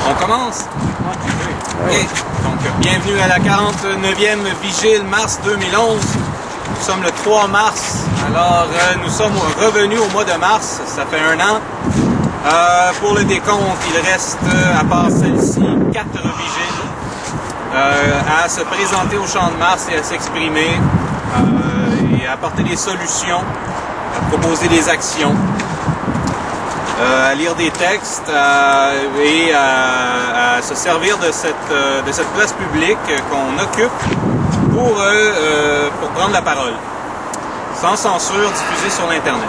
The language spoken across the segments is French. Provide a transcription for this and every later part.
On commence? Oui. Donc, bienvenue à la 49e vigile mars 2011. Nous sommes le 3 mars. Alors, nous sommes revenus au mois de mars. Ça fait un an. Pour le décompte, il reste, à part celle-ci, 4 vigiles à se présenter au Champ de Mars et à s'exprimer et à apporter des solutions, à proposer des actions. À lire des textes et à se servir de cette place publique qu'on occupe pour prendre la parole, sans censure, diffusée sur l'Internet.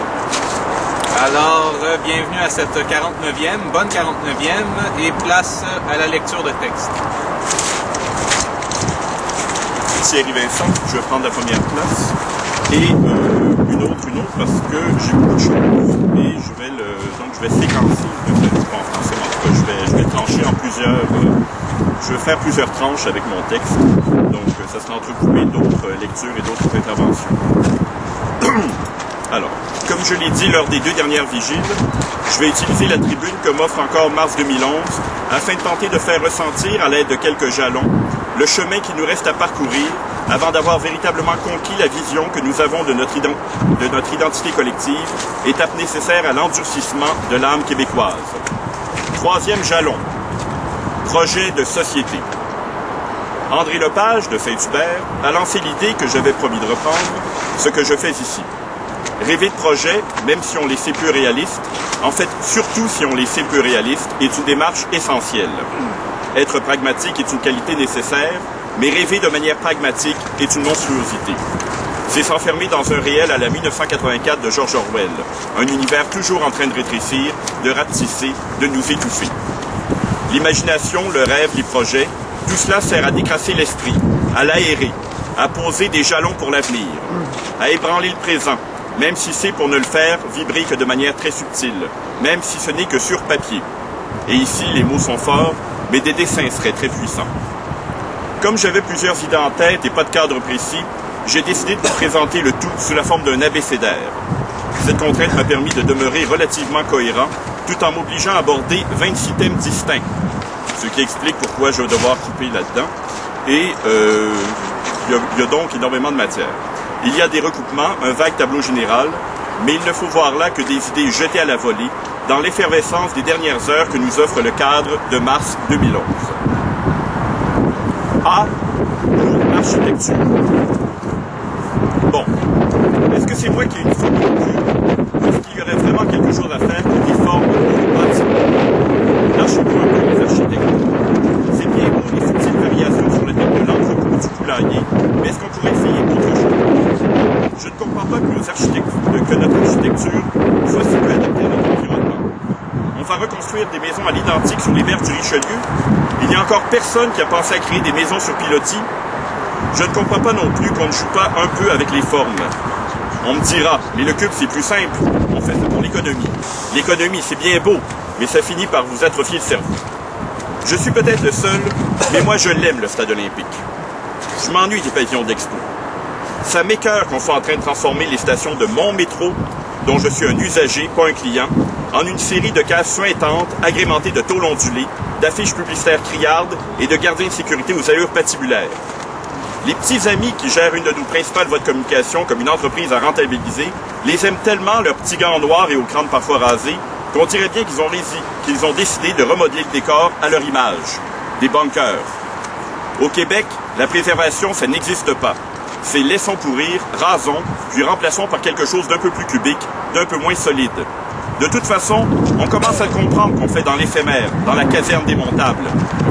Alors, bienvenue à cette 49e, bonne 49e, et place à la lecture de texte. Thierry Vincent, je vais prendre la première place. Et une autre, parce que j'ai beaucoup de choses et je vais séquencer, en français, en tout cas, je vais trancher en plusieurs, je vais faire plusieurs tranches avec mon texte, donc ça sera entrecoupé d'autres lectures et d'autres interventions. Alors, comme je l'ai dit lors des 2 dernières vigiles, je vais utiliser la tribune que m'offre encore mars 2011 afin de tenter de faire ressentir, à l'aide de quelques jalons, le chemin qui nous reste à parcourir avant d'avoir véritablement conquis la vision que nous avons de notre identité collective, étape nécessaire à l'endurcissement de l'âme québécoise. 3e jalon, projet de société. André Lepage, de Saint-Hubert, a lancé l'idée que j'avais promis de reprendre, ce que je fais ici. Rêver de projet, même si on les sait peu réalistes, en fait, surtout si on les sait peu réalistes, est une démarche essentielle. Être pragmatique est une qualité nécessaire, mais rêver de manière pragmatique est une monstruosité. C'est s'enfermer dans un réel à la 1984 de George Orwell, un univers toujours en train de rétrécir, de rapetisser, de nous étouffer. L'imagination, le rêve, les projets, tout cela sert à décrasser l'esprit, à l'aérer, à poser des jalons pour l'avenir, à ébranler le présent, même si c'est pour ne le faire vibrer que de manière très subtile, même si ce n'est que sur papier. Et ici, les mots sont forts, mais des dessins seraient très puissants. Comme j'avais plusieurs idées en tête et pas de cadre précis, j'ai décidé de vous présenter le tout sous la forme d'un abécédaire. Cette contrainte m'a permis de demeurer relativement cohérent, tout en m'obligeant à aborder 26 thèmes distincts, ce qui explique pourquoi je vais devoir couper là-dedans. Et il y a donc énormément de matière. Il y a des recoupements, un vague tableau général, mais il ne faut voir là que des idées jetées à la volée dans l'effervescence des dernières heures que nous offre le cadre de mars 2011. A. Architecture. Bon. Est-ce que c'est moi qui ai une forme ou est-ce qu'il y aurait vraiment quelque chose à faire pour des formes de bâtiments? Lâchez-moi un peu les architectes. C'est bien beau les subtiles variations sur le thème de l'entrepôt du poulailler, mais est-ce qu'on pourrait essayer autre chose? Je ne comprends pas que notre architecture soit si peu adaptée à notre environnement. On va reconstruire des maisons à l'identique sur les berges du Richelieu. Il n'y a encore personne qui a pensé à créer des maisons sur pilotis. Je ne comprends pas non plus qu'on ne joue pas un peu avec les formes. On me dira, mais le cube c'est plus simple. On fait ça pour l'économie. L'économie c'est bien beau, mais ça finit par vous atrophier le cerveau. Je suis peut-être le seul, mais moi je l'aime le stade olympique. Je m'ennuie des pavillons d'expo. Ça m'écoeure qu'on soit en train de transformer les stations de mon métro, dont je suis un usager, pas un client, en une série de cases suintantes, agrémentées de tôles ondulées, d'affiches publicitaires criardes et de gardiens de sécurité aux allures patibulaires. Les petits amis qui gèrent une de nos principales voies de communication comme une entreprise à rentabiliser les aiment tellement, leurs petits gants noirs et aux crânes parfois rasés, qu'on dirait bien qu'ils ont décidé de remodeler le décor à leur image. Des bunkers. Au Québec, la préservation, ça n'existe pas. C'est laissons pourrir, rasons, puis remplaçons par quelque chose d'un peu plus cubique, d'un peu moins solide. De toute façon, on commence à comprendre qu'on fait dans l'éphémère, dans la caserne démontable.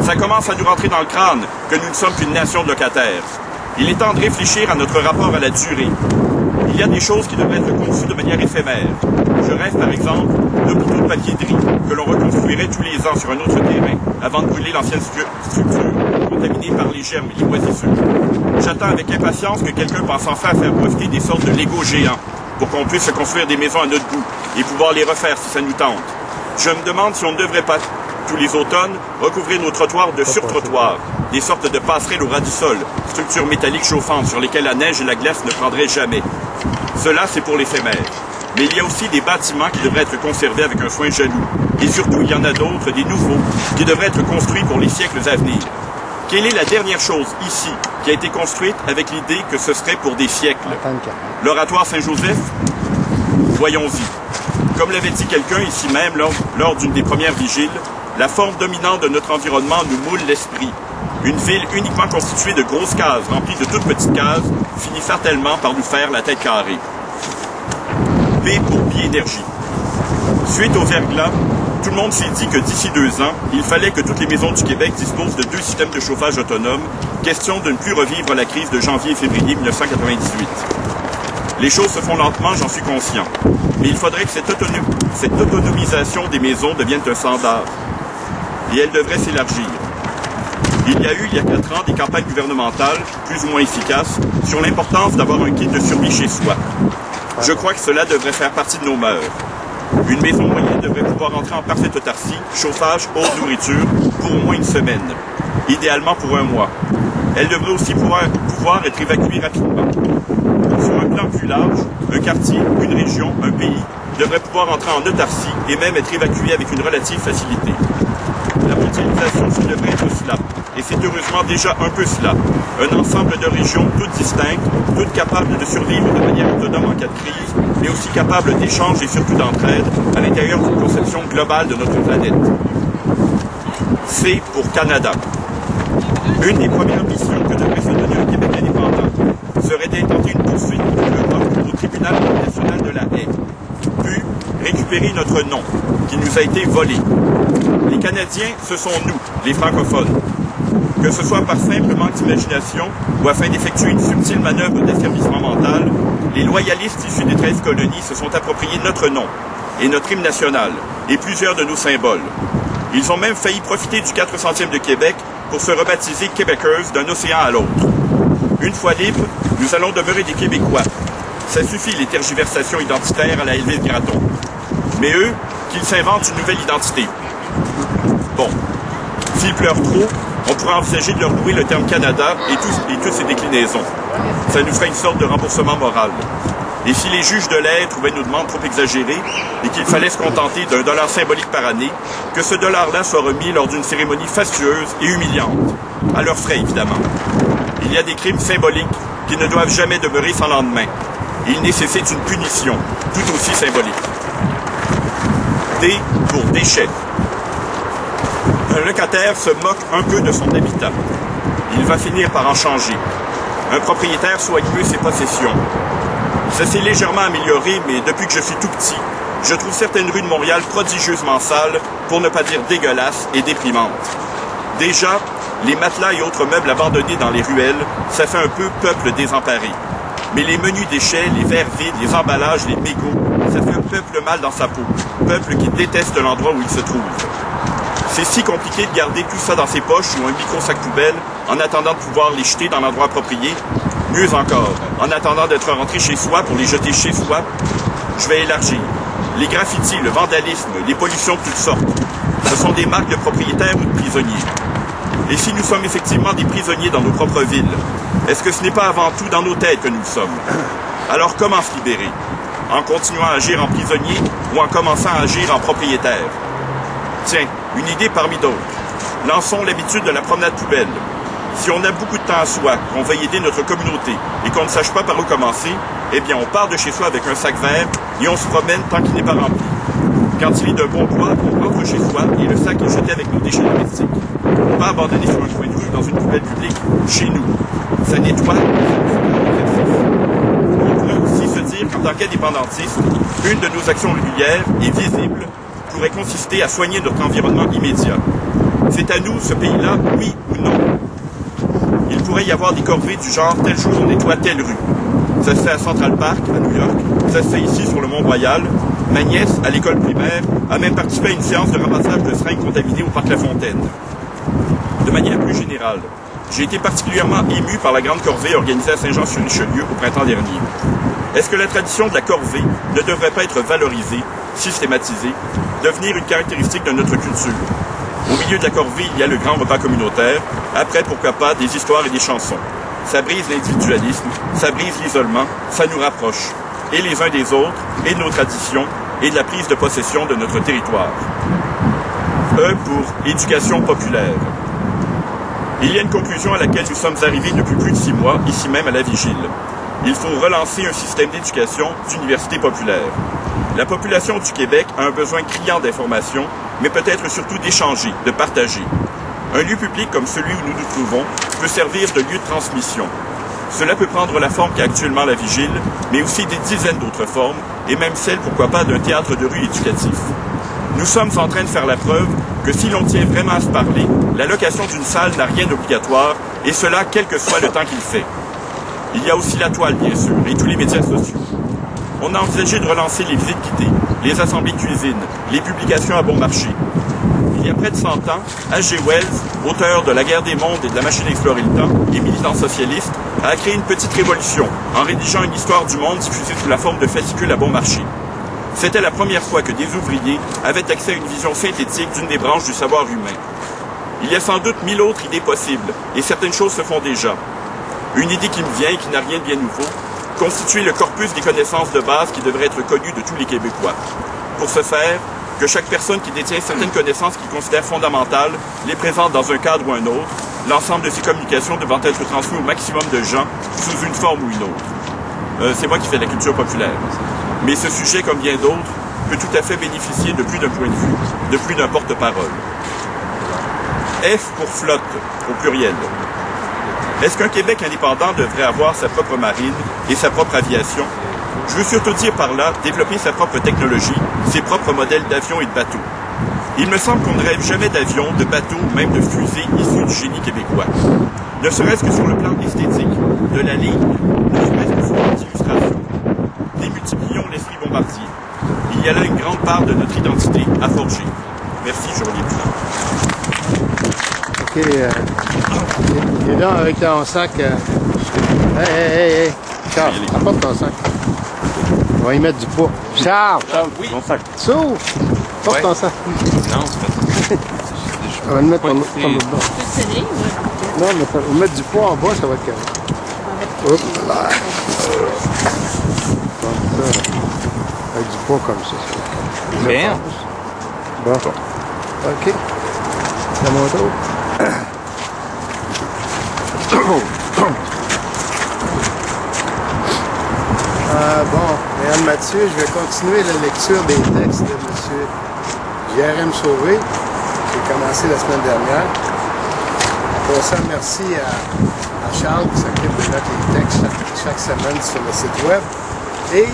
Ça commence à nous rentrer dans le crâne que nous ne sommes qu'une nation de locataires. Il est temps de réfléchir à notre rapport à la durée. Il y a des choses qui devraient être conçues de manière éphémère. Je rêve par exemple d'hôpitaux de papier-dri que l'on reconstruirait tous les ans sur un autre terrain avant de brûler l'ancienne structure, contaminée par les germes et les moisissures. J'attends avec impatience que quelqu'un pense enfin à faire profiter des sortes de Lego géants pour qu'on puisse se construire des maisons à notre goût et pouvoir les refaire si ça nous tente. Je me demande si on ne devrait pas, tous les automnes, recouvrir nos trottoirs de sur-trottoirs, des sortes de passerelles au ras du sol, structures métalliques chauffantes sur lesquelles la neige et la glace ne prendraient jamais. Cela, c'est pour l'éphémère. Mais il y a aussi des bâtiments qui devraient être conservés avec un soin jaloux. Et surtout, il y en a d'autres, des nouveaux, qui devraient être construits pour les siècles à venir. Quelle est la dernière chose ici qui a été construite avec l'idée que ce serait pour des siècles? L'oratoire Saint-Joseph? Voyons-y. Comme l'avait dit quelqu'un ici même lors d'une des premières vigiles, la forme dominante de notre environnement nous moule l'esprit. Une ville uniquement constituée de grosses cases, remplies de toutes petites cases, finit fatalement par nous faire la tête carrée. B pour Biénergie. Suite au verglas, tout le monde s'est dit que d'ici 2 ans, il fallait que toutes les maisons du Québec disposent de 2 systèmes de chauffage autonomes, question de ne plus revivre la crise de janvier et février 1998. Les choses se font lentement, j'en suis conscient. Mais il faudrait que cette autonomisation des maisons devienne un standard. Et elle devrait s'élargir. Il y a eu, il y a 4 ans, des campagnes gouvernementales, plus ou moins efficaces, sur l'importance d'avoir un kit de survie chez soi. Je crois que cela devrait faire partie de nos mœurs. Une maison moyenne devrait pouvoir entrer en parfaite autarcie, chauffage, eau, nourriture, pour au moins une semaine. Idéalement pour 1 mois. Elle devrait aussi pouvoir être évacuée rapidement. Sur un plan plus large, un quartier, une région, un pays devrait pouvoir entrer en autarcie et même être évacué avec une relative facilité. La mondialisation, ce devrait être cela. Et c'est heureusement déjà un peu cela. Un ensemble de régions toutes distinctes, toutes capables de survivre de manière autonome en cas de crise, mais aussi capables d'échanges et surtout d'entraide à l'intérieur d'une conception globale de notre planète. C pour Canada. Une des premières missions que devrait se donner un Québec indépendant serait d'intenter une poursuite contre l'Europe au tribunal international de la Haye. Puis, récupérer notre nom, qui nous a été volé. Les Canadiens, ce sont nous, les francophones. Que ce soit par simple manque d'imagination ou afin d'effectuer une subtile manœuvre d'asservissement mental, les loyalistes issus des 13 colonies se sont appropriés notre nom et notre hymne national et plusieurs de nos symboles. Ils ont même failli profiter du 400e de Québec pour se rebaptiser Québécois d'un océan à l'autre. Une fois libres, nous allons demeurer des Québécois. Ça suffit les tergiversations identitaires à la Elvis Gratton. Mais eux, qu'ils s'inventent une nouvelle identité. Bon, s'ils pleurent trop, on pourrait envisager de leur louer le terme Canada et toutes ses déclinaisons. Ça nous ferait une sorte de remboursement moral. Et si les juges de l'air trouvaient nos demandes trop exagérées et qu'il fallait se contenter d'un dollar symbolique par année, que ce dollar-là soit remis lors d'une cérémonie fastueuse et humiliante. À leurs frais, évidemment. Il y a des crimes symboliques qui ne doivent jamais demeurer sans lendemain. Ils nécessitent une punition, tout aussi symbolique. D pour déchets. Un locataire se moque un peu de son habitat. Il va finir par en changer. Un propriétaire soigne mieux ses possessions. Ça s'est légèrement amélioré, mais depuis que je suis tout petit, je trouve certaines rues de Montréal prodigieusement sales, pour ne pas dire dégueulasses et déprimantes. Déjà, les matelas et autres meubles abandonnés dans les ruelles, ça fait un peu peuple désemparé. Mais les menus déchets, les verres vides, les emballages, les mégots, ça fait un peuple mal dans sa peau. Peuple qui déteste l'endroit où il se trouve. C'est si compliqué de garder tout ça dans ses poches ou un micro-sac poubelle en attendant de pouvoir les jeter dans l'endroit approprié. Mieux encore, en attendant d'être rentré chez soi pour les jeter chez soi, je vais élargir. Les graffitis, le vandalisme, les pollutions de toutes sortes, ce sont des marques de propriétaires ou de prisonniers. Et si nous sommes effectivement des prisonniers dans nos propres villes, est-ce que ce n'est pas avant tout dans nos têtes que nous le sommes? Alors comment se libérer? En continuant à agir en prisonnier ou en commençant à agir en propriétaire? Tiens, une idée parmi d'autres. Lançons l'habitude de la promenade poubelle. Si on a beaucoup de temps à soi, qu'on veuille aider notre communauté et qu'on ne sache pas par où commencer, eh bien on part de chez soi avec un sac vert et on se promène tant qu'il n'est pas rempli. Quand il est de bon poids, on rentre chez soi et le sac est jeté avec nos déchets domestiques. On va abandonner sur un coin de rue dans une poubelle publique chez nous. Ça nettoie. On pourrait aussi se dire qu'en tant qu'indépendantiste, une de nos actions régulières et visibles pourrait consister à soigner notre environnement immédiat. C'est à nous, ce pays-là, oui ou non. Il pourrait y avoir des corvées du genre « tel jour on nettoie telle rue ». Ça se fait à Central Park, à New York. Ça se fait ici, sur le Mont-Royal. Ma nièce, à l'école primaire, a même participé à une séance de ramassage de seringues contaminées au Parc La Fontaine. De manière plus générale, j'ai été particulièrement ému par la grande corvée organisée à Saint-Jean-sur-Richelieu au printemps dernier. Est-ce que la tradition de la corvée ne devrait pas être valorisée, systématisée, devenir une caractéristique de notre culture? Au milieu de la corvée, il y a le grand repas communautaire. Après, pourquoi pas, des histoires et des chansons. Ça brise l'individualisme, ça brise l'isolement, ça nous rapproche. et les uns des autres, et de nos traditions, et de la prise de possession de notre territoire. E pour éducation populaire. Il y a une conclusion à laquelle nous sommes arrivés depuis plus de 6 mois, ici même à la Vigile. Il faut relancer un système d'éducation d'université populaire. La population du Québec a un besoin criant d'information, mais peut-être surtout d'échanger, de partager. Un lieu public comme celui où nous nous trouvons peut servir de lieu de transmission. Cela peut prendre la forme qu'a actuellement la Vigile, mais aussi des dizaines d'autres formes, et même celle, pourquoi pas, d'un théâtre de rue éducatif. Nous sommes en train de faire la preuve que si l'on tient vraiment à se parler, la location d'une salle n'a rien d'obligatoire, et cela quel que soit le temps qu'il fait. Il y a aussi la toile, bien sûr, et tous les médias sociaux. On a envisagé de relancer les visites guidées, les assemblées cuisine, les publications à bon marché. Il y a près de 100 ans, H.G. Wells, auteur de La guerre des mondes et de La machine à explorer le temps, et militant socialiste, a créé une petite révolution en rédigeant une histoire du monde diffusée sous la forme de fascicules à bon marché. C'était la première fois que des ouvriers avaient accès à une vision synthétique d'une des branches du savoir humain. Il y a sans doute 1000 autres idées possibles, et certaines choses se font déjà. Une idée qui me vient et qui n'a rien de bien nouveau, constituer le corpus des connaissances de base qui devrait être connu de tous les Québécois. Pour ce faire, que chaque personne qui détient certaines connaissances qu'il considère fondamentales les présente dans un cadre ou un autre, l'ensemble de ces communications devant être transmis au maximum de gens sous une forme ou une autre. C'est moi qui fais de la culture populaire. Mais ce sujet, comme bien d'autres, peut tout à fait bénéficier de plus d'un point de vue, de plus d'un porte-parole. F pour flotte, au pluriel. Est-ce qu'un Québec indépendant devrait avoir sa propre marine et sa propre aviation? Je veux surtout dire par là développer sa propre technologie, ses propres modèles d'avions et de bateaux. Il me semble qu'on ne rêve jamais d'avions, de bateaux, même de fusées issus du génie québécois. Ne serait-ce que sur le plan esthétique, de la ligne, ne serait-ce que sur l'illustration. Démultiplions l'esprit bombardier. Il y a là une grande part de notre identité à forger. Merci, je reviens plus tard. OK. Il est là avec ton sac. Hey. Charles, apporte ton sac. On va y mettre du poids. Charles! Oui. Mon sac. S'ouvre! Porte ton sac. Non, c'est pas On va le mettre en bas. Serré, Non, mais on va mettre du poids en bas, ça va être correct. Hop là! Comme ça. Avec du poids comme ça. Ça va être Bien. Bon. OK. C'est mon tour. Bon, Mesdames, Mathieu, je vais continuer la lecture des textes de M. J.R.M. Sauvé. J'ai commencé la semaine dernière. Pour ça, merci à Charles qui s'occupe de mettre les textes chaque semaine sur le site web. Et,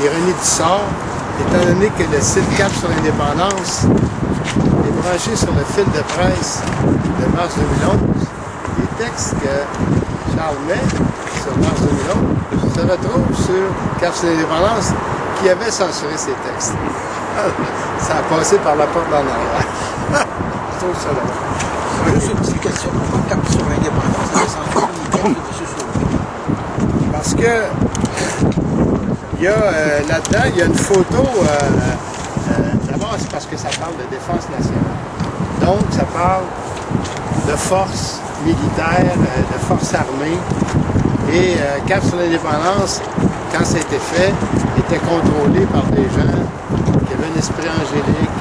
ironie du sort, étant donné que le site Cap sur l'indépendance est branché sur le fil de presse de mars 2011, les textes que Charles met sur mars 2011 se retrouvent sur Cap sur l'indépendance qui avait censuré ces textes. Ça a passé par la porte d'en arrière. Je trouve ça là. Juste une explication pourquoi Cap sur l'indépendance avait censuré les textes de M. Sauvé. Parce que il y a là-dedans, il y a une photo. D'abord, c'est parce que ça parle de défense nationale. Donc, ça parle de forces militaires, de forces armées. Et Cap sur l'indépendance, quand ça a été fait, était contrôlé par des gens qui avaient un esprit angélique,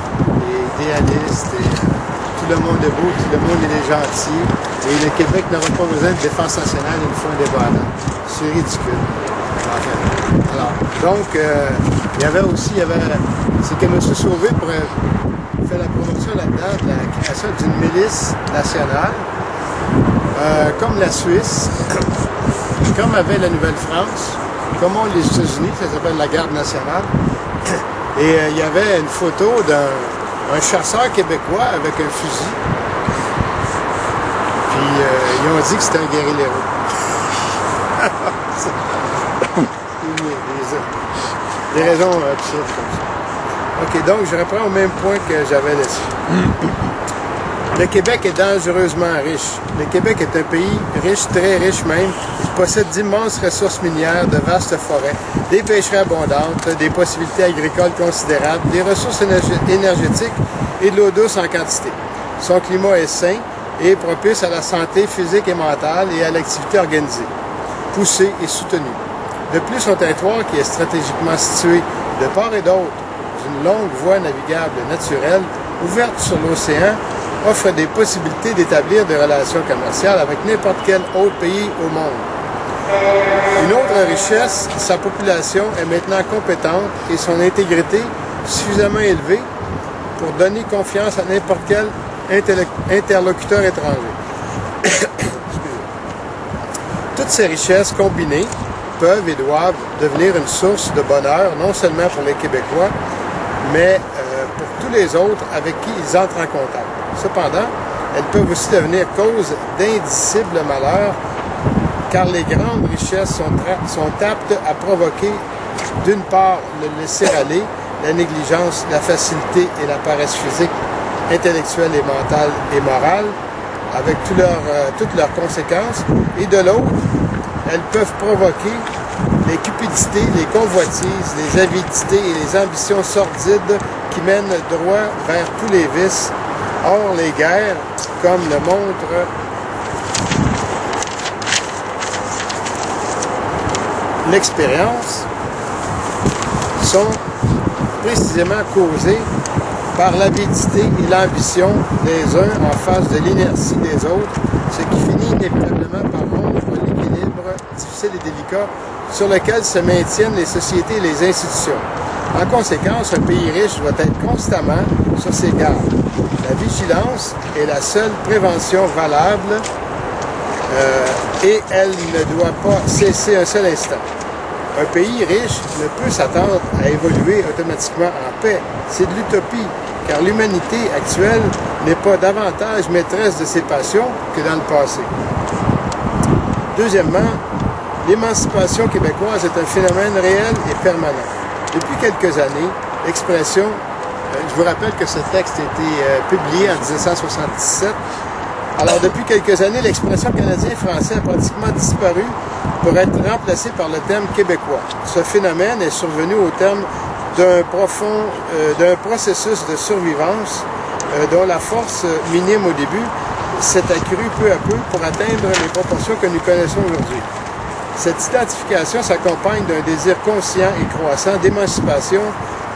et idéaliste, et tout le monde est beau, tout le monde est gentil. Et le Québec n'aura pas besoin de défense nationale une fois indépendant. C'est ridicule. Alors, donc, il y avait aussi, c'est que M. Sauvé fait la promotion là-dedans de la création d'une milice nationale, comme la Suisse, comme avait la Nouvelle-France, comme ont les États-Unis, ça s'appelle la Garde nationale. Et il y avait une photo d'un chasseur québécois avec un fusil. Puis ils ont dit que c'était un guérillero. Des raisons absurdes comme ça. OK, donc je reprends au même point que j'avais là-dessus. Le Québec est dangereusement riche. Le Québec est un pays riche, très riche même. Il possède d'immenses ressources minières, de vastes forêts, des pêcheries abondantes, des possibilités agricoles considérables, des ressources énergétiques et de l'eau douce en quantité. Son climat est sain et propice à la santé physique et mentale et à l'activité organisée, poussée et soutenue. De plus, son territoire, qui est stratégiquement situé de part et d'autre d'une longue voie navigable naturelle ouverte sur l'océan, offre des possibilités d'établir des relations commerciales avec n'importe quel autre pays au monde. Une autre richesse, sa population est maintenant compétente et son intégrité suffisamment élevée pour donner confiance à n'importe quel interlocuteur étranger. Toutes ces richesses combinées peuvent et doivent devenir une source de bonheur, non seulement pour les Québécois, mais pour tous les autres avec qui ils entrent en contact. Cependant, elles peuvent aussi devenir cause d'indicibles malheurs, car les grandes richesses sont aptes à provoquer, d'une part, le laisser-aller, la négligence, la facilité et la paresse physique, intellectuelle et mentale et morale, avec toutes leurs conséquences, et de l'autre, elles peuvent provoquer les cupidités, les convoitises, les avidités et les ambitions sordides qui mènent droit vers tous les vices. Or, les guerres, comme le montre l'expérience, sont précisément causées par l'avidité et l'ambition des uns en face de l'inertie des autres, ce qui finit inévitablement par rompre l'équilibre difficile et délicat sur lequel se maintiennent les sociétés et les institutions. En conséquence, un pays riche doit être constamment sur ses gardes. La vigilance est la seule prévention valable et elle ne doit pas cesser un seul instant. Un pays riche ne peut s'attendre à évoluer automatiquement en paix. C'est de l'utopie, car l'humanité actuelle n'est pas davantage maîtresse de ses passions que dans le passé. Deuxièmement, l'émancipation québécoise est un phénomène réel et permanent. Depuis quelques années, l'expression, je vous rappelle que ce texte a été publié en 1977, alors depuis quelques années, l'expression canadien-français a pratiquement disparu pour être remplacée par le terme québécois. Ce phénomène est survenu au terme d'un processus de survivance dont la force minime au début s'est accrue peu à peu pour atteindre les proportions que nous connaissons aujourd'hui. Cette identification s'accompagne d'un désir conscient et croissant d'émancipation,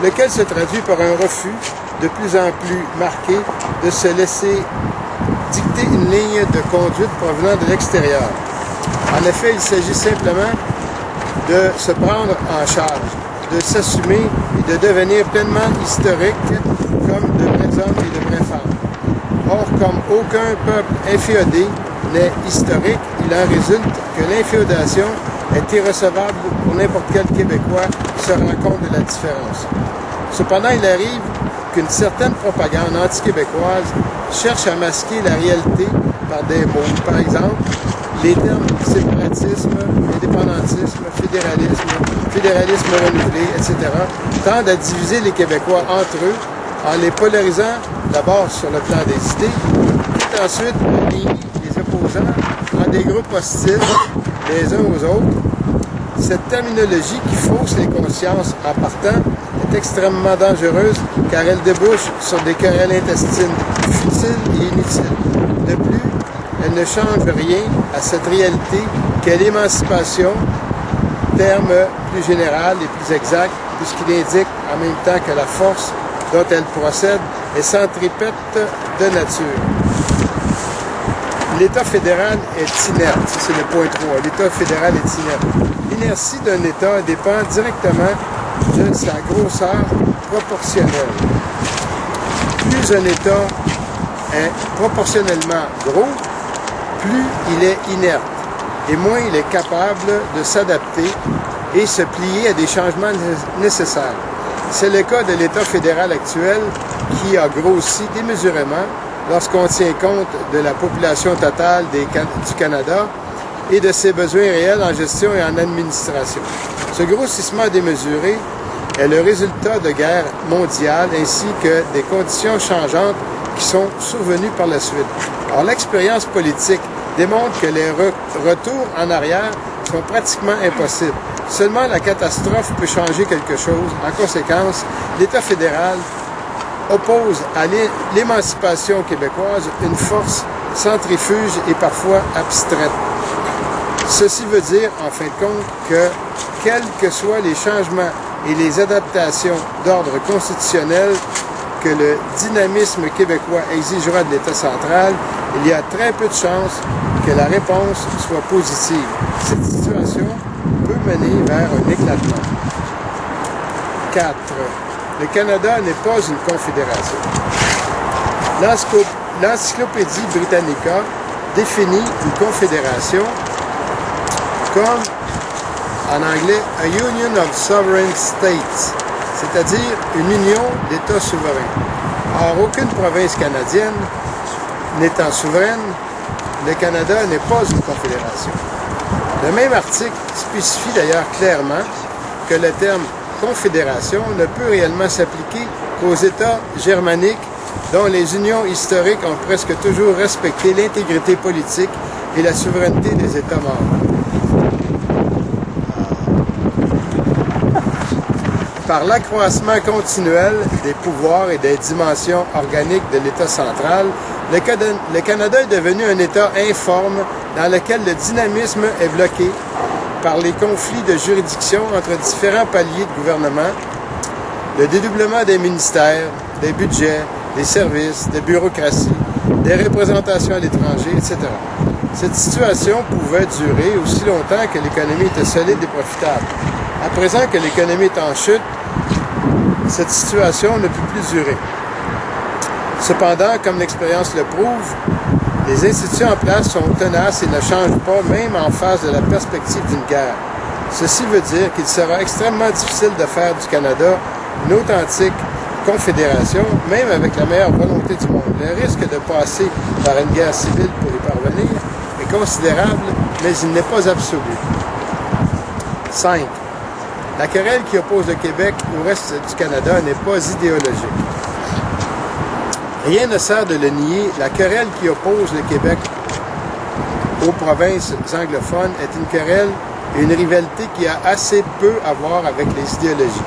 lequel se traduit par un refus de plus en plus marqué de se laisser dicter une ligne de conduite provenant de l'extérieur. En effet, il s'agit simplement de se prendre en charge, de s'assumer et de devenir pleinement historique comme de vrais hommes et de vraies femmes. Or, comme aucun peuple inféodé n'est historique, il en résulte que l'inféodation est irrecevable pour n'importe quel Québécois qui se rend compte de la différence. Cependant, il arrive qu'une certaine propagande anti-québécoise cherche à masquer la réalité par des mots. Par exemple, les termes séparatisme, indépendantisme, fédéralisme renouvelé, etc., tendent à diviser les Québécois entre eux en les polarisant d'abord sur le plan des idées, puis ensuite les opposants en des groupes hostiles les uns aux autres. Cette terminologie qui fausse les consciences en partant est extrêmement dangereuse car elle débouche sur des querelles intestines futiles et inutiles. De plus, elle ne change rien à cette réalité qu'est l'émancipation, terme plus général et plus exact, puisqu'il indique en même temps que la force dont elle procède est centripète de nature. L'État fédéral est inerte, c'est le point 3. L'État fédéral est inerte. L'inertie d'un État dépend directement de sa grosseur proportionnelle. Plus un État est proportionnellement gros, plus il est inerte et moins il est capable de s'adapter et se plier à des changements nécessaires. C'est le cas de l'État fédéral actuel qui a grossi démesurément lorsqu'on tient compte de la population totale du Canada et de ses besoins réels en gestion et en administration. Ce grossissement démesuré est le résultat de guerres mondiales ainsi que des conditions changeantes qui sont survenues par la suite. Or, l'expérience politique démontre que les retours en arrière sont pratiquement impossibles. Seulement la catastrophe peut changer quelque chose. En conséquence, l'État fédéral oppose à l'émancipation québécoise une force centrifuge et parfois abstraite. Ceci veut dire, en fin de compte, que quels que soient les changements et les adaptations d'ordre constitutionnel que le dynamisme québécois exigera de l'État central, il y a très peu de chances que la réponse soit positive. Cette situation peut mener vers un éclatement. 4. Le Canada n'est pas une confédération. L'Encyclopédie Britannica définit une confédération comme, en anglais, a union of sovereign states, c'est-à-dire une union d'États souverains. Or, aucune province canadienne n'étant souveraine, le Canada n'est pas une confédération. Le même article spécifie d'ailleurs clairement que le terme confédération ne peut réellement s'appliquer qu'aux États germaniques dont les unions historiques ont presque toujours respecté l'intégrité politique et la souveraineté des États membres. Par l'accroissement continuel des pouvoirs et des dimensions organiques de l'État central, le Canada est devenu un État informe dans lequel le dynamisme est bloqué par les conflits de juridiction entre différents paliers de gouvernement, le dédoublement des ministères, des budgets, des services, des bureaucraties, des représentations à l'étranger, etc. Cette situation pouvait durer aussi longtemps que l'économie était solide et profitable. À présent que l'économie est en chute, cette situation ne peut plus durer. Cependant, comme l'expérience le prouve, les institutions en place sont tenaces et ne changent pas, même en face de la perspective d'une guerre. Ceci veut dire qu'il sera extrêmement difficile de faire du Canada une authentique confédération, même avec la meilleure volonté du monde. Le risque de passer par une guerre civile pour y parvenir est considérable, mais il n'est pas absolu. 5. La querelle qui oppose le Québec au reste du Canada n'est pas idéologique. Rien ne sert de le nier, la querelle qui oppose le Québec aux provinces anglophones est une querelle et une rivalité qui a assez peu à voir avec les idéologies.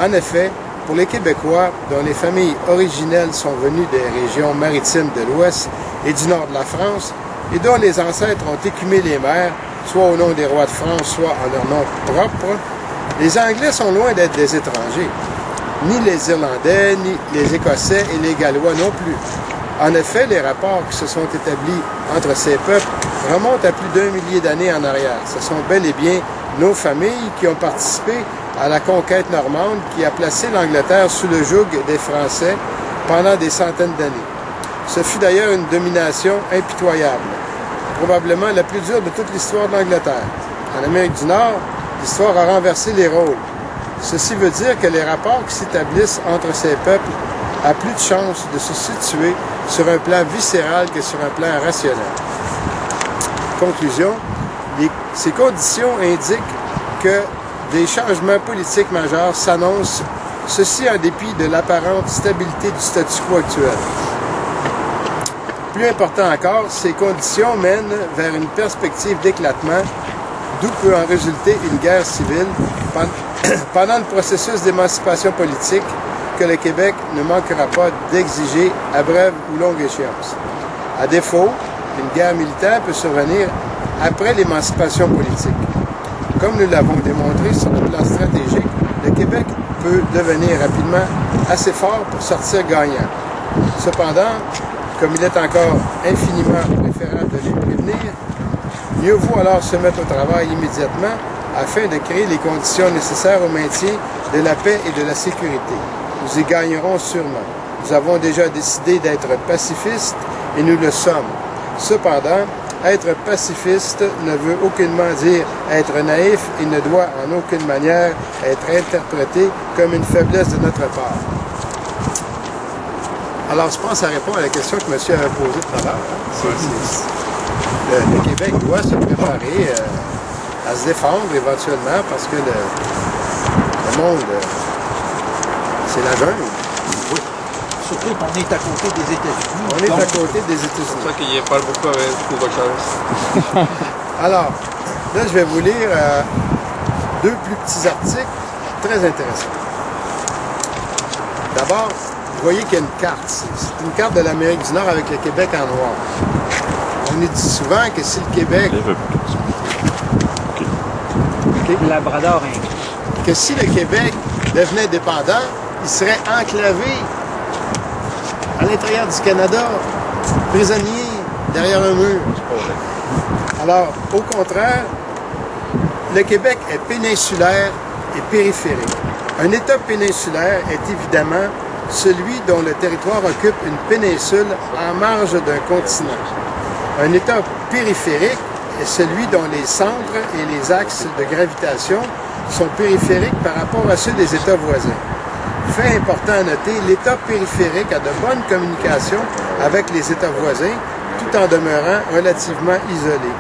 En effet, pour les Québécois, dont les familles originelles sont venues des régions maritimes de l'Ouest et du nord de la France, et dont les ancêtres ont écumé les mers, soit au nom des rois de France, soit en leur nom propre, les Anglais sont loin d'être des étrangers. Ni les Irlandais, ni les Écossais et les Gallois non plus. En effet, les rapports qui se sont établis entre ces peuples remontent à plus d'1 millier d'années en arrière. Ce sont bel et bien nos familles qui ont participé à la conquête normande qui a placé l'Angleterre sous le joug des Français pendant des centaines d'années. Ce fut d'ailleurs une domination impitoyable, probablement la plus dure de toute l'histoire de l'Angleterre. En Amérique du Nord, l'histoire a renversé les rôles. Ceci veut dire que les rapports qui s'établissent entre ces peuples ont plus de chances de se situer sur un plan viscéral que sur un plan rationnel. Conclusion, ces conditions indiquent que des changements politiques majeurs s'annoncent, ceci en dépit de l'apparente stabilité du statu quo actuel. Plus important encore, ces conditions mènent vers une perspective d'éclatement, d'où peut en résulter une guerre civile pendant le processus d'émancipation politique que le Québec ne manquera pas d'exiger à brève ou longue échéance. À défaut, une guerre militaire peut survenir après l'émancipation politique. Comme nous l'avons démontré sur le plan stratégique, le Québec peut devenir rapidement assez fort pour sortir gagnant. Cependant, comme il est encore infiniment préférable de les prévenir, mieux vaut alors se mettre au travail immédiatement afin de créer les conditions nécessaires au maintien de la paix et de la sécurité. Nous y gagnerons sûrement. Nous avons déjà décidé d'être pacifistes et nous le sommes. Cependant, être pacifiste ne veut aucunement dire être naïf et ne doit en aucune manière être interprété comme une faiblesse de notre part. Alors, je pense que ça répond à la question que monsieur avait posée tout à l'heure. Le Québec doit se préparer à se défendre éventuellement parce que le monde, c'est la jungle. Oui. Surtout qu'on est à côté des États-Unis. On est à côté des États-Unis. C'est pour ça qu'il parle beaucoup avec beaucoup de chance. Alors, là, je vais vous lire deux plus petits articles très intéressants. D'abord, vous voyez qu'il y a une carte. C'est une carte de l'Amérique du Nord avec le Québec en noir. On nous dit souvent que si le Québec Labrador, hein. que si le Québec devenait indépendant, il serait enclavé à l'intérieur du Canada, prisonnier derrière un mur. Alors, au contraire, le Québec est péninsulaire et périphérique. Un État péninsulaire est évidemment celui dont le territoire occupe une péninsule en marge d'un continent. Un État périphérique est celui dont les centres et les axes de gravitation sont périphériques par rapport à ceux des États voisins. Fait important à noter, l'État périphérique a de bonnes communications avec les États voisins, tout en demeurant relativement isolé.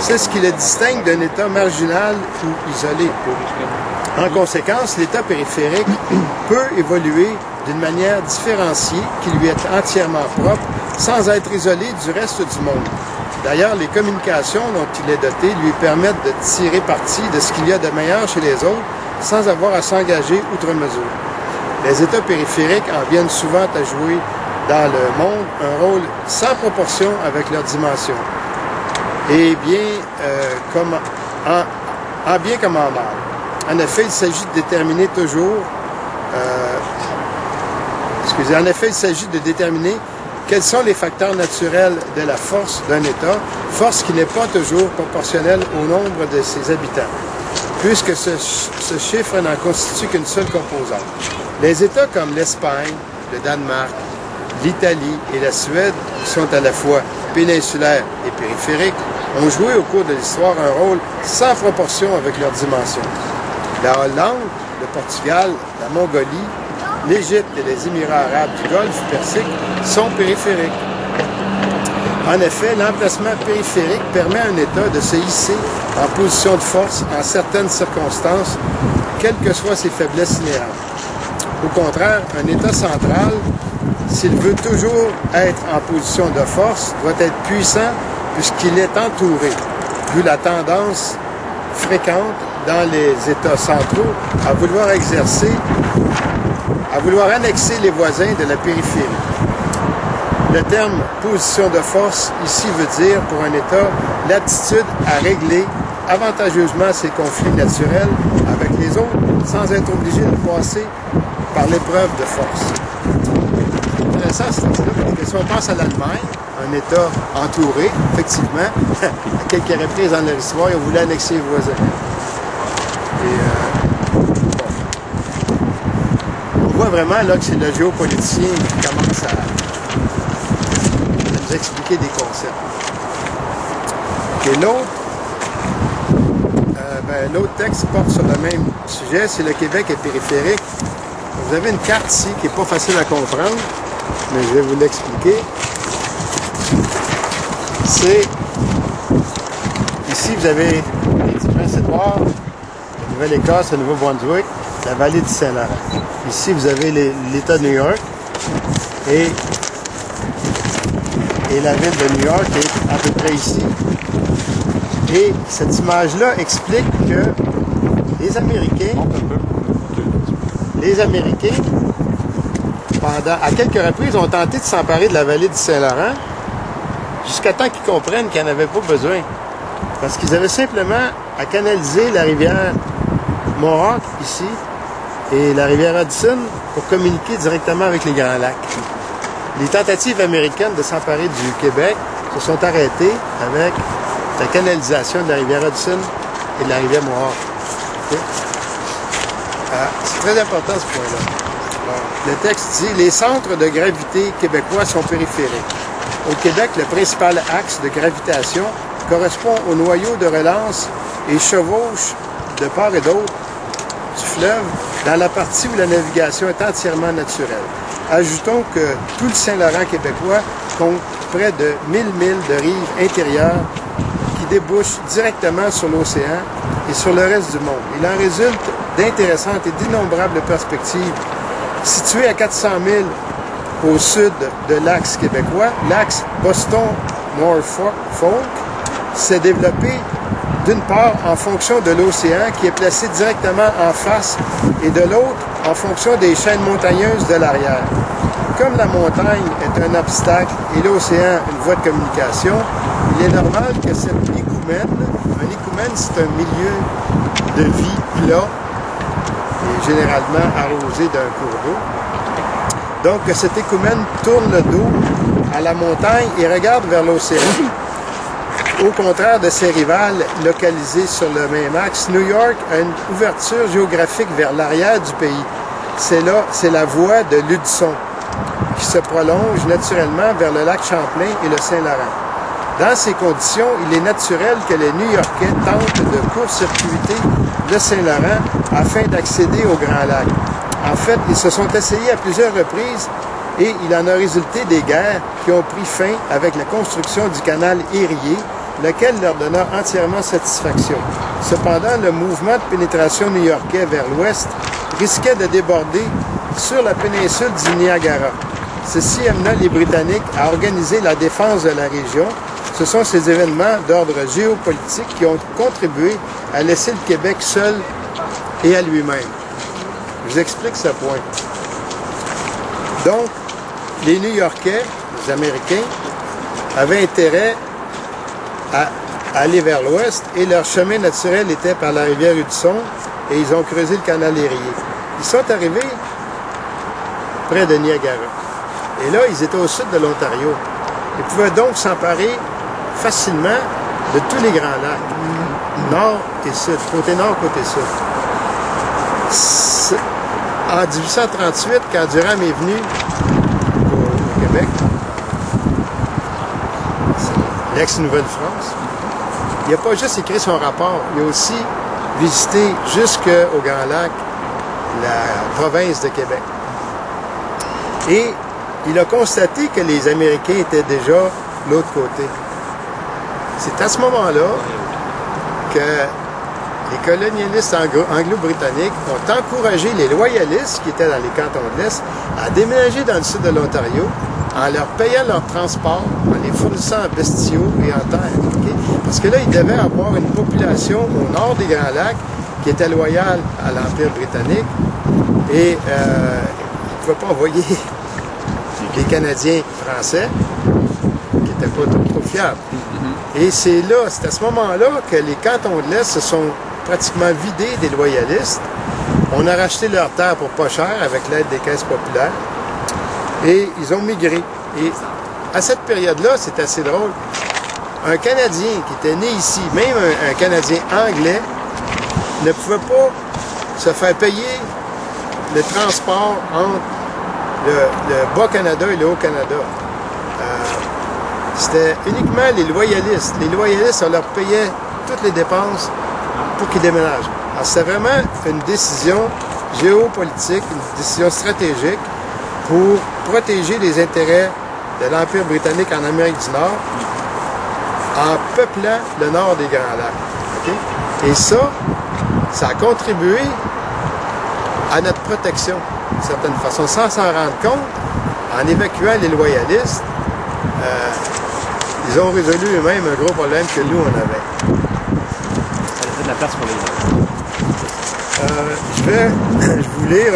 C'est ce qui le distingue d'un État marginal ou isolé. En conséquence, l'État périphérique peut évoluer d'une manière différenciée qui lui est entièrement propre, sans être isolé du reste du monde. D'ailleurs, les communications dont il est doté lui permettent de tirer parti de ce qu'il y a de meilleur chez les autres, sans avoir à s'engager outre mesure. Les États périphériques en viennent souvent à jouer dans le monde un rôle sans proportion avec leur dimension. Et bien, en bien comme en mal. En effet, il s'agit de déterminer toujours, quels sont les facteurs naturels de la force d'un État, force qui n'est pas toujours proportionnelle au nombre de ses habitants, puisque ce chiffre n'en constitue qu'une seule composante. Les États comme l'Espagne, le Danemark, l'Italie et la Suède, qui sont à la fois péninsulaires et périphériques, ont joué au cours de l'histoire un rôle sans proportion avec leurs dimensions. La Hollande, le Portugal, la Mongolie, l'Égypte et les Émirats arabes du Golfe Persique sont périphériques. En effet, l'emplacement périphérique permet à un État de se hisser en position de force en certaines circonstances, quelles que soient ses faiblesses inhérentes. Au contraire, un État central, s'il veut toujours être en position de force, doit être puissant puisqu'il est entouré, vu la tendance fréquente dans les États centraux à vouloir annexer les voisins de la périphérie. Le terme « position de force » ici veut dire pour un État l'aptitude à régler avantageusement ses conflits naturels avec les autres sans être obligé de passer par l'épreuve de force. C'est intéressant ce là parce que si on pense à l'Allemagne, un État entouré, effectivement, à quelques reprises dans leur histoire, ils ont voulu annexer les voisins. Et, on voit vraiment là que c'est le géopoliticien qui commence à nous expliquer des concepts. Et l'autre texte porte sur le même sujet, c'est le Québec est périphérique. Vous avez une carte ici qui n'est pas facile à comprendre, mais je vais vous l'expliquer. C'est ici vous avez les Petits-Princes-Édouard, la Nouvelle-Écosse, le Nouveau-Brunswick, la vallée du Saint-Laurent. Ici vous avez l'État de New York et la ville de New York est à peu près ici. Et cette image-là explique que les Américains, à quelques reprises, ont tenté de s'emparer de la vallée du Saint-Laurent jusqu'à temps qu'ils comprennent qu'ils n'en avaient pas besoin. Parce qu'ils avaient simplement à canaliser la rivière Mohawk, ici, et la rivière Hudson pour communiquer directement avec les Grands Lacs. Les tentatives américaines de s'emparer du Québec se sont arrêtées avec la canalisation de la rivière Hudson et de la rivière Mohawk. Okay? C'est très important ce point-là. Le texte dit « Les centres de gravité québécois sont périphériques. Au Québec, le principal axe de gravitation correspond au noyau de relance et chevauche de part et d'autre du fleuve dans la partie où la navigation est entièrement naturelle. Ajoutons que tout le Saint-Laurent québécois compte près de 1000 milles de rives intérieures qui débouchent directement sur l'océan et sur le reste du monde. Il en résulte d'intéressantes et d'innombrables perspectives. Situé à 400 000 au sud de l'axe québécois, l'axe Boston-Norfolk s'est développé d'une part en fonction de l'océan qui est placé directement en face et de l'autre en fonction des chaînes montagneuses de l'arrière. Comme la montagne est un obstacle et l'océan une voie de communication, il est normal que cet écoumène, un écoumène c'est un milieu de vie plat et généralement arrosé d'un cours d'eau. Donc, cet écoumène tourne le dos à la montagne et regarde vers l'océan. Au contraire de ses rivales localisées sur le même axe, New York a une ouverture géographique vers l'arrière du pays. C'est la voie de l'Hudson qui se prolonge naturellement vers le lac Champlain et le Saint-Laurent. Dans ces conditions, il est naturel que les New-Yorkais tentent de court-circuiter le Saint-Laurent afin d'accéder au Grand Lac. En fait, ils se sont essayés à plusieurs reprises et il en a résulté des guerres qui ont pris fin avec la construction du canal Erie, lequel leur donna entièrement satisfaction. Cependant, le mouvement de pénétration new-yorkais vers l'ouest risquait de déborder sur la péninsule du Niagara. Ceci amena les Britanniques à organiser la défense de la région. Ce sont ces événements d'ordre géopolitique qui ont contribué à laisser le Québec seul et à lui-même. Je vous explique ce point. Donc, les New-Yorkais, les Américains, avaient intérêt à aller vers l'ouest et leur chemin naturel était par la rivière Hudson et ils ont creusé le canal Erie. Ils sont arrivés près de Niagara. Et là, ils étaient au sud de l'Ontario. Ils pouvaient donc s'emparer facilement de tous les grands lacs, nord et sud, côté nord, côté sud. En 1838, quand Durham est venu au Québec, l'ex-Nouvelle-France, il n'a pas juste écrit son rapport, il a aussi visité jusqu'au Grand Lac la province de Québec. Et il a constaté que les Américains étaient déjà de l'autre côté. C'est à ce moment-là que les colonialistes anglo-britanniques ont encouragé les loyalistes, qui étaient dans les cantons de l'Est, à déménager dans le sud de l'Ontario en leur payant leur transport, en les fournissant en bestiaux et en terre. Okay? Parce que là, ils devaient avoir une population au nord des Grands Lacs qui était loyale à l'Empire britannique et ils ne pouvaient pas envoyer les Canadiens français qui n'étaient pas trop fiables. Et c'est à ce moment-là que les cantons de l'Est se sont pratiquement vidés des loyalistes. On a racheté leurs terres pour pas cher avec l'aide des caisses populaires. Et ils ont migré. Et à cette période-là, c'est assez drôle. Un Canadien qui était né ici, même un Canadien anglais, ne pouvait pas se faire payer le transport entre le Bas-Canada et le Haut-Canada. C'était uniquement les loyalistes. Les loyalistes, on leur payait toutes les dépenses pour qu'ils déménagent. Alors, c'était vraiment une décision géopolitique, une décision stratégique pour protéger les intérêts de l'Empire britannique en Amérique du Nord en peuplant le nord des Grands Lacs. Okay? Et ça a contribué à notre protection, d'une certaine façon, sans s'en rendre compte, en évacuant les loyalistes. Ils ont résolu eux-mêmes un gros problème que nous, on avait. Ça laissait de la place pour les autres. Je vais vous lire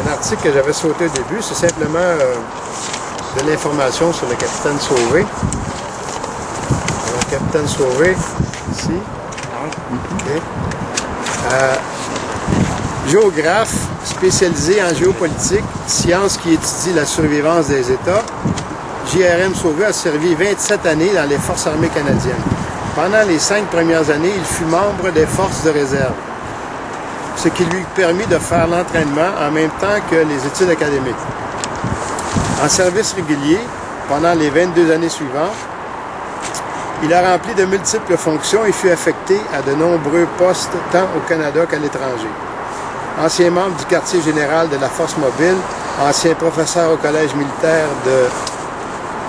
un article que j'avais sauté au début. C'est simplement de l'information sur le capitaine Sauvé. Le capitaine Sauvé, ici. Okay. Géographe spécialisé en géopolitique, science qui étudie la survivance des États, J.R.M. Sauvé a servi 27 années dans les Forces armées canadiennes. Pendant les 5 premières années, il fut membre des Forces de réserve, ce qui lui permit de faire l'entraînement en même temps que les études académiques. En service régulier, pendant les 22 années suivantes, il a rempli de multiples fonctions et fut affecté à de nombreux postes tant au Canada qu'à l'étranger. Ancien membre du quartier général de la Force mobile, ancien professeur au collège militaire de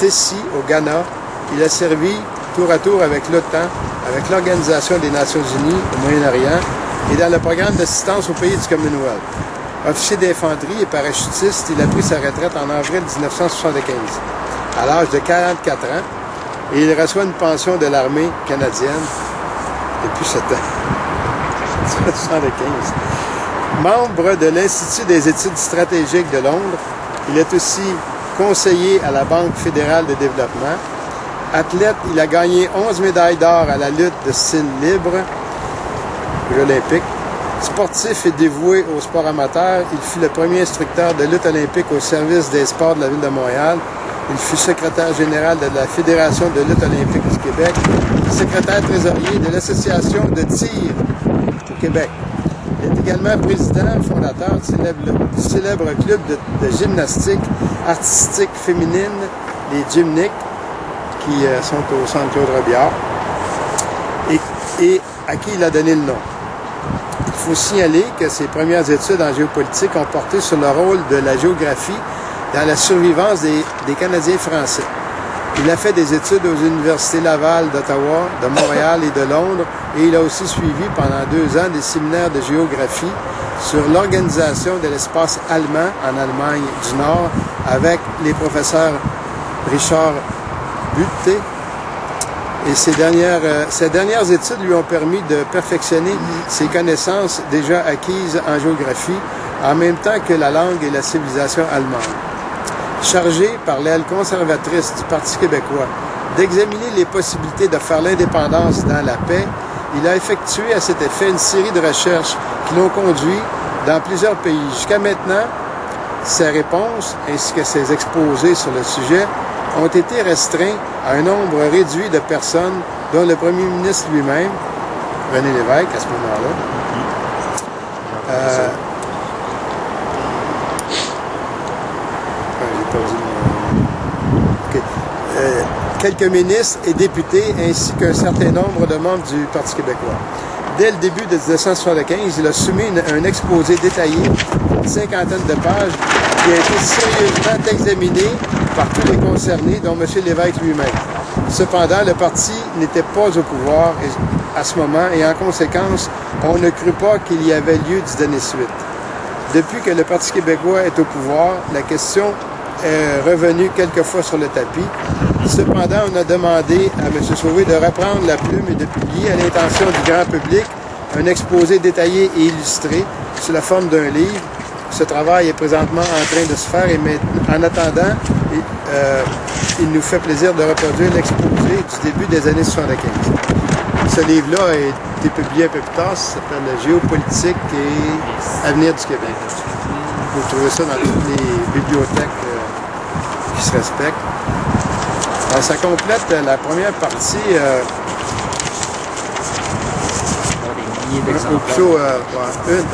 Tessie, au Ghana, il a servi tour à tour avec l'OTAN, avec l'Organisation des Nations Unies au Moyen-Orient et dans le programme d'assistance aux pays du Commonwealth. Officier d'infanterie et parachutiste, il a pris sa retraite en avril 1975, à l'âge de 44 ans, et il reçoit une pension de l'armée canadienne depuis 7 ans. 1975. Membre de l'Institut des études stratégiques de Londres, il est aussi conseiller à la Banque fédérale de développement, Athlète, il a gagné 11 médailles d'or à la lutte de style libre, Jeux olympiques. Sportif et dévoué au sport amateur, il fut le premier instructeur de lutte olympique au service des sports de la Ville de Montréal. Il fut secrétaire général de la Fédération de lutte olympique du Québec, secrétaire trésorier de l'Association de tir au Québec. Il est également président fondateur du célèbre club de gymnastique artistique féminine, les Gymniques, qui sont au centre Claude Robillard, et à qui il a donné le nom. Il faut signaler que ses premières études en géopolitique ont porté sur le rôle de la géographie dans la survivance des Canadiens français. Il a fait des études aux universités Laval, d'Ottawa, de Montréal et de Londres, et il a aussi suivi pendant 2 ans des séminaires de géographie sur l'organisation de l'espace allemand en Allemagne du Nord avec les professeurs Richard Butte. Et ces dernières études lui ont permis de perfectionner ses connaissances déjà acquises en géographie, en même temps que la langue et la civilisation allemande. Chargé par l'aile conservatrice du Parti québécois d'examiner les possibilités de faire l'indépendance dans la paix, il a effectué à cet effet une série de recherches qui l'ont conduit dans plusieurs pays. Jusqu'à maintenant, ses réponses ainsi que ses exposés sur le sujet ont été restreints à un nombre réduit de personnes, dont le premier ministre lui-même, René Lévesque, à ce moment-là. Quelques ministres et députés, ainsi qu'un certain nombre de membres du Parti québécois. Dès le début de 1975, il a soumis un exposé détaillé d'une 50aine de pages qui a été sérieusement examiné par tous les concernés, dont M. Lévesque lui-même. Cependant, le parti n'était pas au pouvoir à ce moment et en conséquence, on ne crut pas qu'il y avait lieu d'y donner suite. Depuis que le Parti québécois est au pouvoir, la question est revenue quelquefois sur le tapis. Cependant, on a demandé à M. Sauvé de reprendre la plume et de publier à l'intention du grand public un exposé détaillé et illustré sous la forme d'un livre. Ce travail est présentement en train de se faire et en attendant, il nous fait plaisir de reproduire l'exposé du début des années 75. Ce livre-là a été publié un peu plus tard, ça s'appelle « Géopolitique et avenir du Québec ». Vous trouvez ça dans toutes les bibliothèques qui se respectent. Alors, ça complète la première partie.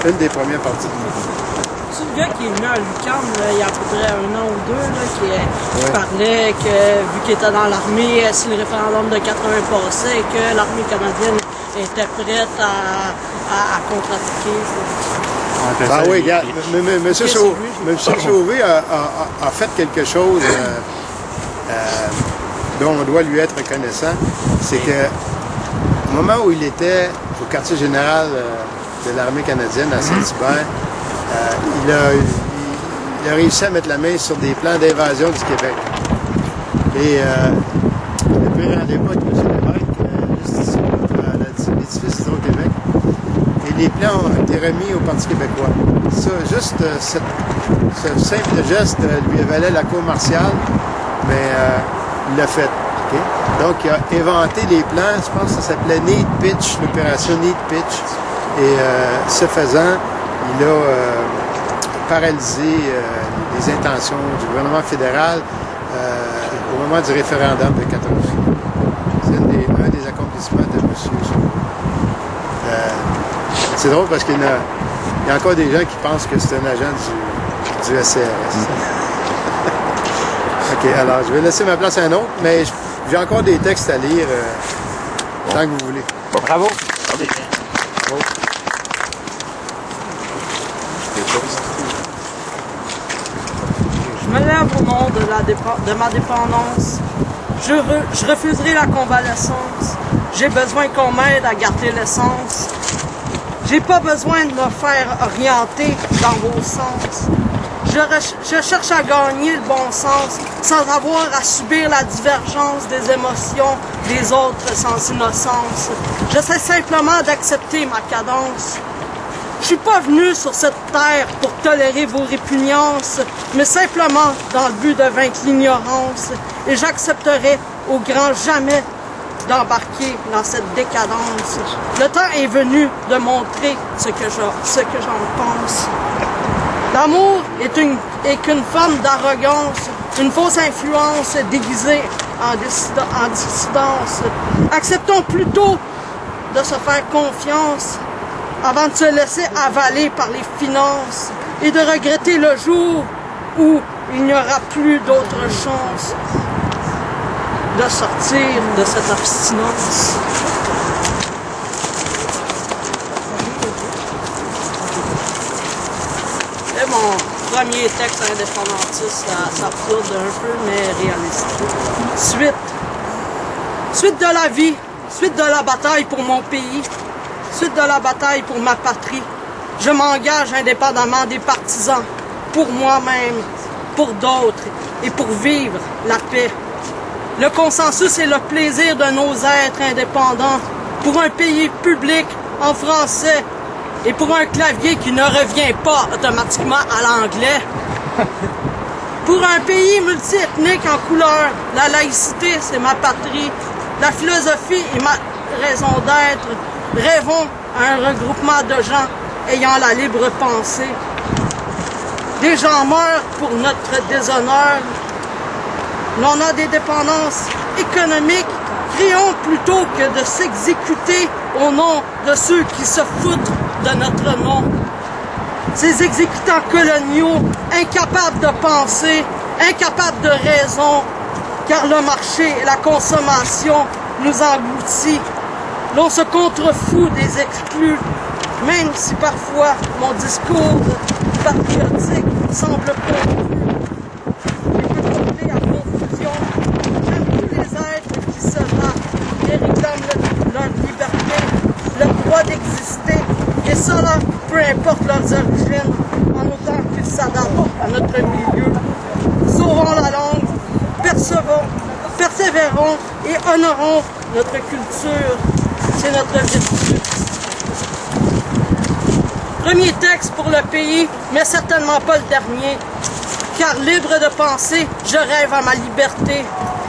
Une des premières parties. C'est le gars qui est venu à l'UQAM il y a à peu près 1 an ou 2, là, qui parlait que, vu qu'il était dans l'armée, si le référendum de 80 passait, et que l'armée canadienne était prête à contre-attaquer. Ah oui, regarde, M. Sauvé a fait quelque chose dont on doit lui être reconnaissant. C'est que au moment où il était au quartier général de l'armée canadienne à Saint-Hubert, il a réussi à mettre la main sur des plans d'invasion du Québec. Et le premier rendez-vous avec M. Lévesque, juste ici, à l'édifice Hydro-Québec, et les plans ont été remis au Parti québécois. Ça, juste ce simple geste lui valait la cour martiale, mais il l'a fait. Okay? Donc, il a inventé les plans, je pense que ça s'appelait Need Pitch, l'opération Need Pitch. Et ce faisant, il a paralysé les intentions du gouvernement fédéral au moment du référendum de 80. C'est un des accomplissements de M. Sauvé. C'est drôle parce qu'il y a encore des gens qui pensent que c'est un agent du SCRS. OK, alors je vais laisser ma place à un autre, mais j'ai encore des textes à lire tant que vous voulez. Bravo! Bravo. Je me lève au nom de ma dépendance. Je refuserai la convalescence. J'ai besoin qu'on m'aide à garder l'essence. J'ai pas besoin de me faire orienter dans vos sens. Je cherche à gagner le bon sens sans avoir à subir la divergence des émotions des autres sans innocence. J'essaie simplement d'accepter ma cadence. Je suis pas venu sur cette terre pour tolérer vos répugnances, mais simplement dans le but de vaincre l'ignorance. Et j'accepterai au grand jamais d'embarquer dans cette décadence. Le temps est venu de montrer ce que j'en pense. L'amour est qu'une forme d'arrogance, une fausse influence déguisée en dissidence. Acceptons plutôt de se faire confiance avant de se laisser avaler par les finances et de regretter le jour où il n'y aura plus d'autre chance de sortir de cette abstinence. C'est mon premier texte indépendantiste, ça absurde un peu, mais réaliste. Suite de la vie, suite de la bataille pour mon pays, suite de la bataille pour ma patrie. Je m'engage indépendamment des partisans, pour moi-même, pour d'autres, et pour vivre la paix. Le consensus et le plaisir de nos êtres indépendants pour un pays public en français et pour un clavier qui ne revient pas automatiquement à l'anglais. Pour un pays multiethnique en couleur, la laïcité, c'est ma patrie. La philosophie est ma raison d'être. Rêvons à un regroupement de gens ayant la libre pensée. Des gens meurent pour notre déshonneur. L'on a des dépendances économiques. Créons plutôt que de s'exécuter au nom de ceux qui se foutent de notre nom. Ces exécutants coloniaux, incapables de penser, incapables de raison, car le marché et la consommation nous engloutit. L'on se contrefout des exclus, même si parfois mon discours patriotique semble confus. Il peut porter à confusion. J'aime tous les êtres qui se battent et réclament leur liberté, le droit d'exister, et cela, peu importe leurs origines, en autant qu'ils s'adaptent à notre milieu. Sauvons la langue, persévérons et honorons notre culture. C'est notre vertu. Premier texte pour le pays, mais certainement pas le dernier. Car libre de penser, je rêve à ma liberté.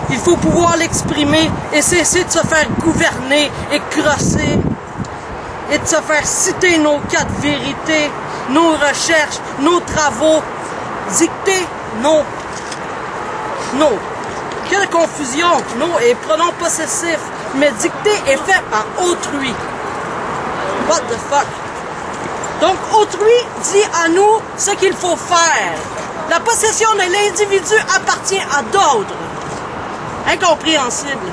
Il faut pouvoir l'exprimer et cesser de se faire gouverner et crosser. Et de se faire citer nos quatre vérités, nos recherches, nos travaux, dicter nos. Quelle confusion, nos est pronom possessif, mais dicter est fait par autrui. What the fuck? Donc autrui dit à nous ce qu'il faut faire. La possession de l'individu appartient à d'autres. Incompréhensible.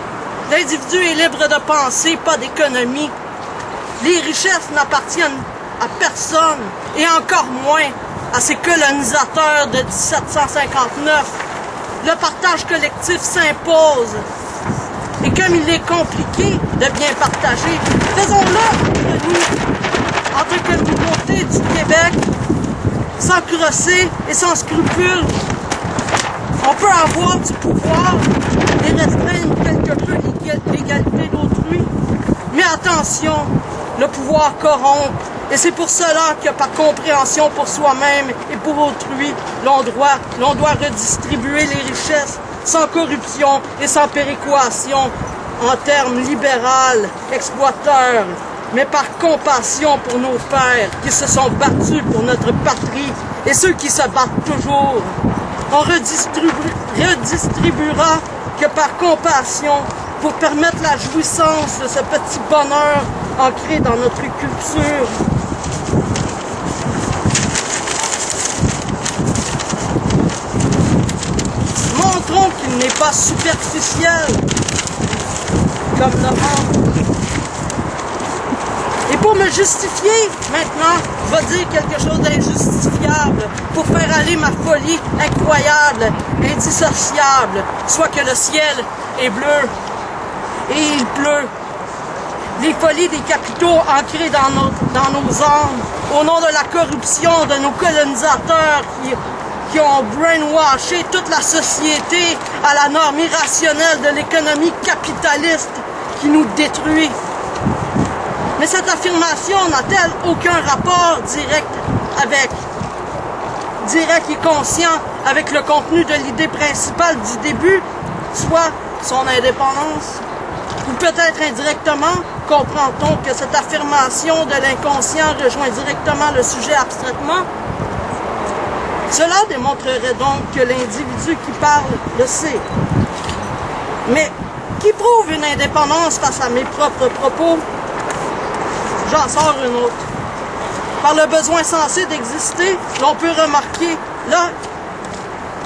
L'individu est libre de penser, pas d'économie. Les richesses n'appartiennent à personne, et encore moins à ces colonisateurs de 1759. Le partage collectif s'impose. Et comme il est compliqué de bien partager, faisons-le entre nous, entre communautés du Québec, sans crosser et sans scrupules. On peut avoir du pouvoir et restreindre quelque peu l'égalité d'autrui. Mais attention, le pouvoir corrompt. Et c'est pour cela que par compréhension pour soi-même et pour autrui, l'on doit redistribuer les richesses sans corruption et sans péréquation en termes libéral, exploiteurs, mais par compassion pour nos pères qui se sont battus pour notre patrie et ceux qui se battent toujours. On redistribuera que par compassion pour permettre la jouissance de ce petit bonheur ancré dans notre culture. Montrons qu'il n'est pas superficiel comme le monde. Et pour me justifier, maintenant, je vais dire quelque chose d'injustifiable pour faire aller ma folie incroyable, indissociable, soit que le ciel est bleu et il pleut. Les folies des capitaux ancrées dans nos âmes, au nom de la corruption de nos colonisateurs qui ont brainwashé toute la société à la norme irrationnelle de l'économie capitaliste qui nous détruit. Mais cette affirmation n'a-t-elle aucun rapport direct et conscient avec le contenu de l'idée principale du début, soit son indépendance? Ou peut-être indirectement, comprend-on que cette affirmation de l'inconscient rejoint directement le sujet abstraitement? Cela démontrerait donc que l'individu qui parle le sait. Mais qui prouve une indépendance face à mes propres propos? J'en sors une autre. Par le besoin sensé d'exister, l'on peut remarquer là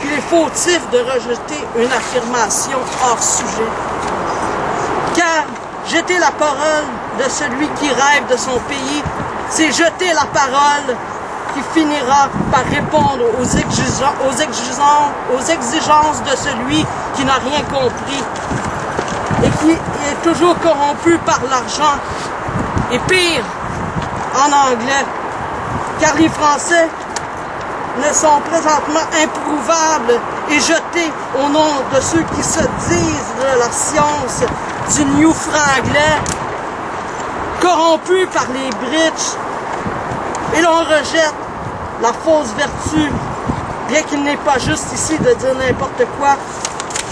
qu'il est fautif de rejeter une affirmation hors sujet. Car jeter la parole de celui qui rêve de son pays, c'est jeter la parole qui finira par répondre aux exigences de celui qui n'a rien compris et qui est toujours corrompu par l'argent. Et pire, en anglais, car les Français ne sont présentement improuvables et jetés au nom de ceux qui se disent de la science du New Franglais, corrompus par les britches, et l'on rejette la fausse vertu, bien qu'il n'est pas juste ici de dire n'importe quoi.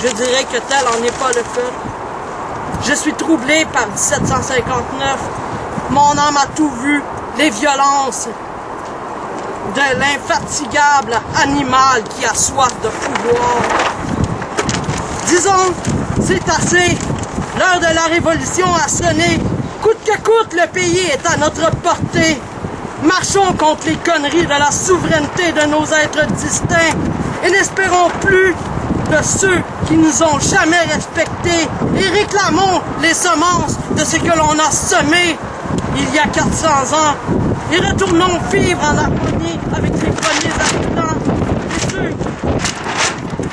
Je dirais que tel en est pas le cas. Je suis troublé par 1759. Mon âme a tout vu, les violences de l'infatigable animal qui a soif de pouvoir. Disons, c'est assez. L'heure de la révolution a sonné. Coûte que coûte, le pays est à notre portée. Marchons contre les conneries de la souveraineté de nos êtres distincts et n'espérons plus de ceux qui nous ont jamais respectés et réclamons les semences de ce que l'on a semé il y a 400 ans et retournons vivre en harmonie avec les premiers habitants et ceux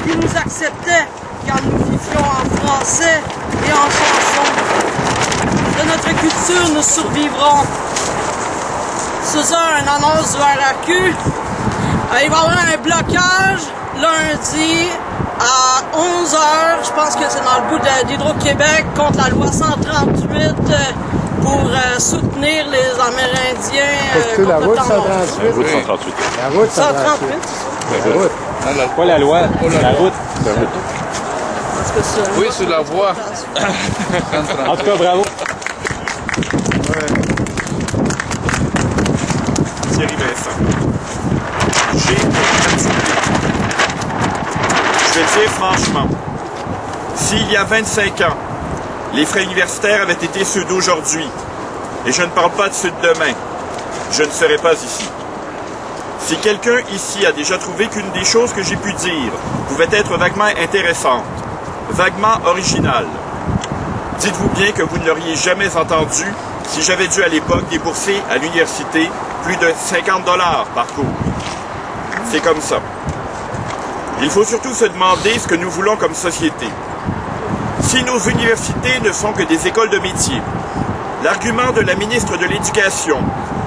qui nous acceptaient quand nous vivions en français et en chanson. De notre culture, nous survivrons. C'est ça, une annonce du RAQ. Il va y avoir un blocage lundi à 11h. Je pense que c'est dans le bout d'Hydro-Québec contre la loi 138 pour soutenir les Amérindiens. C'est la route 138. La route 138. La route 138. 138. La route. Pas la loi, la route. Parce que c'est Oui, sur la voie. En tout cas, bravo. Thierry Vincent. J'ai Je vais le dire franchement. S'il y a 25 ans, les frais universitaires avaient été ceux d'aujourd'hui, et je ne parle pas de ceux de demain, je ne serais pas ici. Si quelqu'un ici a déjà trouvé qu'une des choses que j'ai pu dire pouvait être vaguement intéressante, vaguement originale, dites-vous bien que vous ne l'auriez jamais entendu si j'avais dû à l'époque débourser à l'université plus de 50 $ par cours. C'est comme ça. Il faut surtout se demander ce que nous voulons comme société. Si nos universités ne sont que des écoles de métier, l'argument de la ministre de l'Éducation,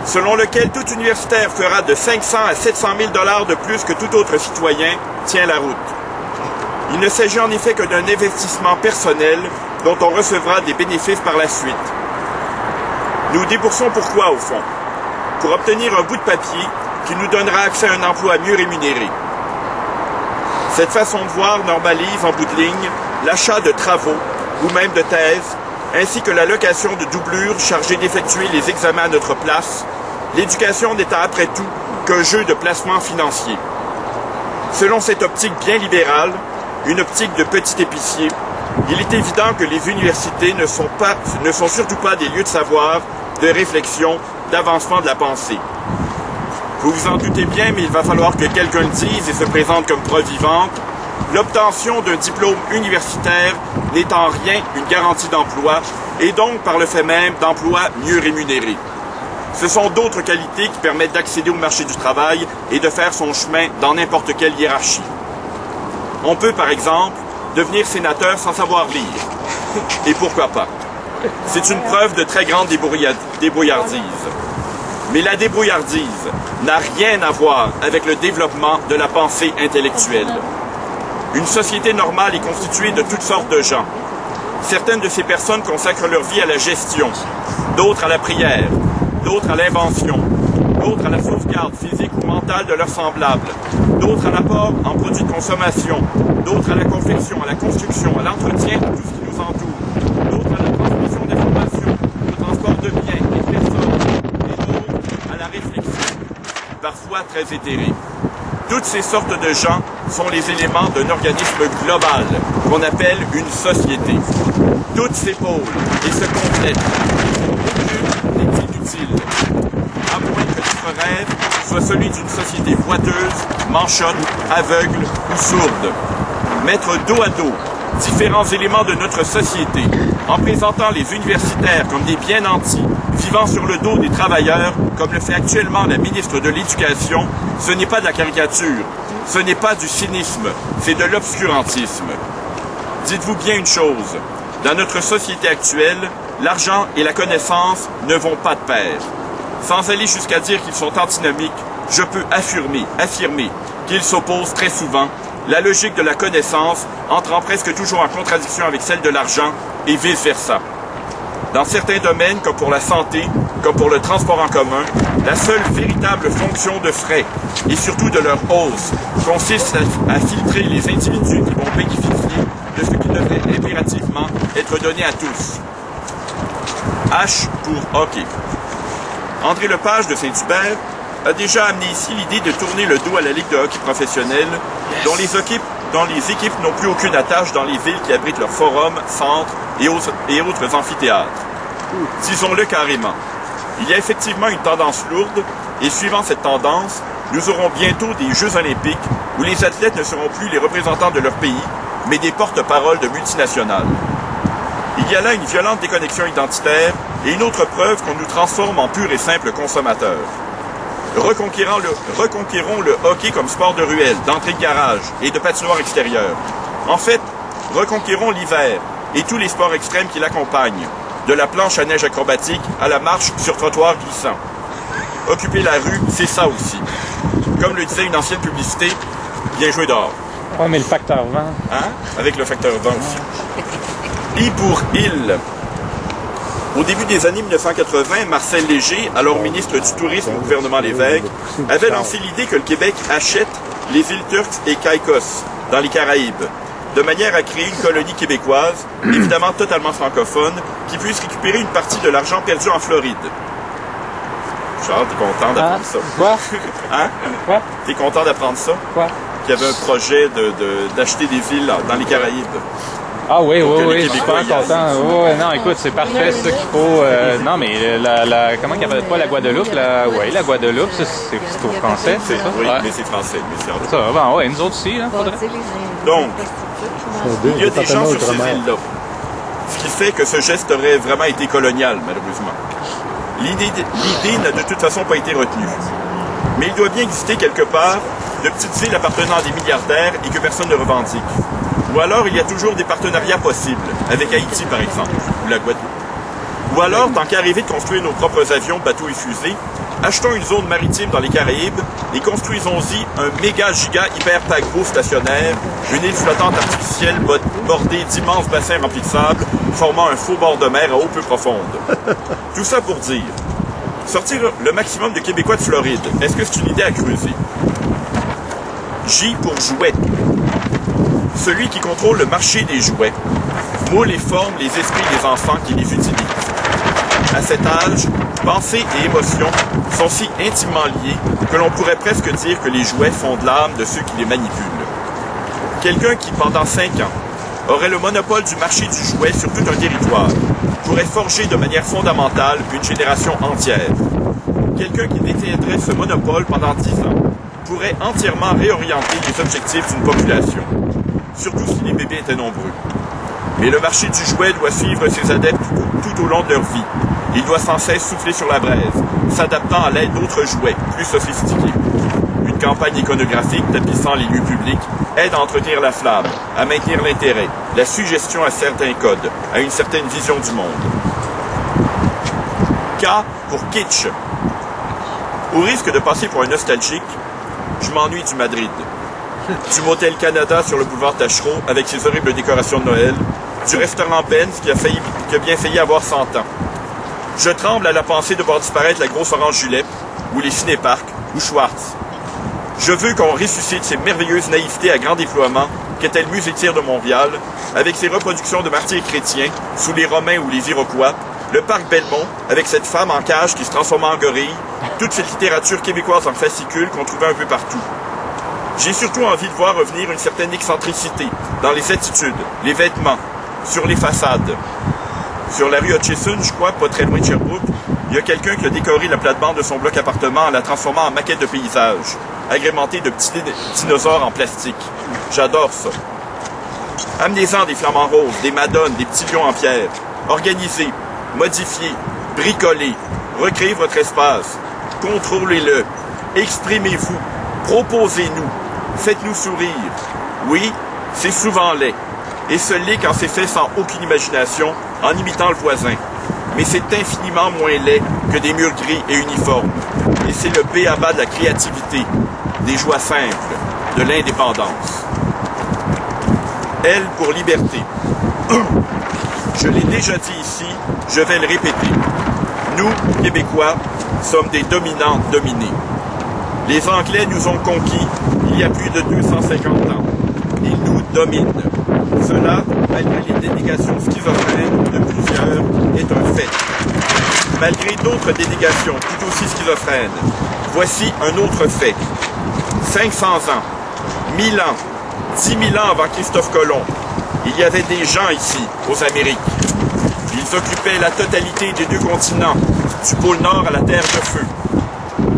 selon lequel tout universitaire fera de 500 à 700 000 $ de plus que tout autre citoyen, tient la route. Il ne s'agit en effet que d'un investissement personnel dont on recevra des bénéfices par la suite. Nous déboursons pourquoi, au fond? Pour obtenir un bout de papier qui nous donnera accès à un emploi mieux rémunéré. Cette façon de voir normalise, en bout de ligne, l'achat de travaux ou même de thèses, ainsi que la location de doublures chargées d'effectuer les examens à notre place, l'éducation n'étant après tout qu'un jeu de placement financier. Selon cette optique bien libérale, une optique de petit épicier, il est évident que les universités ne sont surtout pas des lieux de savoir, de réflexion, d'avancement de la pensée. Vous vous en doutez bien, mais il va falloir que quelqu'un le dise et se présente comme preuve vivante. L'obtention d'un diplôme universitaire n'est en rien une garantie d'emploi et donc, par le fait même, d'emploi mieux rémunéré. Ce sont d'autres qualités qui permettent d'accéder au marché du travail et de faire son chemin dans n'importe quelle hiérarchie. On peut, par exemple, devenir sénateur sans savoir lire. Et pourquoi pas? C'est une preuve de très grande débrouillardise. Mais la débrouillardise n'a rien à voir avec le développement de la pensée intellectuelle. Une société normale est constituée de toutes sortes de gens. Certaines de ces personnes consacrent leur vie à la gestion, d'autres à la prière, d'autres à l'invention, d'autres à la sauvegarde physique ou mentale de leurs semblables, d'autres à l'apport en produits de consommation, d'autres à la confection, à la construction, à l'entretien de tout ce qui nous entoure, d'autres à la transmission d'informations, au transport de biens et de personnes, et d'autres à la réflexion, parfois très éthérée. Toutes ces sortes de gens sont les éléments d'un organisme global qu'on appelle une société. Toutes s'épaulent et se complètent. Aucune n'est inutile. À moins que notre rêve soit celui d'une société boiteuse, manchotte, aveugle ou sourde. Mettre dos à dos différents éléments de notre société en présentant les universitaires comme des bien nantis, vivant sur le dos des travailleurs, comme le fait actuellement la ministre de l'Éducation, ce n'est pas de la caricature, ce n'est pas du cynisme, c'est de l'obscurantisme. Dites-vous bien une chose, dans notre société actuelle, l'argent et la connaissance ne vont pas de pair. Sans aller jusqu'à dire qu'ils sont antinomiques, je peux affirmer qu'ils s'opposent très souvent, la logique de la connaissance entrant presque toujours en contradiction avec celle de l'argent et vice-versa. Dans certains domaines, comme pour la santé, comme pour le transport en commun, la seule véritable fonction de frais, et surtout de leur hausse, consiste à filtrer les individus qui vont bénéficier de ce qui devrait impérativement être donné à tous. H pour hockey. André Lepage de Saint-Hubert a déjà amené ici l'idée de tourner le dos à la Ligue de hockey professionnelle, dont les équipes n'ont plus aucune attache dans les villes qui abritent leurs forums, centres et autres amphithéâtres. Disons-le carrément. Il y a effectivement une tendance lourde, et suivant cette tendance, nous aurons bientôt des Jeux olympiques où les athlètes ne seront plus les représentants de leur pays, mais des porte-paroles de multinationales. Il y a là une violente déconnexion identitaire et une autre preuve qu'on nous transforme en purs et simples consommateurs. Reconquérons le hockey comme sport de ruelle, d'entrée de garage et de patinoire extérieure. En fait, reconquérons l'hiver et tous les sports extrêmes qui l'accompagnent, de la planche à neige acrobatique à la marche sur trottoir glissant. Occuper la rue, c'est ça aussi. Comme le disait une ancienne publicité, bien joué dehors. Ouais, mais le facteur vent. Hein? Avec le facteur vent aussi. I pour il. Au début des années 1980, Marcel Léger, alors ministre du Tourisme au gouvernement Lévesque, avait lancé l'idée que le Québec achète les îles Turks et Caïcos dans les Caraïbes, de manière à créer une colonie québécoise, évidemment totalement francophone, qui puisse récupérer une partie de l'argent perdu en Floride. Charles, t'es content d'apprendre ça? Quoi? Hein? Quoi? T'es content d'apprendre ça? Quoi? Qu'il y avait un projet d'acheter des villes dans les Caraïbes. Ah oui, Donc, oui, les oui, Québécois, super content. Oui, non, écoute, c'est parfait, c'est ça qu'il faut. Non, mais comment qu'il appelle pas la Guadeloupe? Oui, la Guadeloupe, c'est au français, c'est ça? Oui, Ouais. mais c'est français. Mais c'est Ça, bon, ouais, nous autres aussi, là, faudrait. Donc, il y a des gens sur ces îles-là. Ce qui fait que ce geste aurait vraiment été colonial, malheureusement. L'idée n'a de toute façon pas été retenue. Mais il doit bien exister quelque part de petites îles appartenant à des milliardaires et que personne ne revendique. Ou alors, il y a toujours des partenariats possibles, avec Haïti par exemple, ou la Guadeloupe. Ou alors, tant qu'à arriver de construire nos propres avions, bateaux et fusées, achetons une zone maritime dans les Caraïbes et construisons-y un méga-giga hyper-paquebot stationnaire, une île flottante artificielle bordée d'immenses bassins remplis de sable, formant un faux bord de mer à eau peu profonde. Tout ça pour dire, sortir le maximum de Québécois de Floride, est-ce que c'est une idée à creuser? J pour jouet. Celui qui contrôle le marché des jouets, moule et forme les esprits des enfants qui les utilisent. À cet âge, pensée et émotion sont si intimement liées que l'on pourrait presque dire que les jouets font de l'âme de ceux qui les manipulent. Quelqu'un qui, pendant 5 ans, aurait le monopole du marché du jouet sur tout un territoire, pourrait forger de manière fondamentale une génération entière. Quelqu'un qui détiendrait ce monopole pendant 10 ans pourrait entièrement réorienter les objectifs d'une population, surtout si les bébés étaient nombreux. Mais le marché du jouet doit suivre ses adeptes tout au long de leur vie. Il doit sans cesse souffler sur la braise, s'adaptant à l'aide d'autres jouets plus sophistiqués. Une campagne iconographique tapissant les lieux publics aide à entretenir la flamme, à maintenir l'intérêt, la suggestion à certains codes, à une certaine vision du monde. K pour kitsch. Au risque de passer pour un nostalgique, je m'ennuie du Madrid. Du motel Canada sur le boulevard Tachereau avec ses horribles décorations de Noël, du restaurant Benz qui a bien failli avoir 100 ans. Je tremble à la pensée de voir disparaître la grosse orange julep, ou les cinéparcs, ou Schwartz. Je veux qu'on ressuscite ces merveilleuses naïvetés à grand déploiement qu'était le musée de tir de Montréal, avec ses reproductions de martyrs chrétiens sous les Romains ou les Iroquois, le parc Belmont, avec cette femme en cage qui se transforma en gorille, toute cette littérature québécoise en fascicules qu'on trouvait un peu partout. J'ai surtout envie de voir revenir une certaine excentricité dans les attitudes, les vêtements, sur les façades. Sur la rue Hutchison, je crois, pas très loin de Sherbrooke, il y a quelqu'un qui a décoré la plate-bande de son bloc appartement en la transformant en maquette de paysage, agrémentée de petits dinosaures en plastique. J'adore ça. Amenez-en des flamants roses, des madones, des petits lions en pierre. Organisez, modifiez, bricolez, recréez votre espace, contrôlez-le, exprimez-vous, proposez-nous, faites-nous sourire. Oui, c'est souvent laid, et ce l'est quand c'est fait sans aucune imagination, en imitant le voisin. Mais c'est infiniment moins laid que des murs gris et uniformes. Et c'est le b.a.-ba de la créativité, des joies simples, de l'indépendance. Elle pour liberté. Je l'ai déjà dit ici, je vais le répéter. Nous, Québécois, sommes des dominants dominés. Les Anglais nous ont conquis il y a plus de 250 ans. Ils nous dominent. Cela, malgré les dénégations schizophrènes de plusieurs, est un fait. Malgré d'autres dénégations tout aussi schizophrènes, voici un autre fait. 500 ans, 1000 ans, 10 000 ans avant Christophe Colomb, il y avait des gens ici, aux Amériques. Ils occupaient la totalité des 2 continents, du pôle Nord à la Terre de Feu.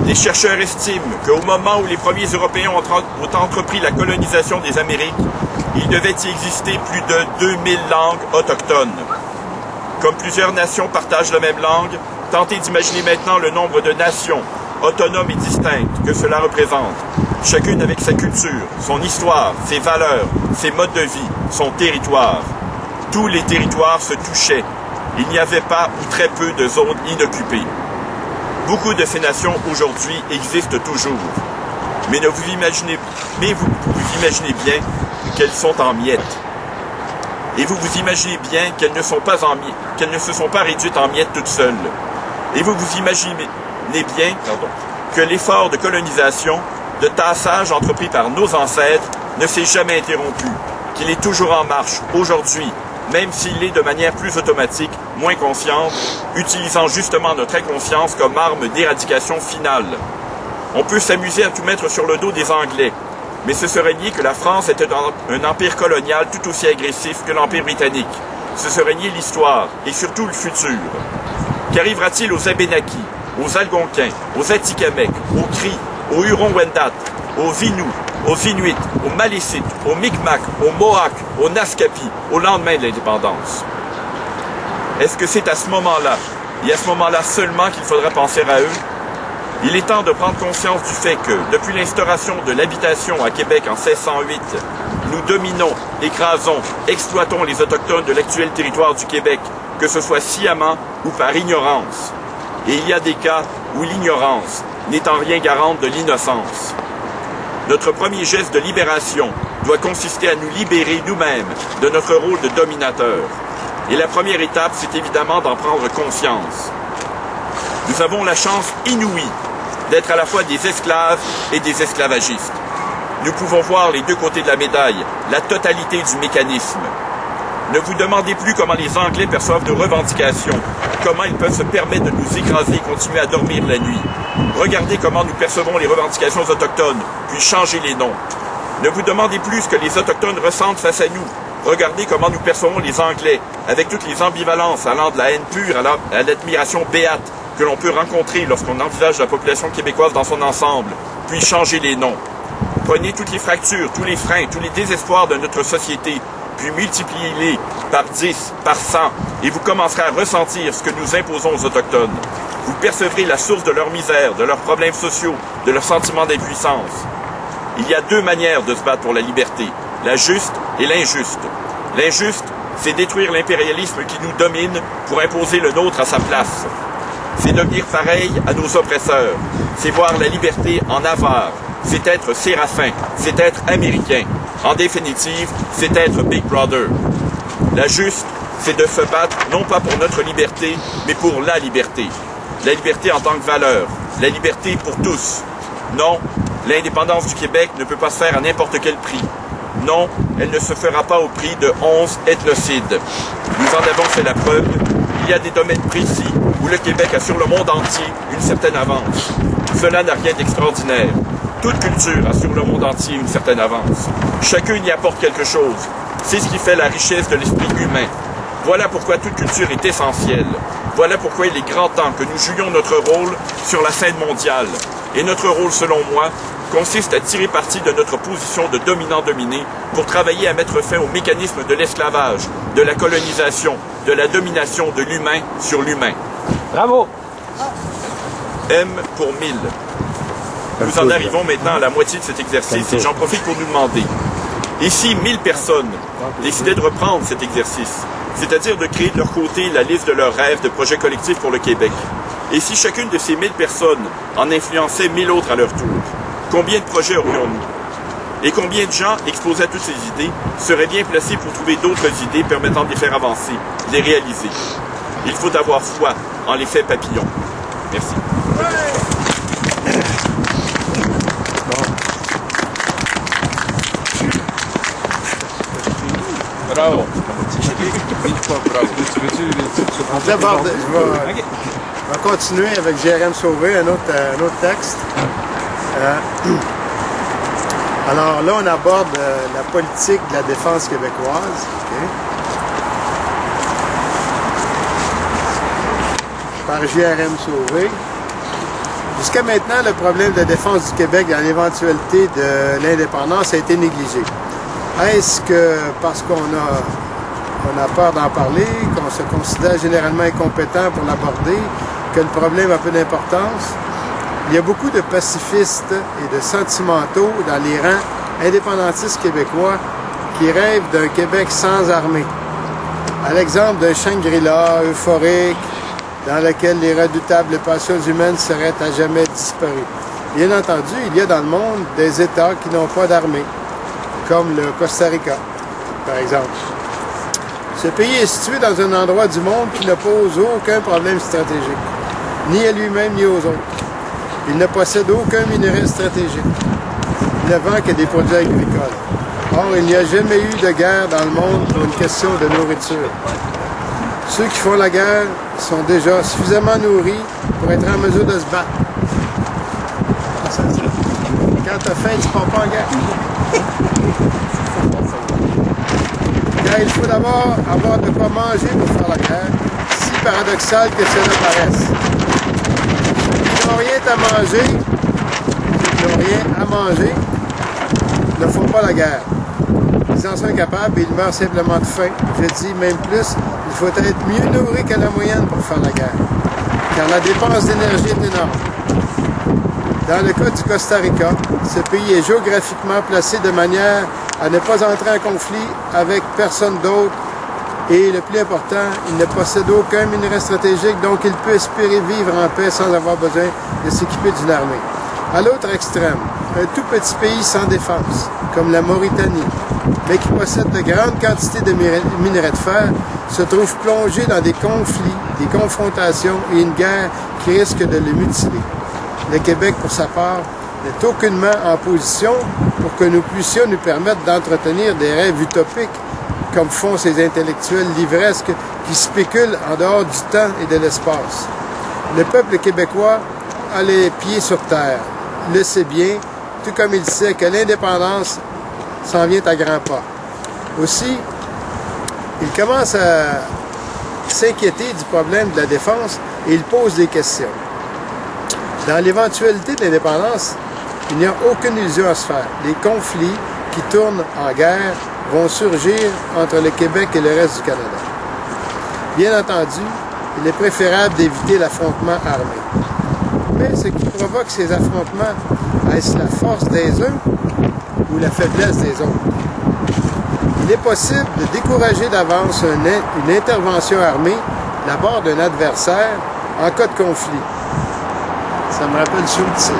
Les chercheurs estiment qu'au moment où les premiers Européens ont entrepris la colonisation des Amériques, il devait y exister plus de 2000 langues autochtones. Comme plusieurs nations partagent la même langue, tentez d'imaginer maintenant le nombre de nations, autonomes et distinctes, que cela représente, chacune avec sa culture, son histoire, ses valeurs, ses modes de vie, son territoire. Tous les territoires se touchaient. Il n'y avait pas ou très peu de zones inoccupées. Beaucoup de ces nations aujourd'hui existent toujours. Mais vous imaginez bien qu'elles sont en miettes. Et vous vous imaginez bien qu'elles ne se sont pas réduites en miettes toutes seules. Et vous vous imaginez bien que l'effort de colonisation, de tassage entrepris par nos ancêtres ne s'est jamais interrompu, qu'il est toujours en marche aujourd'hui, même s'il est de manière plus automatique, moins consciente, utilisant justement notre inconscience comme arme d'éradication finale. On peut s'amuser à tout mettre sur le dos des Anglais, mais ce serait nier que la France était un empire colonial tout aussi agressif que l'Empire britannique. Ce serait nier l'histoire, et surtout le futur. Qu'arrivera-t-il aux Abénakis, aux Algonquins, aux Atikamekw, aux Cris, aux Hurons-Wendat, aux Inuits, aux Inuits, aux Malécites, aux Micmacs, aux Mohawks, aux Naskapi, au lendemain de l'indépendance? Est-ce que c'est à ce moment-là, et à ce moment-là seulement qu'il faudra penser à eux? Il est temps de prendre conscience du fait que, depuis l'instauration de l'habitation à Québec en 1608, nous dominons, écrasons, exploitons les Autochtones de l'actuel territoire du Québec, que ce soit sciemment ou par ignorance. Et il y a des cas où l'ignorance n'est en rien garante de l'innocence. Notre premier geste de libération doit consister à nous libérer nous-mêmes de notre rôle de dominateur. Et la première étape, c'est évidemment d'en prendre conscience. Nous avons la chance inouïe d'être à la fois des esclaves et des esclavagistes. Nous pouvons voir les 2 côtés de la médaille, la totalité du mécanisme. Ne vous demandez plus comment les Anglais perçoivent nos revendications, comment ils peuvent se permettre de nous écraser et continuer à dormir la nuit. Regardez comment nous percevons les revendications autochtones, puis changez les noms. Ne vous demandez plus ce que les Autochtones ressentent face à nous. Regardez comment nous percevons les Anglais, avec toutes les ambivalences allant de la haine pure à l'admiration béate que l'on peut rencontrer lorsqu'on envisage la population québécoise dans son ensemble, puis changez les noms. Prenez toutes les fractures, tous les freins, tous les désespoirs de notre société, puis multipliez-les par 10, par 100, et vous commencerez à ressentir ce que nous imposons aux Autochtones. Vous percevrez la source de leur misère, de leurs problèmes sociaux, de leur sentiment d'impuissance. Il y a 2 manières de se battre pour la liberté, la juste et l'injuste. L'injuste, c'est détruire l'impérialisme qui nous domine pour imposer le nôtre à sa place. C'est devenir pareil à nos oppresseurs. C'est voir la liberté en avare. C'est être séraphin. C'est être américain. En définitive, c'est être Big Brother. La juste, c'est de se battre non pas pour notre liberté, mais pour la liberté. La liberté en tant que valeur. La liberté pour tous. Non, L'indépendance du Québec ne peut pas se faire à n'importe quel prix. Non, elle ne se fera pas au prix de 11 ethnocides. Nous en avons fait la preuve. Il y a des domaines précis où le Québec a sur le monde entier une certaine avance. Cela n'a rien d'extraordinaire. Toute culture a sur le monde entier une certaine avance. Chacun y apporte quelque chose. C'est ce qui fait la richesse de l'esprit humain. Voilà pourquoi toute culture est essentielle. Voilà pourquoi il est grand temps que nous jouions notre rôle sur la scène mondiale. Et notre rôle, selon moi, consiste à tirer parti de notre position de dominant-dominé pour travailler à mettre fin au mécanisme de l'esclavage, de la colonisation, de la domination de l'humain sur l'humain. Bravo! M pour 1000. Nous en arrivons maintenant à la moitié de cet exercice et j'en profite pour nous demander. Et si 1000 personnes décidaient de reprendre cet exercice, c'est-à-dire de créer de leur côté la liste de leurs rêves de projets collectifs pour le Québec, et si chacune de ces 1000 personnes en influençait 1000 autres à leur tour, combien de projets aurions-nous? Et combien de gens, exposés à toutes ces idées, seraient bien placés pour trouver d'autres idées permettant de les faire avancer, de les réaliser? Il faut avoir foi en l'effet papillon. Merci. Bravo! D'abord, je vais continuer avec Jérém Sauvé, un autre texte. Alors là, on aborde la politique de la défense québécoise. Okay. Par Jérém Sauvé. Jusqu'à maintenant, le problème de la défense du Québec dans l'éventualité de l'indépendance a été négligé. Est-ce que parce qu'on a peur d'en parler, qu'on se considère généralement incompétent pour l'aborder, que le problème a peu d'importance? Il y a beaucoup de pacifistes et de sentimentaux dans les rangs indépendantistes québécois qui rêvent d'un Québec sans armée. À l'exemple d'un Shangri-La euphorique dans lequel les redoutables passions humaines seraient à jamais disparues. Bien entendu, il y a dans le monde des États qui n'ont pas d'armée, comme le Costa Rica, par exemple. Ce pays est situé dans un endroit du monde qui ne pose aucun problème stratégique, ni à lui-même ni aux autres. Il ne possède aucun minerai stratégique. Il ne vend que des produits agricoles. Or, il n'y a jamais eu de guerre dans le monde pour une question de nourriture. Ceux qui font la guerre sont déjà suffisamment nourris pour être en mesure de se battre. Quand tu as faim, tu ne pars pas en guerre. Car il faut d'abord avoir de quoi manger pour faire la guerre, si paradoxal que cela paraisse. Ceux qui n'ont rien à manger, ne font pas la guerre. Ils en sont incapables et ils meurent simplement de faim. Je dis même plus, il faut être mieux nourri que la moyenne pour faire la guerre. Car la dépense d'énergie est énorme. Dans le cas du Costa Rica, ce pays est géographiquement placé de manière à ne pas entrer en conflit avec personne d'autre. Et le plus important, il ne possède aucun minerai stratégique, donc il peut espérer vivre en paix sans avoir besoin de s'équiper d'une armée. À l'autre extrême, un tout petit pays sans défense, comme la Mauritanie, mais qui possède de grandes quantités de minerais de fer, se trouve plongé dans des conflits, des confrontations et une guerre qui risque de le mutiler. Le Québec, pour sa part, n'est aucunement en position pour que nous puissions nous permettre d'entretenir des rêves utopiques comme font ces intellectuels livresques qui spéculent en dehors du temps et de l'espace. Le peuple québécois a les pieds sur terre, le sait bien, tout comme il sait que l'indépendance s'en vient à grands pas. Aussi, il commence à s'inquiéter du problème de la défense et il pose des questions. Dans l'éventualité de l'indépendance, il n'y a aucune illusion à se faire. Les conflits qui tournent en guerre vont surgir entre le Québec et le reste du Canada. Bien entendu, il est préférable d'éviter l'affrontement armé. Mais ce qui provoque ces affrontements, est-ce la force des uns ou la faiblesse des autres? Il est possible de décourager d'avance une intervention armée de la part d'un adversaire en cas de conflit. Ça me rappelle Schultz.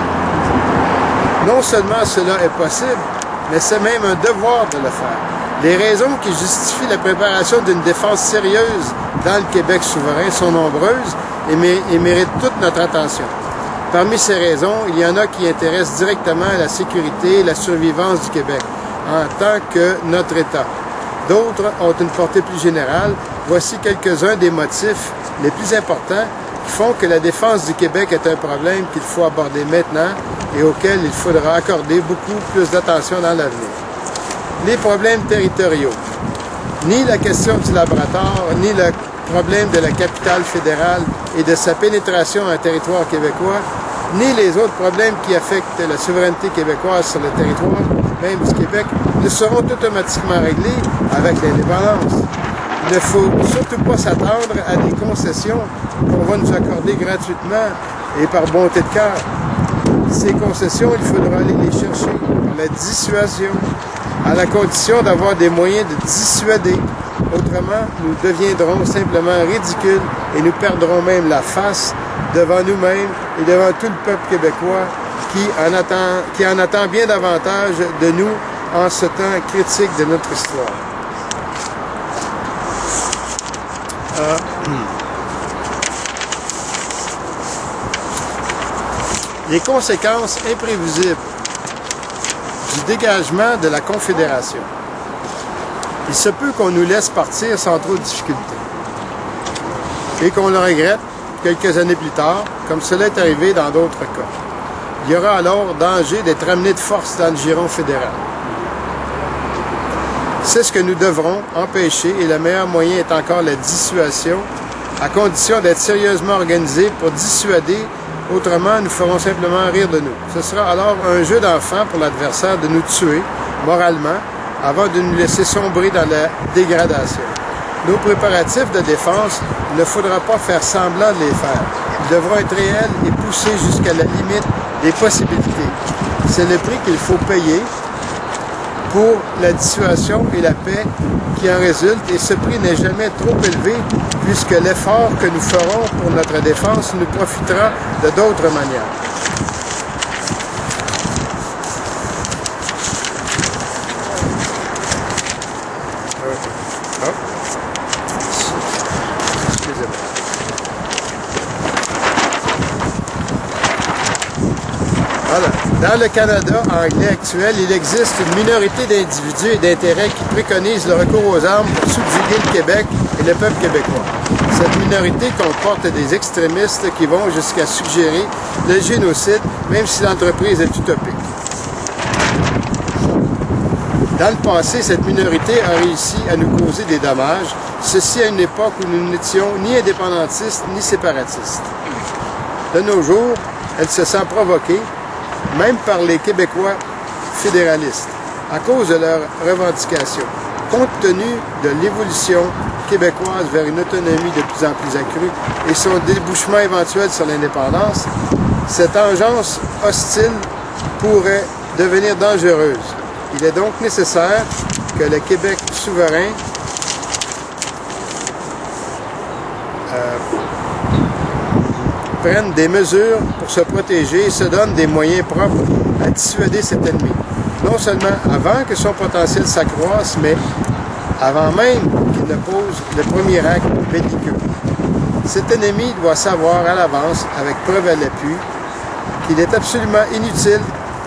Non seulement cela est possible, mais c'est même un devoir de le faire. Les raisons qui justifient la préparation d'une défense sérieuse dans le Québec souverain sont nombreuses et méritent toute notre attention. Parmi ces raisons, il y en a qui intéressent directement la sécurité et la survivance du Québec en tant que notre État. D'autres ont une portée plus générale. Voici quelques-uns des motifs les plus importants qui font que la défense du Québec est un problème qu'il faut aborder maintenant et auquel il faudra accorder beaucoup plus d'attention dans l'avenir. Les problèmes territoriaux. Ni la question du laboratoire, ni le problème de la capitale fédérale et de sa pénétration en territoire québécois, ni les autres problèmes qui affectent la souveraineté québécoise sur le territoire, même du Québec, ne seront automatiquement réglés avec l'indépendance. Il ne faut surtout pas s'attendre à des concessions qu'on va nous accorder gratuitement et par bonté de cœur. Ces concessions, il faudra aller les chercher par la dissuasion, à la condition d'avoir des moyens de dissuader. Autrement, nous deviendrons simplement ridicules et nous perdrons même la face devant nous-mêmes et devant tout le peuple québécois qui en attend bien davantage de nous en ce temps critique de notre histoire. Les conséquences imprévisibles du dégagement de la Confédération. Il se peut qu'on nous laisse partir sans trop de difficultés et qu'on le regrette quelques années plus tard, comme cela est arrivé dans d'autres cas. Il y aura alors danger d'être ramené de force dans le giron fédéral. C'est ce que nous devrons empêcher et le meilleur moyen est encore la dissuasion, à condition d'être sérieusement organisé pour dissuader. Autrement, nous ferons simplement rire de nous. Ce sera alors un jeu d'enfant pour l'adversaire de nous tuer, moralement, avant de nous laisser sombrer dans la dégradation. Nos préparatifs de défense, il ne faudra pas faire semblant de les faire. Ils devront être réels et poussés jusqu'à la limite des possibilités. C'est le prix qu'il faut payer pour la dissuasion et la paix qui en résulte, et ce prix n'est jamais trop élevé puisque l'effort que nous ferons pour notre défense nous profitera de d'autres manières. Voilà. Dans le Canada anglais actuel, il existe une minorité d'individus et d'intérêts qui préconisent le recours aux armes pour subjuguer le Québec et le peuple québécois. Cette minorité comporte des extrémistes qui vont jusqu'à suggérer le génocide, même si l'entreprise est utopique. Dans le passé, cette minorité a réussi à nous causer des dommages, ceci à une époque où nous n'étions ni indépendantistes ni séparatistes. De nos jours, elle se sent provoquée, même par les Québécois fédéralistes, à cause de leurs revendications. Compte tenu de l'évolution québécoise vers une autonomie de plus en plus accrue et son débouchement éventuel sur l'indépendance, cette engeance hostile pourrait devenir dangereuse. Il est donc nécessaire que le Québec souverain prenne des mesures pour se protéger et se donne des moyens propres à dissuader cet ennemi. Non seulement avant que son potentiel s'accroisse, mais avant même qu'il ne pose le premier acte belliqueux. Cet ennemi doit savoir à l'avance, avec preuve à l'appui, qu'il est absolument inutile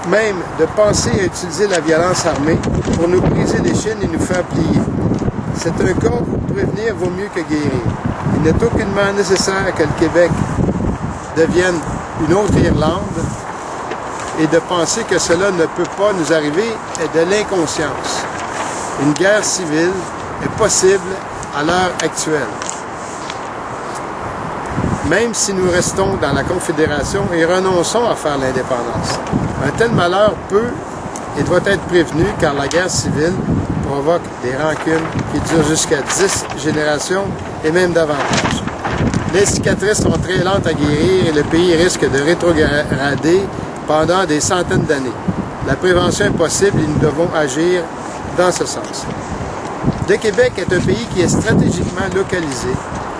même de penser à utiliser la violence armée pour nous briser les chaînes et nous faire plier. C'est un cas où prévenir vaut mieux que guérir. Il n'est aucunement nécessaire que le Québec devienne une autre Irlande et de penser que cela ne peut pas nous arriver est de l'inconscience. Une guerre civile est possible à l'heure actuelle. Même si nous restons dans la Confédération et renonçons à faire l'indépendance. Un tel malheur peut et doit être prévenu car la guerre civile provoque des rancunes qui durent jusqu'à 10 générations et même davantage. Les cicatrices sont très lentes à guérir et le pays risque de rétrograder pendant des centaines d'années. La prévention est possible et nous devons agir dans ce sens. Le Québec est un pays qui est stratégiquement localisé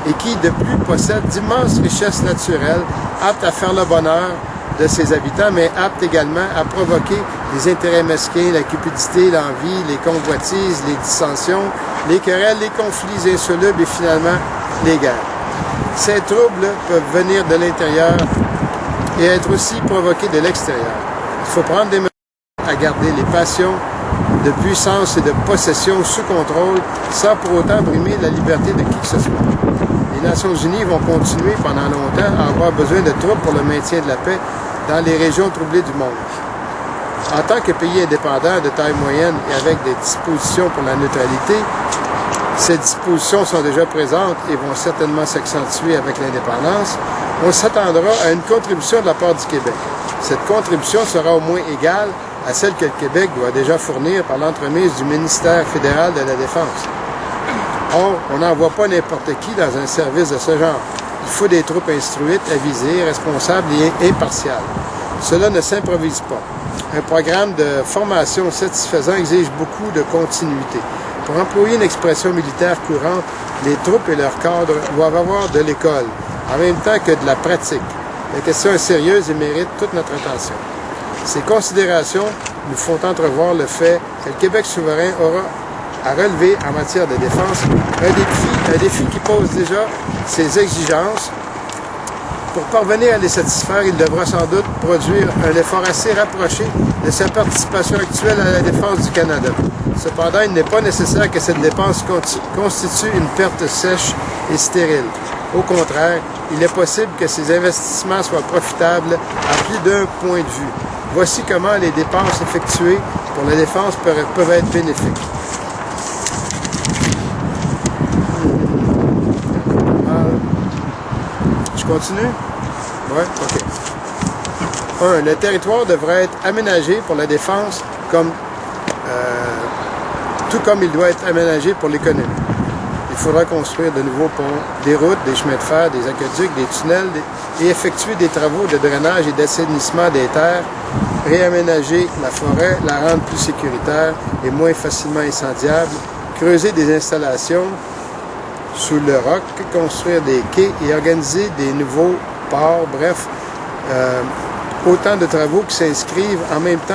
et qui, de plus, possède d'immenses richesses naturelles aptes à faire le bonheur de ses habitants, mais aptes également à provoquer les intérêts mesquins, la cupidité, l'envie, les convoitises, les dissensions, les querelles, les conflits insolubles et finalement les guerres. Ces troubles peuvent venir de l'intérieur et être aussi provoqué de l'extérieur. Il faut prendre des mesures à garder les passions de puissance et de possession sous contrôle sans pour autant brimer la liberté de qui que ce soit. Les Nations Unies vont continuer pendant longtemps à avoir besoin de troupes pour le maintien de la paix dans les régions troublées du monde. En tant que pays indépendant de taille moyenne et avec des dispositions pour la neutralité, ces dispositions sont déjà présentes et vont certainement s'accentuer avec l'indépendance. On s'attendra à une contribution de la part du Québec. Cette contribution sera au moins égale à celle que le Québec doit déjà fournir par l'entremise du ministère fédéral de la Défense. Or, on n'envoie pas n'importe qui dans un service de ce genre. Il faut des troupes instruites, avisées, responsables et impartiales. Cela ne s'improvise pas. Un programme de formation satisfaisant exige beaucoup de continuité. Pour employer une expression militaire courante, les troupes et leurs cadres doivent avoir de l'école, en même temps que de la pratique. La question est sérieuse et mérite toute notre attention. Ces considérations nous font entrevoir le fait que le Québec souverain aura à relever en matière de défense un défi qui pose déjà ses exigences. Pour parvenir à les satisfaire, il devra sans doute produire un effort assez rapproché de sa participation actuelle à la défense du Canada. Cependant, il n'est pas nécessaire que cette dépense constitue une perte sèche et stérile. Au contraire, il est possible que ces investissements soient profitables à plus d'un point de vue. Voici comment les dépenses effectuées pour la défense peuvent être bénéfiques. Je continue? Oui? OK. 1. Le territoire devrait être aménagé pour la défense tout comme il doit être aménagé pour l'économie. Il faudra construire de nouveaux ponts, des routes, des chemins de fer, des aqueducs, des tunnels et effectuer des travaux de drainage et d'assainissement des terres, réaménager la forêt, la rendre plus sécuritaire et moins facilement incendiable, creuser des installations sous le roc, construire des quais et organiser des nouveaux ports, bref, autant de travaux qui s'inscrivent en même temps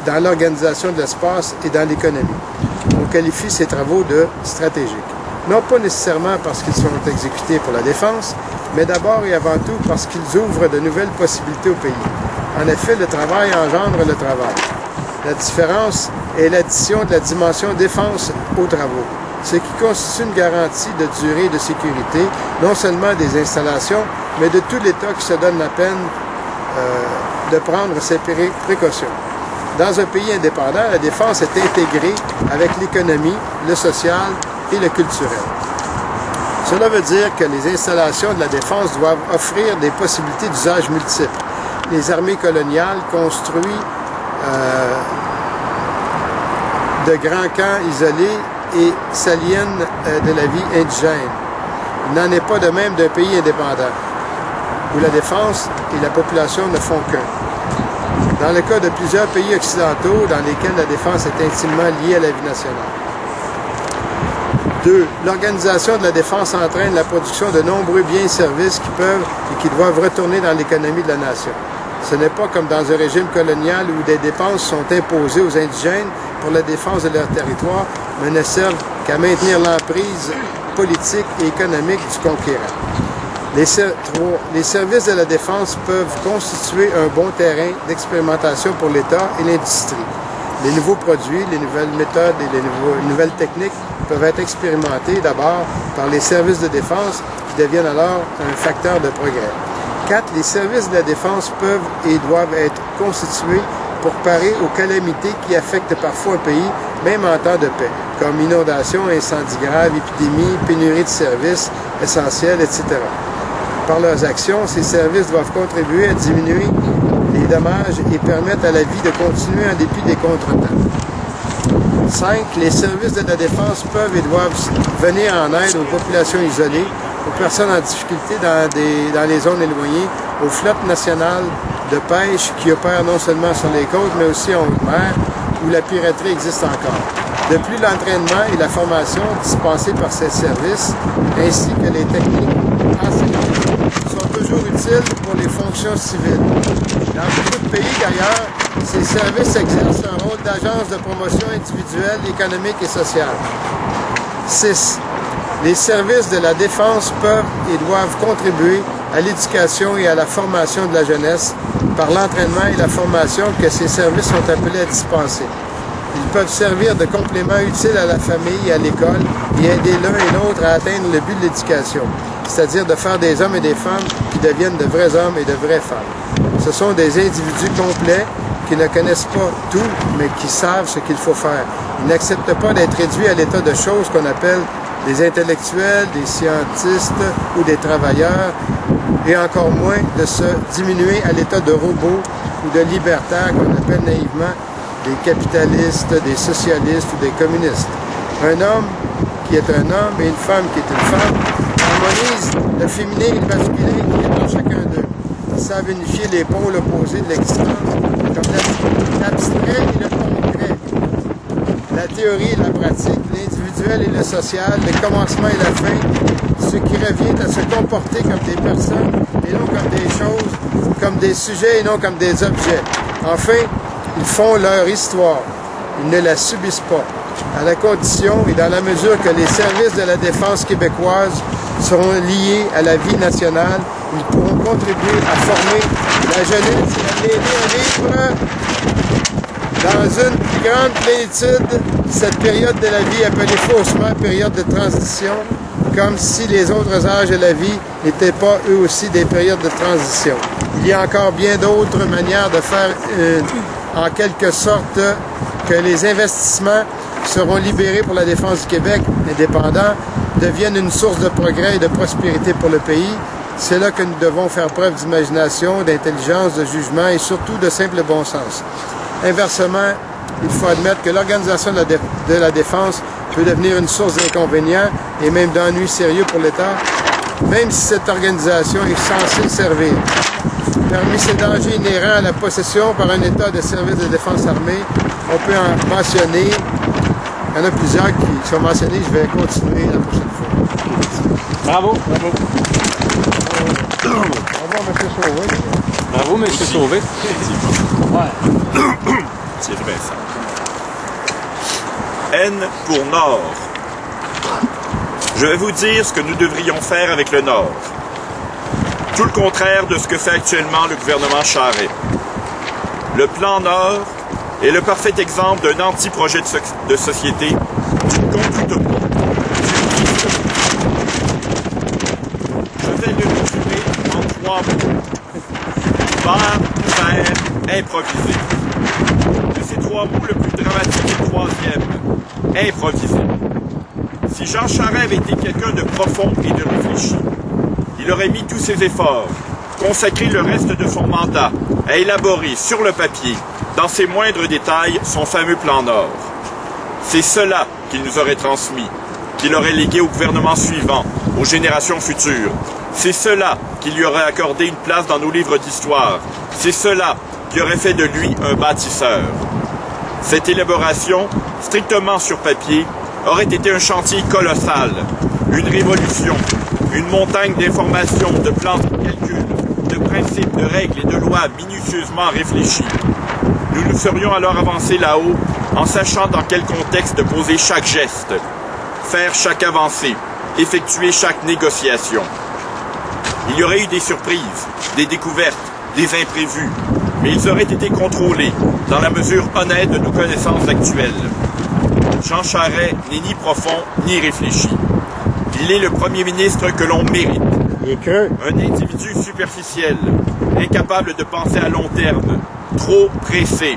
dans l'organisation de l'espace et dans l'économie. On qualifie ces travaux de stratégiques. Non pas nécessairement parce qu'ils sont exécutés pour la défense, mais d'abord et avant tout parce qu'ils ouvrent de nouvelles possibilités au pays. En effet, le travail engendre le travail. La différence est l'addition de la dimension défense aux travaux, ce qui constitue une garantie de durée et de sécurité, non seulement des installations, mais de tout l'État qui se donne la peine de prendre ses précautions. Dans un pays indépendant, la défense est intégrée avec l'économie, le social et le culturel. Cela veut dire que les installations de la défense doivent offrir des possibilités d'usage multiples. Les armées coloniales construisent de grands camps isolés et s'aliènent de la vie indigène. Il n'en est pas de même d'un pays indépendant, où la défense et la population ne font qu'un. Dans le cas de plusieurs pays occidentaux dans lesquels la défense est intimement liée à la vie nationale. 2. L'organisation de la défense entraîne la production de nombreux biens et services qui peuvent et qui doivent retourner dans l'économie de la nation. Ce n'est pas comme dans un régime colonial où des dépenses sont imposées aux indigènes pour la défense de leur territoire, mais ne servent qu'à maintenir l'emprise politique et économique du conquérant. Les services de la défense peuvent constituer un bon terrain d'expérimentation pour l'État et l'industrie. Les nouveaux produits, les nouvelles méthodes et les nouvelles techniques peuvent être expérimentés d'abord par les services de défense qui deviennent alors un facteur de progrès. 4. Les services de la défense peuvent et doivent être constitués pour parer aux calamités qui affectent parfois un pays, même en temps de paix, comme inondations, incendies graves, épidémies, pénurie de services essentiels, etc. Par leurs actions, ces services doivent contribuer à diminuer les dommages et permettre à la vie de continuer en dépit des contretemps. 5. Les services de la défense peuvent et doivent venir en aide aux populations isolées, aux personnes en difficulté dans les zones éloignées, aux flottes nationales de pêche qui opèrent non seulement sur les côtes, mais aussi en haute mer, où la piraterie existe encore. De plus, l'entraînement et la formation dispensés par ces services, ainsi que les techniques enseignées, sont toujours utiles pour les fonctions civiles. Dans beaucoup de pays d'ailleurs, ces services exercent un rôle d'agence de promotion individuelle, économique et sociale. 6. Les services de la défense peuvent et doivent contribuer à l'éducation et à la formation de la jeunesse par l'entraînement et la formation que ces services sont appelés à dispenser. Ils peuvent servir de complément utile à la famille et à l'école et aider l'un et l'autre à atteindre le but de l'éducation, c'est-à-dire de faire des hommes et des femmes qui deviennent de vrais hommes et de vraies femmes. Ce sont des individus complets qui ne connaissent pas tout, mais qui savent ce qu'il faut faire. Ils n'acceptent pas d'être réduits à l'état de choses qu'on appelle des intellectuels, des scientistes ou des travailleurs, et encore moins de se diminuer à l'état de robots ou de libertaires qu'on appelle naïvement des capitalistes, des socialistes ou des communistes. Un homme qui est un homme et une femme qui est une femme harmonisent le féminin et le masculin qui est en chacun d'eux. Ils savent unifier les pôles opposés de l'existence, comme l'abstrait et le concret, la théorie et la pratique, l'individuel et le social, le commencement et la fin, ce qui revient à se comporter comme des personnes et non comme des choses, comme des sujets et non comme des objets. Enfin, ils font leur histoire. Ils ne la subissent pas. À la condition et dans la mesure que les services de la défense québécoise seront liés à la vie nationale, ils pourront contribuer à former la jeunesse et à l'aider à vivre dans une plus grande plénitude cette période de la vie appelée faussement période de transition, comme si les autres âges de la vie n'étaient pas eux aussi des périodes de transition. Il y a encore bien d'autres manières de faire en quelque sorte que les investissements seront libérés pour la défense du Québec indépendant, deviennent une source de progrès et de prospérité pour le pays. C'est là que nous devons faire preuve d'imagination, d'intelligence, de jugement et surtout de simple bon sens. Inversement, il faut admettre que l'organisation de la défense peut devenir une source d'inconvénients et même d'ennuis sérieux pour l'État, même si cette organisation est censée servir. Parmi ces dangers inhérents à la possession par un État de services de défense armée, on peut en mentionner, il y en a plusieurs qui sont mentionnés, je vais continuer la prochaine fois. Bravo. Bravo. Au revoir, M. Sauvé. Bravo, M. Sauvé. C'est vrai, ça. N pour Nord. Je vais vous dire ce que nous devrions faire avec le Nord. Tout le contraire de ce que fait actuellement le gouvernement Charest. Le plan Nord est le parfait exemple d'un anti-projet de société, d'une contre-utopie. Je vais le résumer en 3 mots. Faire, improviser. De ces 3 mots, le plus dramatique est le 3e, improviser. Si Jean Charest avait été quelqu'un de profond et de réfléchi, il aurait mis tous ses efforts, consacré le reste de son mandat à élaborer sur le papier, dans ses moindres détails, son fameux plan Nord. C'est cela qu'il nous aurait transmis, qu'il aurait légué au gouvernement suivant, aux générations futures. C'est cela qui lui aurait accordé une place dans nos livres d'histoire. C'est cela qui aurait fait de lui un bâtisseur. Cette élaboration, strictement sur papier, aurait été un chantier colossal, une révolution, une montagne d'informations, de plans de calcul, de principes, de règles et de lois minutieusement réfléchis. Nous nous serions alors avancés là-haut en sachant dans quel contexte poser chaque geste, faire chaque avancée, effectuer chaque négociation. Il y aurait eu des surprises, des découvertes, des imprévus, mais ils auraient été contrôlés dans la mesure honnête de nos connaissances actuelles. Jean Charest n'est ni profond ni réfléchi. Il est le premier ministre que l'on mérite. Un individu superficiel, incapable de penser à long terme, trop pressé.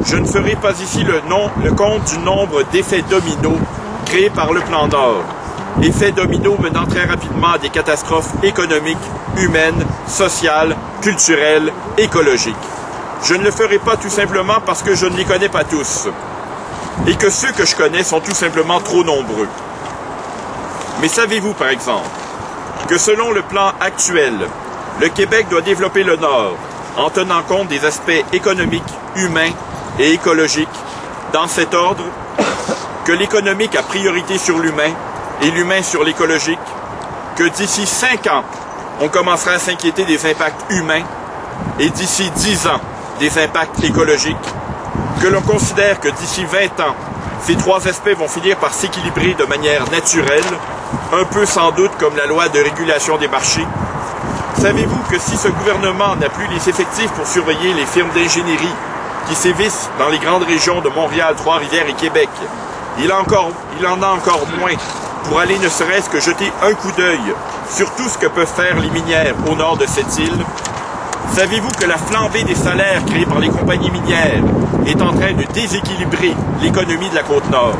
Je ne ferai pas ici le compte du nombre d'effets dominos créés par le plan Nord. Effets dominos menant très rapidement à des catastrophes économiques, humaines, sociales, culturelles, écologiques. Je ne le ferai pas tout simplement parce que je ne les connais pas tous. Et que ceux que je connais sont tout simplement trop nombreux. Mais savez-vous, par exemple, que selon le plan actuel, le Québec doit développer le Nord en tenant compte des aspects économiques, humains et écologiques, dans cet ordre, que l'économique a priorité sur l'humain et l'humain sur l'écologique, que d'ici 5 ans, on commencera à s'inquiéter des impacts humains et d'ici 10 ans, des impacts écologiques, que l'on considère que d'ici 20 ans, ces 3 aspects vont finir par s'équilibrer de manière naturelle, un peu sans doute comme la loi de régulation des marchés, Savez-vous que si ce gouvernement n'a plus les effectifs pour surveiller les firmes d'ingénierie qui sévissent dans les grandes régions de Montréal, Trois-Rivières et Québec, il en a encore moins pour aller ne serait-ce que jeter un coup d'œil sur tout ce que peuvent faire les minières au nord de cette île? Savez-vous que la flambée des salaires créés par les compagnies minières est en train de déséquilibrer l'économie de la Côte-Nord?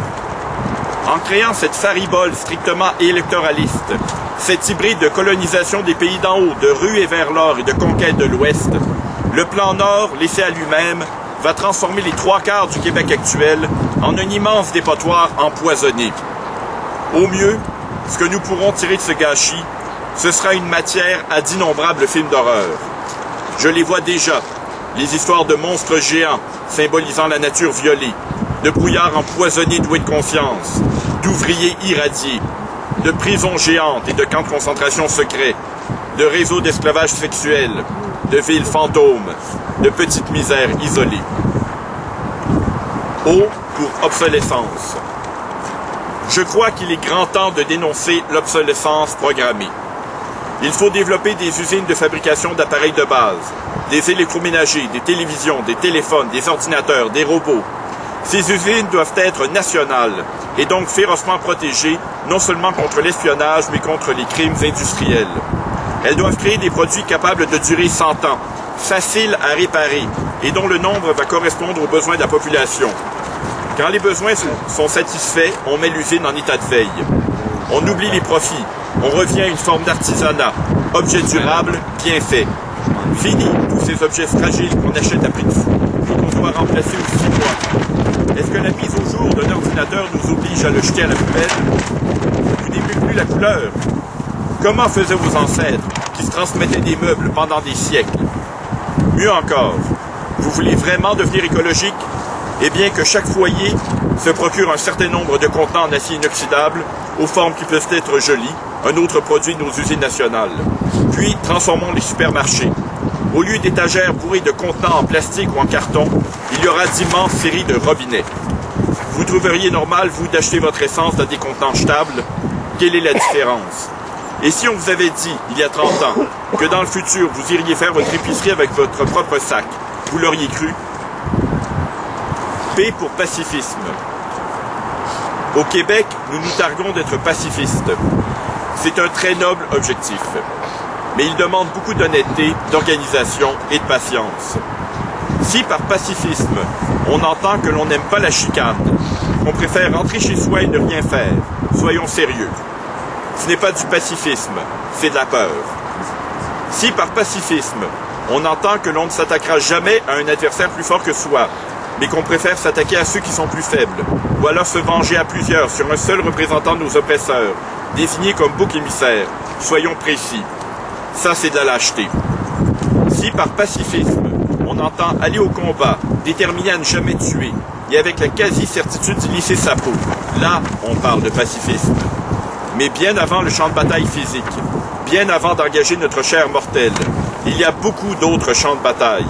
En créant cette faribole strictement électoraliste, cette hybride de colonisation des pays d'en haut, de ruée vers l'or et de conquête de l'Ouest, le plan Nord, laissé à lui-même, va transformer les 3/4 du Québec actuel en un immense dépotoir empoisonné. Au mieux, ce que nous pourrons tirer de ce gâchis, ce sera une matière à d'innombrables films d'horreur. Je les vois déjà, les histoires de monstres géants symbolisant la nature violée, de brouillards empoisonnés doués de conscience, d'ouvriers irradiés, de prisons géantes et de camps de concentration secrets, de réseaux d'esclavage sexuel, de villes fantômes, de petites misères isolées. O pour obsolescence. Je crois qu'il est grand temps de dénoncer l'obsolescence programmée. Il faut développer des usines de fabrication d'appareils de base, des électroménagers, des télévisions, des téléphones, des ordinateurs, des robots. Ces usines doivent être nationales et donc férocement protégées, non seulement contre l'espionnage, mais contre les crimes industriels. Elles doivent créer des produits capables de durer 100 ans, faciles à réparer et dont le nombre va correspondre aux besoins de la population. Quand les besoins sont satisfaits, on met l'usine en état de veille. On oublie les profits. On revient à une forme d'artisanat. Objet durable, bien fait. Fini tous ces objets fragiles qu'on achète à prix de fou et qu'on doit remplacer aux 6 mois. Est-ce que la mise au jour d'un ordinateur nous oblige à le jeter à la poubelle? Vous n'aimez plus la couleur? Comment faisaient vos ancêtres qui se transmettaient des meubles pendant des siècles? Mieux encore, vous voulez vraiment devenir écologique? Eh bien que chaque foyer se procure un certain nombre de contenants en acier inoxydable, aux formes qui peuvent être jolies, un autre produit de nos usines nationales. Puis, transformons les supermarchés. Au lieu d'étagères bourrées de contenants en plastique ou en carton, il y aura d'immenses séries de robinets. Vous trouveriez normal, vous, d'acheter votre essence dans des contenants jetables? Quelle est la différence? Et si on vous avait dit, il y a 30 ans, que dans le futur, vous iriez faire votre épicerie avec votre propre sac, vous l'auriez cru? P pour pacifisme. Au Québec, nous nous targuons d'être pacifistes. C'est un très noble objectif. Mais il demande beaucoup d'honnêteté, d'organisation et de patience. Si par pacifisme, on entend que l'on n'aime pas la chicane, qu'on préfère rentrer chez soi et ne rien faire, soyons sérieux. Ce n'est pas du pacifisme, c'est de la peur. Si par pacifisme, on entend que l'on ne s'attaquera jamais à un adversaire plus fort que soi, mais qu'on préfère s'attaquer à ceux qui sont plus faibles, ou alors se venger à plusieurs sur un seul représentant de nos oppresseurs, désigné comme bouc émissaire, soyons précis. Ça, c'est de la lâcheté. Si par pacifisme, on entend aller au combat, déterminé à ne jamais tuer, et avec la quasi-certitude d'y lisser sa peau, là, on parle de pacifisme. Mais bien avant le champ de bataille physique, bien avant d'engager notre chair mortelle, il y a beaucoup d'autres champs de bataille.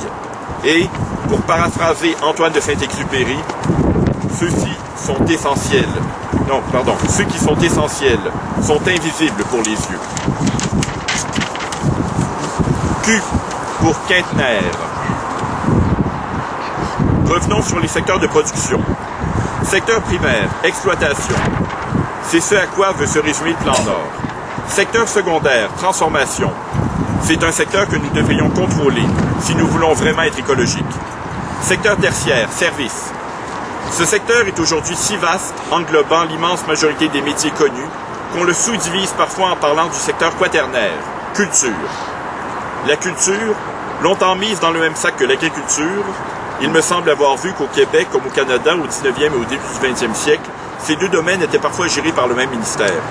Et, pour paraphraser Antoine de Saint-Exupéry, ceux-ci sont essentiels. Non, pardon, ceux qui sont essentiels sont invisibles pour les yeux. Q pour quintenaire. Revenons sur les secteurs de production. Secteur primaire, exploitation. C'est ce à quoi veut se résumer le plan Nord. Secteur secondaire, transformation. C'est un secteur que nous devrions contrôler si nous voulons vraiment être écologiques. Secteur tertiaire, service. Ce secteur est aujourd'hui si vaste, englobant l'immense majorité des métiers connus, qu'on le sous-divise parfois en parlant du secteur quaternaire, culture. La culture, longtemps mise dans le même sac que l'agriculture, il me semble avoir vu qu'au Québec, comme au Canada, au 19e et au début du 20e siècle, ces deux domaines étaient parfois gérés par le même ministère.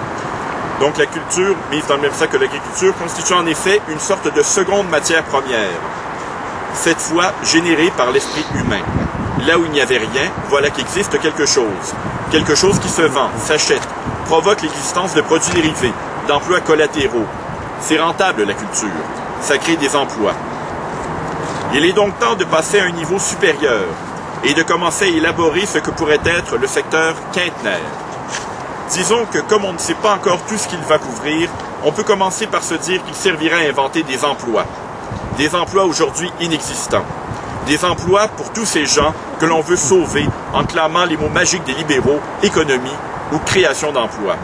Donc la culture, mise dans le même sac que l'agriculture, constitue en effet une sorte de seconde matière première, cette fois générée par l'esprit humain. Là où il n'y avait rien, voilà qu'existe quelque chose qui se vend, s'achète, provoque l'existence de produits dérivés, d'emplois collatéraux. C'est rentable la culture, ça crée des emplois. Il est donc temps de passer à un niveau supérieur et de commencer à élaborer ce que pourrait être le secteur quintenaire. Disons que comme on ne sait pas encore tout ce qu'il va couvrir, on peut commencer par se dire qu'il servirait à inventer des emplois aujourd'hui inexistants. Des emplois pour tous ces gens que l'on veut sauver en clamant les mots magiques des libéraux, économie ou création d'emplois.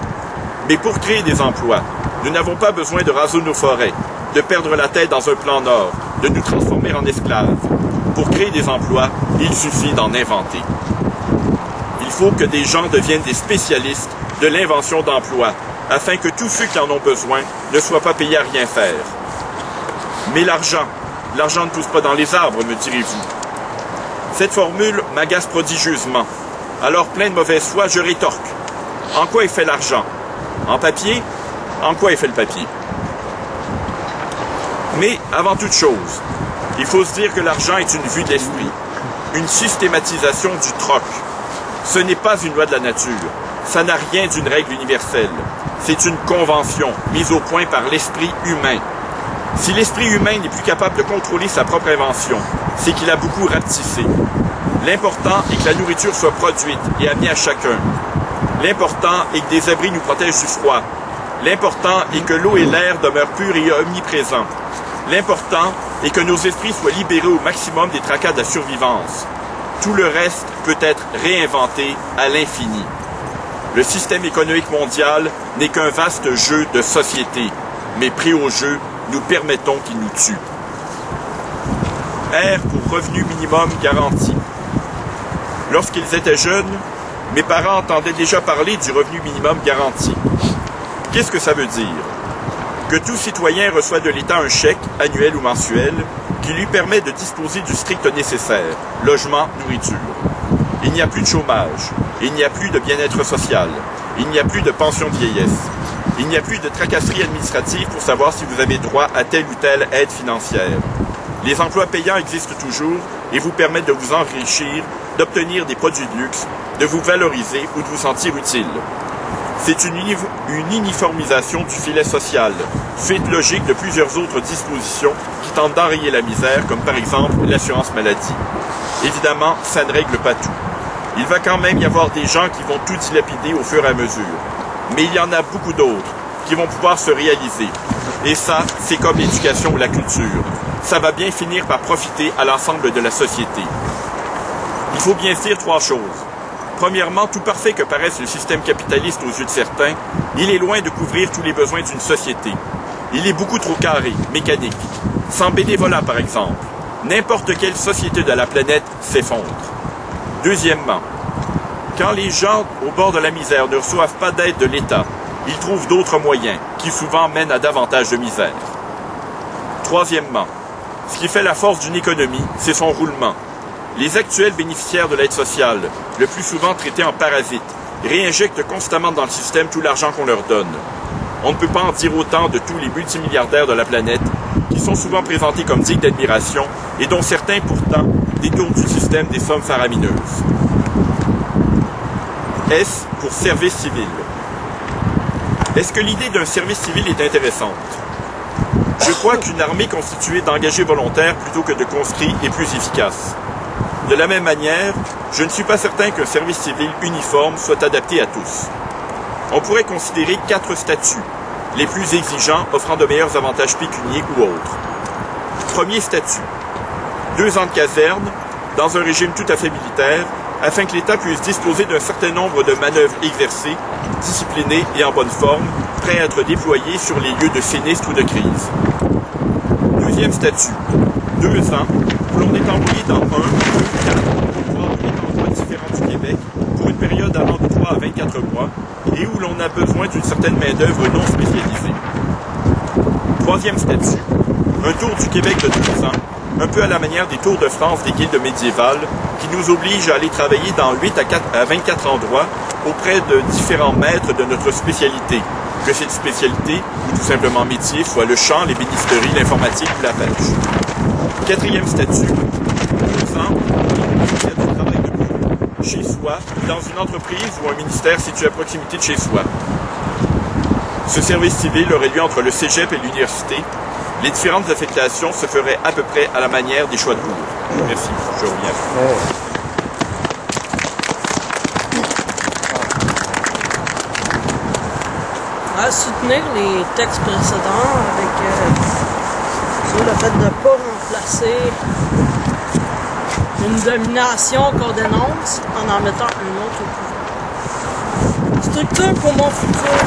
Mais pour créer des emplois, nous n'avons pas besoin de raser nos forêts, de perdre la tête dans un plan Nord, de nous transformer en esclaves. Pour créer des emplois, il suffit d'en inventer. Il faut que des gens deviennent des spécialistes de l'invention d'emplois, afin que tous ceux qui en ont besoin ne soient pas payés à rien faire. Mais l'argent ne pousse pas dans les arbres, me direz-vous. Cette formule m'agace prodigieusement. Alors, plein de mauvaise foi, je rétorque. En quoi est fait l'argent? En papier? En quoi est fait le papier? Mais, avant toute chose, il faut se dire que l'argent est une vue d'esprit, une systématisation du troc. Ce n'est pas une loi de la nature. Ça n'a rien d'une règle universelle. C'est une convention mise au point par l'esprit humain. Si l'esprit humain n'est plus capable de contrôler sa propre invention, c'est qu'il a beaucoup rapetissé. L'important est que la nourriture soit produite et amenée à chacun. L'important est que des abris nous protègent du froid. L'important est que l'eau et l'air demeurent purs et omniprésents. L'important est que nos esprits soient libérés au maximum des tracas de la survivance. Tout le reste peut être réinventé à l'infini. Le système économique mondial n'est qu'un vaste jeu de société, mais pris au jeu, nous permettons qu'il nous tue. R pour revenu minimum garanti. Lorsqu'ils étaient jeunes, mes parents entendaient déjà parler du revenu minimum garanti. Qu'est-ce que ça veut dire? Que tout citoyen reçoit de l'État un chèque, annuel ou mensuel, qui lui permet de disposer du strict nécessaire, logement, nourriture. Il n'y a plus de chômage, il n'y a plus de bien-être social, il n'y a plus de pension de vieillesse, il n'y a plus de tracasserie administrative pour savoir si vous avez droit à telle ou telle aide financière. Les emplois payants existent toujours et vous permettent de vous enrichir, d'obtenir des produits de luxe, de vous valoriser ou de vous sentir utile. C'est une uniformisation du filet social, suite logique de plusieurs autres dispositions qui tentent d'enrayer la misère, comme par exemple l'assurance maladie. Évidemment, ça ne règle pas tout. Il va quand même y avoir des gens qui vont tout dilapider au fur et à mesure. Mais il y en a beaucoup d'autres qui vont pouvoir se réaliser. Et ça, c'est comme l'éducation ou la culture. Ça va bien finir par profiter à l'ensemble de la société. Il faut bien se dire trois choses. Premièrement, tout parfait que paraisse le système capitaliste aux yeux de certains, il est loin de couvrir tous les besoins d'une société. Il est beaucoup trop carré, mécanique. Sans bénévolat, par exemple, n'importe quelle société de la planète s'effondre. Deuxièmement, quand les gens au bord de la misère ne reçoivent pas d'aide de l'État, ils trouvent d'autres moyens qui souvent mènent à davantage de misère. Troisièmement, ce qui fait la force d'une économie, c'est son roulement. Les actuels bénéficiaires de l'aide sociale, le plus souvent traités en parasites, réinjectent constamment dans le système tout l'argent qu'on leur donne. On ne peut pas en dire autant de tous les multimilliardaires de la planète, qui sont souvent présentés comme dignes d'admiration et dont certains pourtant détournent du système des sommes faramineuses. S pour service civil. Est-ce que l'idée d'un service civil est intéressante? Je crois qu'une armée constituée d'engagés volontaires plutôt que de conscrits est plus efficace. De la même manière, je ne suis pas certain qu'un service civil uniforme soit adapté à tous. On pourrait considérer 4 statuts, les plus exigeants offrant de meilleurs avantages pécuniaires ou autres. Premier statut, 2 ans de caserne, dans un régime tout à fait militaire, afin que l'État puisse disposer d'un certain nombre de manœuvres exercées, disciplinées et en bonne forme, prêts à être déployés sur les lieux de sinistre ou de crise. Deuxième statut, 2 ans, où l'on est envoyé dans 1, 2, 4, voire des endroits différents du Québec, pour une période allant de 3 à 24 mois, et où l'on a besoin d'une certaine main-d'œuvre non spécialisée. Troisième statut, un tour du Québec de 2 ans, un peu à la manière des tours de France des guildes médiévales, qui nous oblige à aller travailler dans 8 à 24 endroits auprès de différents maîtres de notre spécialité, que cette spécialité, ou tout simplement métier, soit le champ, l'ébénisterie, l'informatique ou la pêche. Quatrième statut, 2 ans, de travail de bureau, chez soi, dans une entreprise ou un ministère situé à proximité de chez soi. Ce service civil aurait lieu entre le cégep et l'université. Les différentes affectations se feraient à peu près à la manière des choix de cours. Merci, je reviens. À soutenir les textes précédents avec sur le fait de ne pas remplacer une domination qu'on dénonce en mettant un autre au pouvoir. Structure pour mon futur.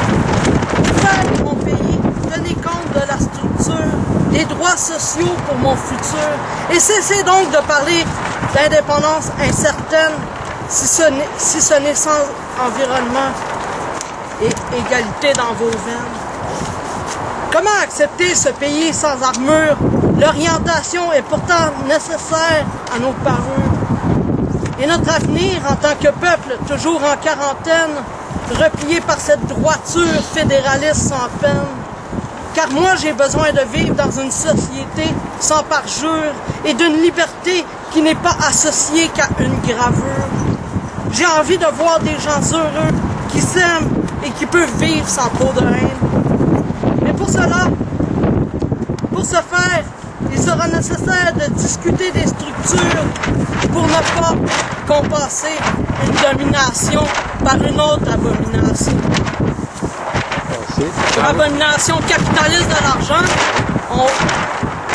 Faire mon pays, tenir compte de la structure, les droits sociaux pour mon futur. Et cessez donc de parler d'indépendance incertaine si ce n'est sans environnement et égalité dans vos veines. Comment accepter ce pays sans armure? L'orientation est pourtant nécessaire à nos parents. Et notre avenir en tant que peuple, toujours en quarantaine, replié par cette droiture fédéraliste sans peine. Car moi, j'ai besoin de vivre dans une société sans parjure et d'une liberté qui n'est pas associée qu'à une gravure. J'ai envie de voir des gens heureux, qui s'aiment et qui peuvent vivre sans trop de haine. Mais pour cela, pour ce faire, il sera nécessaire de discuter des structures pour ne pas compenser une domination par une autre abomination. L'abomination capitaliste de l'argent,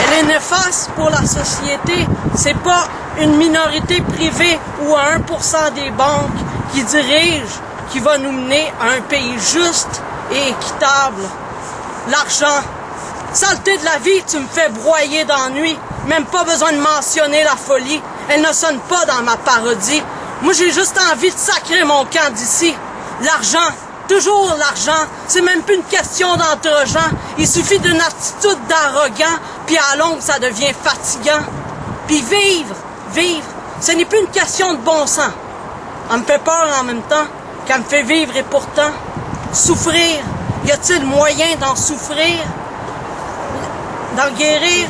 elle est néfaste pour la société. C'est pas une minorité privée ou 1% des banques qui dirigent qui va nous mener à un pays juste et équitable. L'argent, saleté de la vie, tu me fais broyer d'ennui. Même pas besoin de mentionner la folie. Elle ne sonne pas dans ma parodie. Moi, j'ai juste envie de sacrer mon camp d'ici. L'argent, toujours l'argent. C'est même plus une question d'entre-gens. Il suffit d'une attitude d'arrogant, puis à longue, ça devient fatigant. Puis vivre, ce n'est plus une question de bon sens. Elle me fait peur en même temps, qu'elle me fait vivre et pourtant, souffrir. Y a-t-il moyen d'en souffrir? D'en guérir?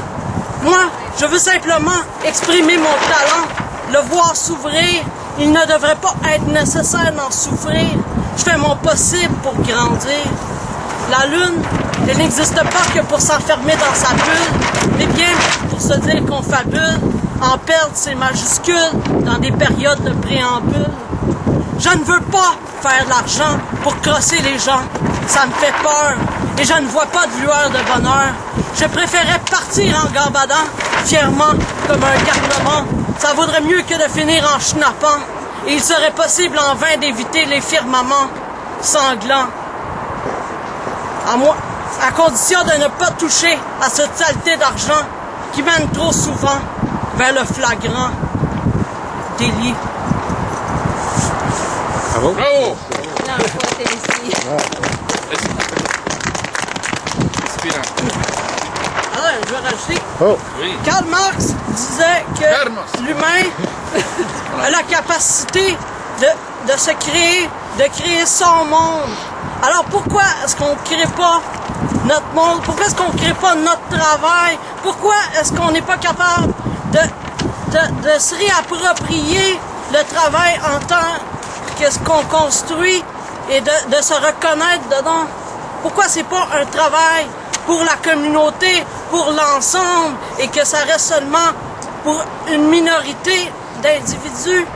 Moi, je veux simplement exprimer mon talent, le voir s'ouvrir. Il ne devrait pas être nécessaire d'en souffrir. Je fais mon possible pour grandir. La lune, elle n'existe pas que pour s'enfermer dans sa bulle, mais bien pour se dire qu'on fabule, en perdre ses majuscules dans des périodes de préambule. Je ne veux pas faire de l'argent pour crosser les gens. Ça me fait peur et je ne vois pas de lueur de bonheur. Je préférerais partir en gambadant, fièrement, comme un garnement. Ça vaudrait mieux que de finir en schnappant. Et il serait possible en vain d'éviter les firmaments sanglants. À condition de ne pas toucher à cette saleté d'argent qui mène trop souvent vers le flagrant délit. Bravo! Bravo! Non, pas Tennessee. Inspirant. Alors, je vais rajouter. Oh! Oui. Karl Marx disait Karl que Marx. l'humain a la capacité de se créer, de créer son monde. Alors pourquoi est-ce qu'on ne crée pas notre monde? Pourquoi est-ce qu'on ne crée pas notre travail? Pourquoi est-ce qu'on n'est pas capable de se réapproprier le travail en tant que ce qu'on construit et de se reconnaître dedans? Pourquoi c'est pas un travail pour la communauté, pour l'ensemble, et que ça reste seulement pour une minorité d'individus?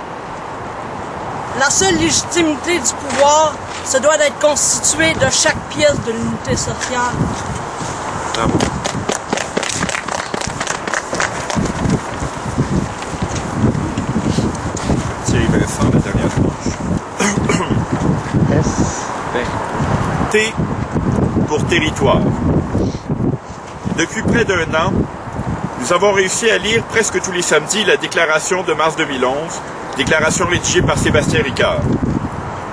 La seule légitimité du pouvoir, ça doit être constitué de chaque pièce de l'unité sociale. Bravo. Thierry Vincent, la dernière tranche. S. T pour territoire. Depuis près d'1 an, nous avons réussi à lire presque tous les samedis la déclaration de mars 2011, déclaration rédigée par Sébastien Ricard.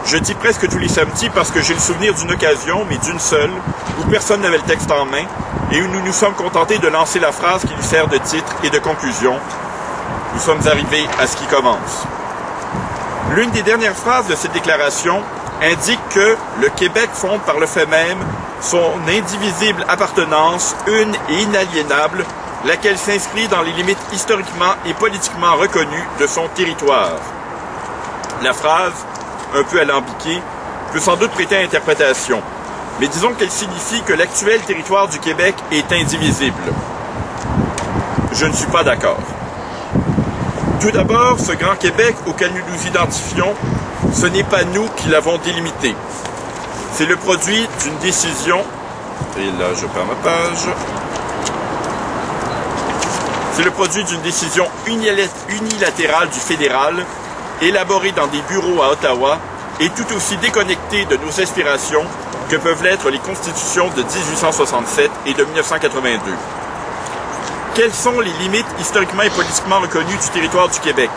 Je dis presque tous les samedis parce que j'ai le souvenir d'une occasion, mais d'une seule, où personne n'avait le texte en main et où nous nous sommes contentés de lancer la phrase qui lui sert de titre et de conclusion. Nous sommes arrivés à ce qui commence. L'une des dernières phrases de cette déclaration indique que le Québec fonde par le fait même son indivisible appartenance, une et inaliénable, laquelle s'inscrit dans les limites historiquement et politiquement reconnues de son territoire. La phrase, un peu alambiquée, peut sans doute prêter à interprétation, mais disons qu'elle signifie que l'actuel territoire du Québec est indivisible. Je ne suis pas d'accord. Tout d'abord, ce grand Québec auquel nous nous identifions, ce n'est pas nous qui l'avons délimité. C'est le produit d'une décision, et là je perds ma page, c'est le produit d'une décision unilatérale du fédéral, élaborée dans des bureaux à Ottawa, et tout aussi déconnectée de nos aspirations que peuvent l'être les constitutions de 1867 et de 1982. Quelles sont les limites historiquement et politiquement reconnues du territoire du Québec?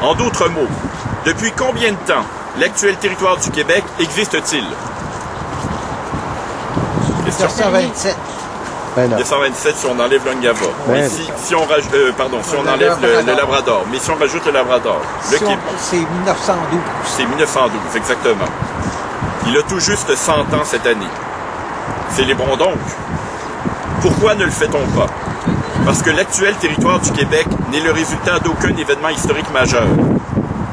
En d'autres mots, depuis combien de temps l'actuel territoire du Québec existe-t-il? Question. 1927. Ben non. 1927 si on enlève l'Ongava. Ben Mais si on enlève le Labrador. Mais si on rajoute le Labrador, le Québec, C'est 1912. c'est 1912, exactement. Il a tout juste 100 ans cette année. Célébrons donc. Pourquoi ne le fait-on pas? Parce que l'actuel territoire du Québec n'est le résultat d'aucun événement historique majeur.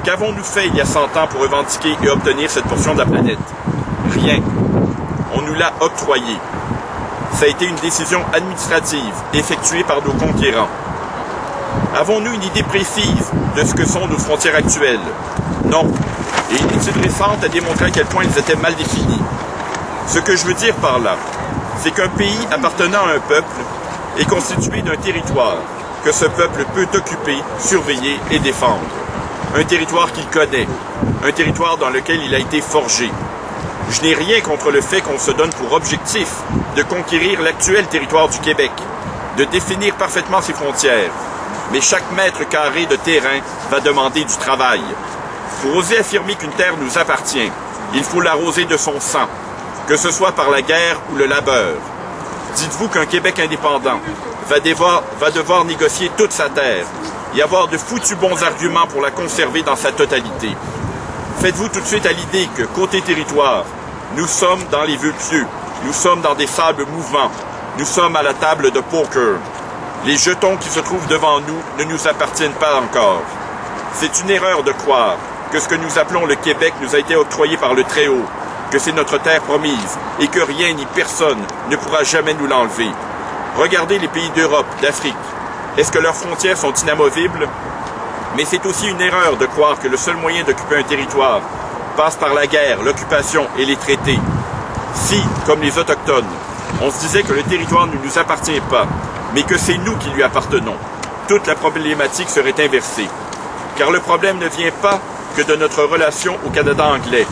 Qu'avons-nous fait il y a 100 ans pour revendiquer et obtenir cette portion de la planète? Rien. On nous l'a octroyé. Ça a été une décision administrative effectuée par nos conquérants. Avons-nous une idée précise de ce que sont nos frontières actuelles? Non. Et une étude récente a démontré à quel point elles étaient mal définies. Ce que je veux dire par là, c'est qu'un pays appartenant à un peuple est constitué d'un territoire que ce peuple peut occuper, surveiller et défendre. Un territoire qu'il connaît, un territoire dans lequel il a été forgé. Je n'ai rien contre le fait qu'on se donne pour objectif de conquérir l'actuel territoire du Québec, de définir parfaitement ses frontières. Mais chaque mètre carré de terrain va demander du travail. Pour oser affirmer qu'une terre nous appartient, il faut l'arroser de son sang, que ce soit par la guerre ou le labeur. Dites-vous qu'un Québec indépendant va devoir négocier toute sa terre et avoir de foutus bons arguments pour la conserver dans sa totalité. Faites-vous tout de suite à l'idée que, côté territoire, nous sommes dans les vœux pieux, nous sommes dans des sables mouvants, nous sommes à la table de poker. Les jetons qui se trouvent devant nous ne nous appartiennent pas encore. C'est une erreur de croire que ce que nous appelons le Québec nous a été octroyé par le Très-Haut, que c'est notre terre promise et que rien ni personne ne pourra jamais nous l'enlever. Regardez les pays d'Europe, d'Afrique. Est-ce que leurs frontières sont inamovibles? Mais c'est aussi une erreur de croire que le seul moyen d'occuper un territoire passe par la guerre, l'occupation et les traités. Si, comme les Autochtones, on se disait que le territoire ne nous appartient pas, mais que c'est nous qui lui appartenons, toute la problématique serait inversée. Car le problème ne vient pas que de notre relation au Canada anglais.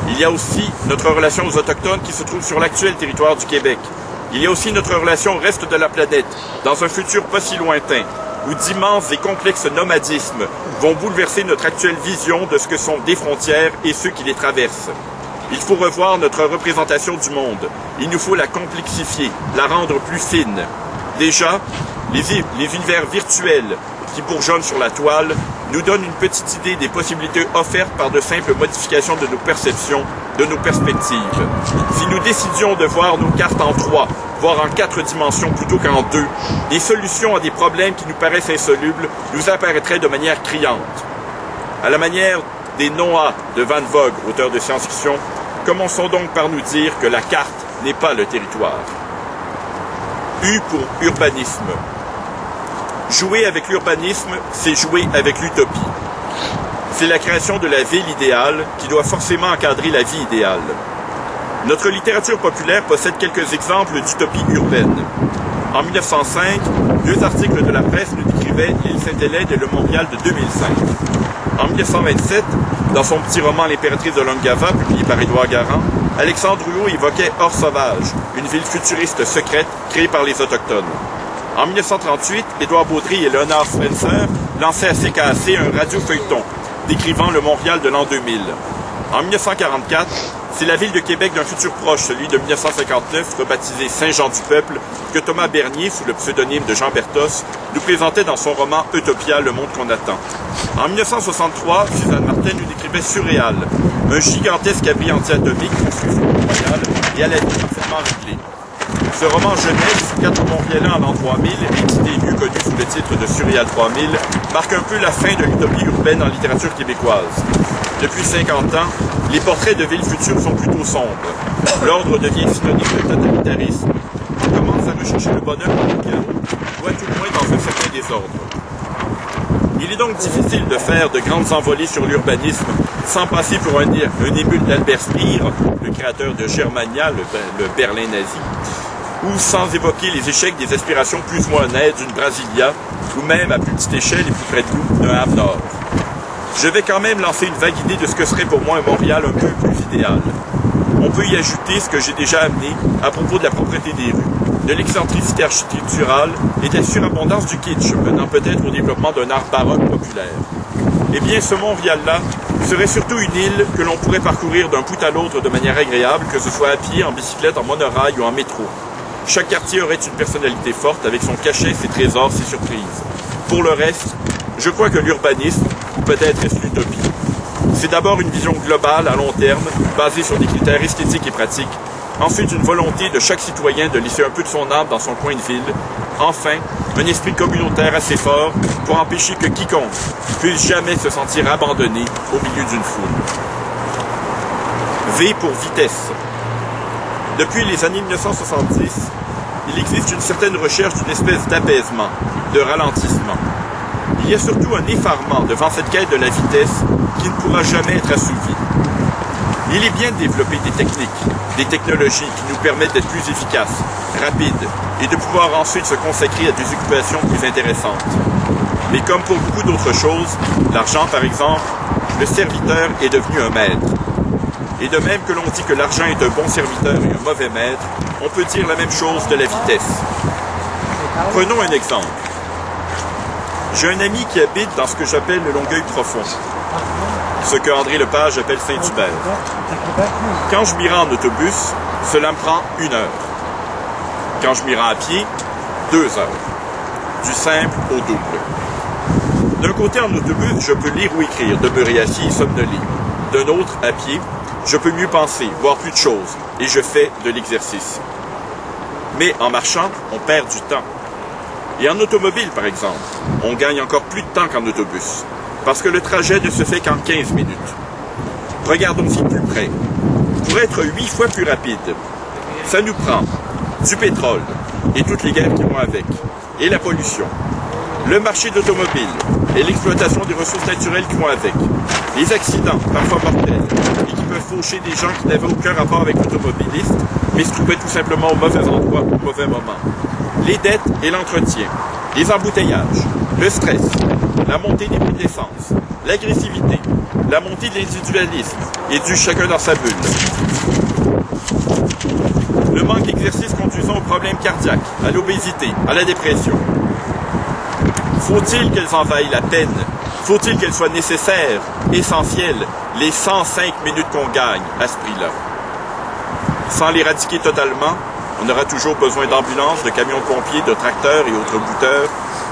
Il y a aussi notre relation aux Autochtones qui se trouvent sur l'actuel territoire du Québec. Il y a aussi notre relation au reste de la planète, dans un futur pas si lointain, où d'immenses et complexes nomadismes vont bouleverser notre actuelle vision de ce que sont des frontières et ceux qui les traversent. Il faut revoir notre représentation du monde. Il nous faut la complexifier, la rendre plus fine. Déjà, les univers virtuels qui bourgeonnent sur la toile nous donnent une petite idée des possibilités offertes par de simples modifications de nos perceptions, de nos perspectives. Si nous décidions de voir nos cartes en 3, voire en 4 dimensions plutôt qu'en 2, les solutions à des problèmes qui nous paraissent insolubles nous apparaîtraient de manière criante. À la manière des Noah de Van Vogt, auteur de science-fiction, commençons donc par nous dire que la carte n'est pas le territoire. U pour urbanisme. Jouer avec l'urbanisme, c'est jouer avec l'utopie. C'est la création de la ville idéale qui doit forcément encadrer la vie idéale. Notre littérature populaire possède quelques exemples d'utopie urbaine. En 1905, 2 articles de la presse nous décrivaient l'île Sainte-Hélène et le Montréal de 2005. En 1927, dans son petit roman L'impératrice de l'Ongava, publié par Édouard Garand, Alexandre Rouault évoquait Hors Sauvage, une ville futuriste secrète créée par les Autochtones. En 1938, Édouard Baudry et Léonard Spencer lançaient à CKAC un radio-feuilleton décrivant le Montréal de l'an 2000. En 1944, c'est la ville de Québec d'un futur proche, celui de 1959, rebaptisé Saint-Jean-du-Peuple, que Thomas Bernier, sous le pseudonyme de Jean Bertos, nous présentait dans son roman Utopia, le monde qu'on attend. En 1963, Suzanne Martin nous décrivait Surréal, un gigantesque abri anti-atomique construit sur Montréal et à la vie parfaitement réglée. Ce roman jeunesse, 4 Montréalais en l'an 3000, et mieux connu sous le titre de Surréal 3000, marque un peu la fin de l'utopie urbaine en littérature québécoise. Depuis 50 ans, les portraits de villes futures sont plutôt sombres. L'ordre devient synonyme de totalitarisme. On commence à rechercher le bonheur dans le chaos, ou à tout moins dans un certain désordre. Il est donc difficile de faire de grandes envolées sur l'urbanisme sans passer pour un émule d'Albert Speer, le créateur de Germania, le Berlin nazi, ou sans évoquer les échecs des aspirations plus ou moins honnêtes d'une Brasilia, ou même à plus petite échelle et plus près de nous, d'un Havre Nord. Je vais quand même lancer une vague idée de ce que serait pour moi un Montréal un peu plus idéal. On peut y ajouter ce que j'ai déjà amené à propos de la propreté des rues, de l'excentricité architecturale et de la surabondance du kitsch, menant peut-être au développement d'un art baroque populaire. Eh bien, ce Montréal-là serait surtout une île que l'on pourrait parcourir d'un bout à l'autre de manière agréable, que ce soit à pied, en bicyclette, en monorail ou en métro. Chaque quartier aurait une personnalité forte, avec son cachet, ses trésors, ses surprises. Pour le reste, je crois que l'urbanisme, ou peut-être est-ce l'utopie, c'est d'abord une vision globale, à long terme, basée sur des critères esthétiques et pratiques. Ensuite, une volonté de chaque citoyen de laisser un peu de son âme dans son coin de ville. Enfin, un esprit communautaire assez fort pour empêcher que quiconque puisse jamais se sentir abandonné au milieu d'une foule. V pour vitesse. Depuis les années 1970, il existe une certaine recherche d'une espèce d'apaisement, de ralentissement. Il y a surtout un effarement devant cette quête de la vitesse qui ne pourra jamais être assouvie. Il est bien de développer des techniques, des technologies qui nous permettent d'être plus efficaces, rapides, et de pouvoir ensuite se consacrer à des occupations plus intéressantes. Mais comme pour beaucoup d'autres choses, l'argent par exemple, le serviteur est devenu un maître. Et de même que l'on dit que l'argent est un bon serviteur et un mauvais maître, on peut dire la même chose de la vitesse. Prenons un exemple. J'ai un ami qui habite dans ce que j'appelle le Longueuil profond, ce que André Lepage appelle Saint-Hubert. Quand je m'y rends en autobus, cela me prend 1 heure. Quand je m'y rends à pied, 2 heures. Du simple au double. D'un côté, en autobus, je peux lire ou écrire, demeurer assis et somnoler. D'un autre, à pied, je peux mieux penser, voir plus de choses, et je fais de l'exercice. Mais en marchant, on perd du temps. Et en automobile, par exemple, on gagne encore plus de temps qu'en autobus, parce que le trajet ne se fait qu'en 15 minutes. Regardons-y plus près. Pour être 8 fois plus rapide, ça nous prend du pétrole et toutes les guerres qui vont avec, et la pollution, le marché d'automobile et l'exploitation des ressources naturelles qui vont avec, les accidents, parfois mortels, et qui peuvent faucher des gens qui n'avaient aucun rapport avec l'automobiliste, mais se trouvaient tout simplement au mauvais endroit, au mauvais moment. Les dettes et l'entretien, les embouteillages, le stress, la montée des prix de l'essence, l'agressivité, la montée de l'individualisme et du chacun dans sa bulle. Le manque d'exercice conduisant aux problèmes cardiaques, à l'obésité, à la dépression. Faut-il qu'elles envahissent la peine? Faut-il qu'elles soient nécessaires, essentielles, les 105 minutes qu'on gagne à ce prix-là? Sans l'éradiquer totalement, on aura toujours besoin d'ambulances, de camions de pompiers, de tracteurs et autres bouteurs.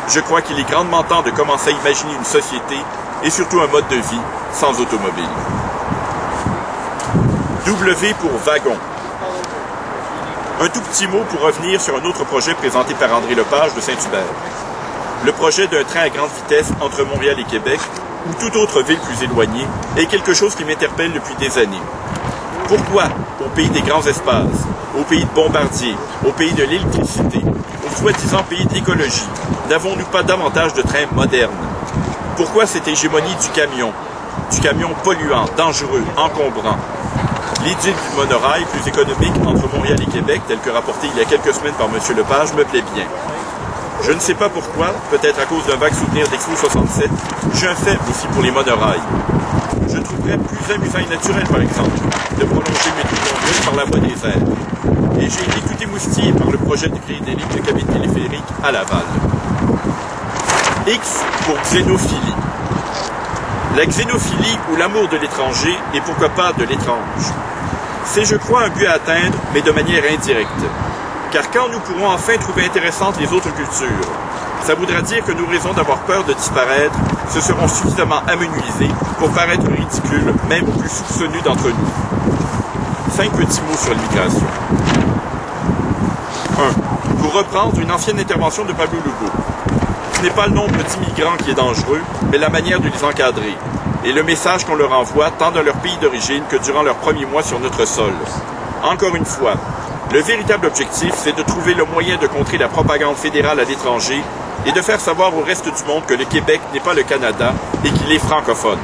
Je crois qu'il est grandement temps de commencer à imaginer une société et surtout un mode de vie sans automobile. W pour wagon. Un tout petit mot pour revenir sur un autre projet présenté par André Lepage de Saint-Hubert. Le projet d'un train à grande vitesse entre Montréal et Québec, ou toute autre ville plus éloignée, est quelque chose qui m'interpelle depuis des années. Pourquoi, au pays des grands espaces, au pays de Bombardier, au pays de l'électricité, au soi-disant pays de l'écologie, n'avons-nous pas davantage de trains modernes? Pourquoi cette hégémonie du camion polluant, dangereux, encombrant? L'idylle du monorail plus économique entre Montréal et Québec, tel que rapporté il y a quelques semaines par M. Lepage, me plaît bien. Je ne sais pas pourquoi, peut-être à cause d'un vague souvenir d'Expo 67, j'ai un faible aussi pour les monorails. Je trouverais plus amusant et naturel, par exemple, de prolonger mes tours longues par la voie des airs. Et j'ai été tout émoustillé par le projet de créer des lignes de cabine téléphérique à Laval. X pour xénophilie. La xénophilie ou l'amour de l'étranger et pourquoi pas de l'étrange. C'est, je crois, un but à atteindre, mais de manière indirecte. Car quand nous pourrons enfin trouver intéressantes les autres cultures, ça voudra dire que nos raisons d'avoir peur de disparaître se seront suffisamment amenuisées pour paraître ridicules, même aux plus soupçonnus d'entre nous. 5 petits mots sur l'immigration. 1. Pour reprendre une ancienne intervention de Pablo Lugo, ce n'est pas le nombre d'immigrants qui est dangereux, mais la manière de les encadrer, et le message qu'on leur envoie tant dans leur pays d'origine que durant leurs premiers mois sur notre sol. Encore une fois, le véritable objectif, c'est de trouver le moyen de contrer la propagande fédérale à l'étranger et de faire savoir au reste du monde que le Québec n'est pas le Canada et qu'il est francophone.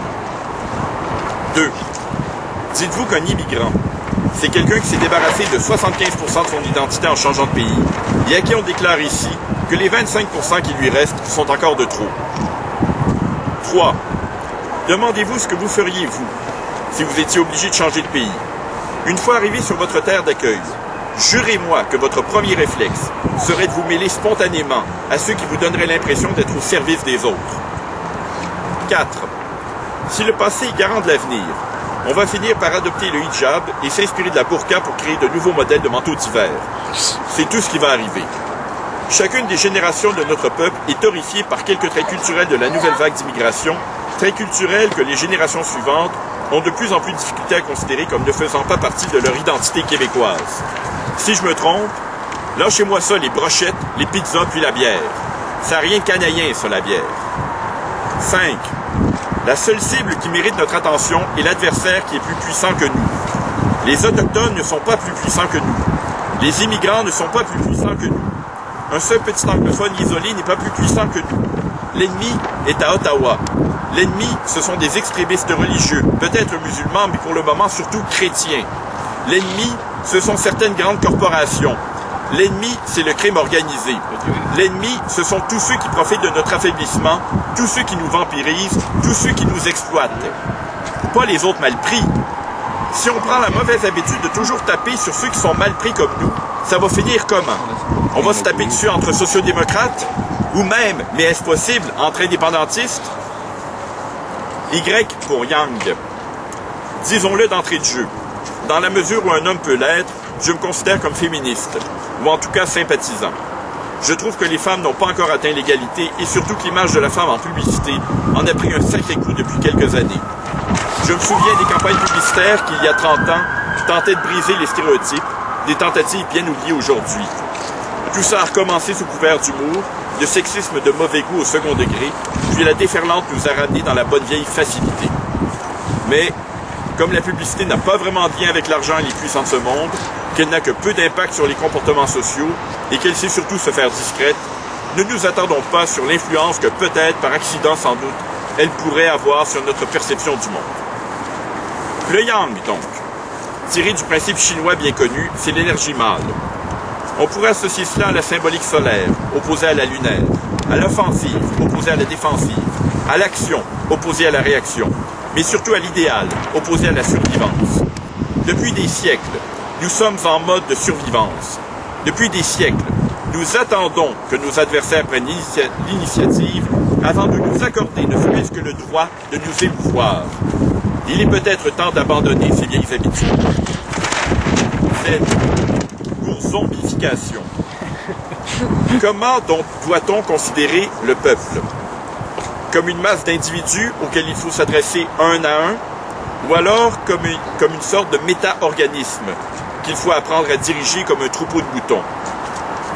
2. Dites-vous qu'un immigrant, c'est quelqu'un qui s'est débarrassé de 75% de son identité en changeant de pays et à qui on déclare ici que les 25% qui lui restent sont encore de trop. 3. Demandez-vous ce que vous feriez, vous, si vous étiez obligé de changer de pays. Une fois arrivé sur votre terre d'accueil, jurez-moi que votre premier réflexe serait de vous mêler spontanément à ceux qui vous donneraient l'impression d'être au service des autres. 4. Si le passé est garant de l'avenir, on va finir par adopter le hijab et s'inspirer de la burqa pour créer de nouveaux modèles de manteaux d'hiver. C'est tout ce qui va arriver. Chacune des générations de notre peuple est horrifiée par quelques traits culturels de la nouvelle vague d'immigration, traits culturels que les générations suivantes ont de plus en plus de difficulté à considérer comme ne faisant pas partie de leur identité québécoise. Si je me trompe, lâchez-moi ça, les brochettes, les pizzas puis la bière. Ça n'a rien de canadien, ça, la bière. 5. La seule cible qui mérite notre attention est l'adversaire qui est plus puissant que nous. Les Autochtones ne sont pas plus puissants que nous. Les immigrants ne sont pas plus puissants que nous. Un seul petit anglophone isolé n'est pas plus puissant que nous. L'ennemi est à Ottawa. L'ennemi, ce sont des extrémistes religieux, peut-être musulmans, mais pour le moment surtout chrétiens. L'ennemi, ce sont certaines grandes corporations. L'ennemi, c'est le crime organisé. L'ennemi, ce sont tous ceux qui profitent de notre affaiblissement, tous ceux qui nous vampirisent, tous ceux qui nous exploitent. Pas les autres mal pris. Si on prend la mauvaise habitude de toujours taper sur ceux qui sont mal pris comme nous, ça va finir comment? On va se taper dessus entre sociodémocrates? Ou même, mais est-ce possible, entre indépendantistes? Y pour Yang. Disons-le d'entrée de jeu. Dans la mesure où un homme peut l'être, je me considère comme féministe, ou en tout cas sympathisant. Je trouve que les femmes n'ont pas encore atteint l'égalité et surtout que l'image de la femme en publicité en a pris un sacré coup depuis quelques années. Je me souviens des campagnes publicitaires qui, il y a 30 ans, tentaient de briser les stéréotypes, des tentatives bien oubliées aujourd'hui. Tout ça a recommencé sous couvert d'humour, de sexisme de mauvais goût au second degré, puis la déferlante nous a ramenés dans la bonne vieille facilité. Mais, comme la publicité n'a pas vraiment de lien avec l'argent et les puissants de ce monde, qu'elle n'a que peu d'impact sur les comportements sociaux et qu'elle sait surtout se faire discrète, ne nous attendons pas sur l'influence que peut-être, par accident sans doute, elle pourrait avoir sur notre perception du monde. Le yang, donc, tiré du principe chinois bien connu, c'est l'énergie mâle. On pourrait associer cela à la symbolique solaire, opposée à la lunaire, à l'offensive, opposée à la défensive, à l'action, opposée à la réaction, mais surtout à l'idéal, opposé à la survivance. Depuis des siècles, nous sommes en mode de survivance. Depuis des siècles, nous attendons que nos adversaires prennent l'initiative avant de nous accorder ne serait-ce que le droit de nous émouvoir. Il est peut-être temps d'abandonner ces vieilles habitudes. Pour zombification. Comment donc doit-on considérer le peuple? Comme une masse d'individus auxquels il faut s'adresser un à un, ou alors comme une sorte de méta-organisme qu'il faut apprendre à diriger comme un troupeau de moutons?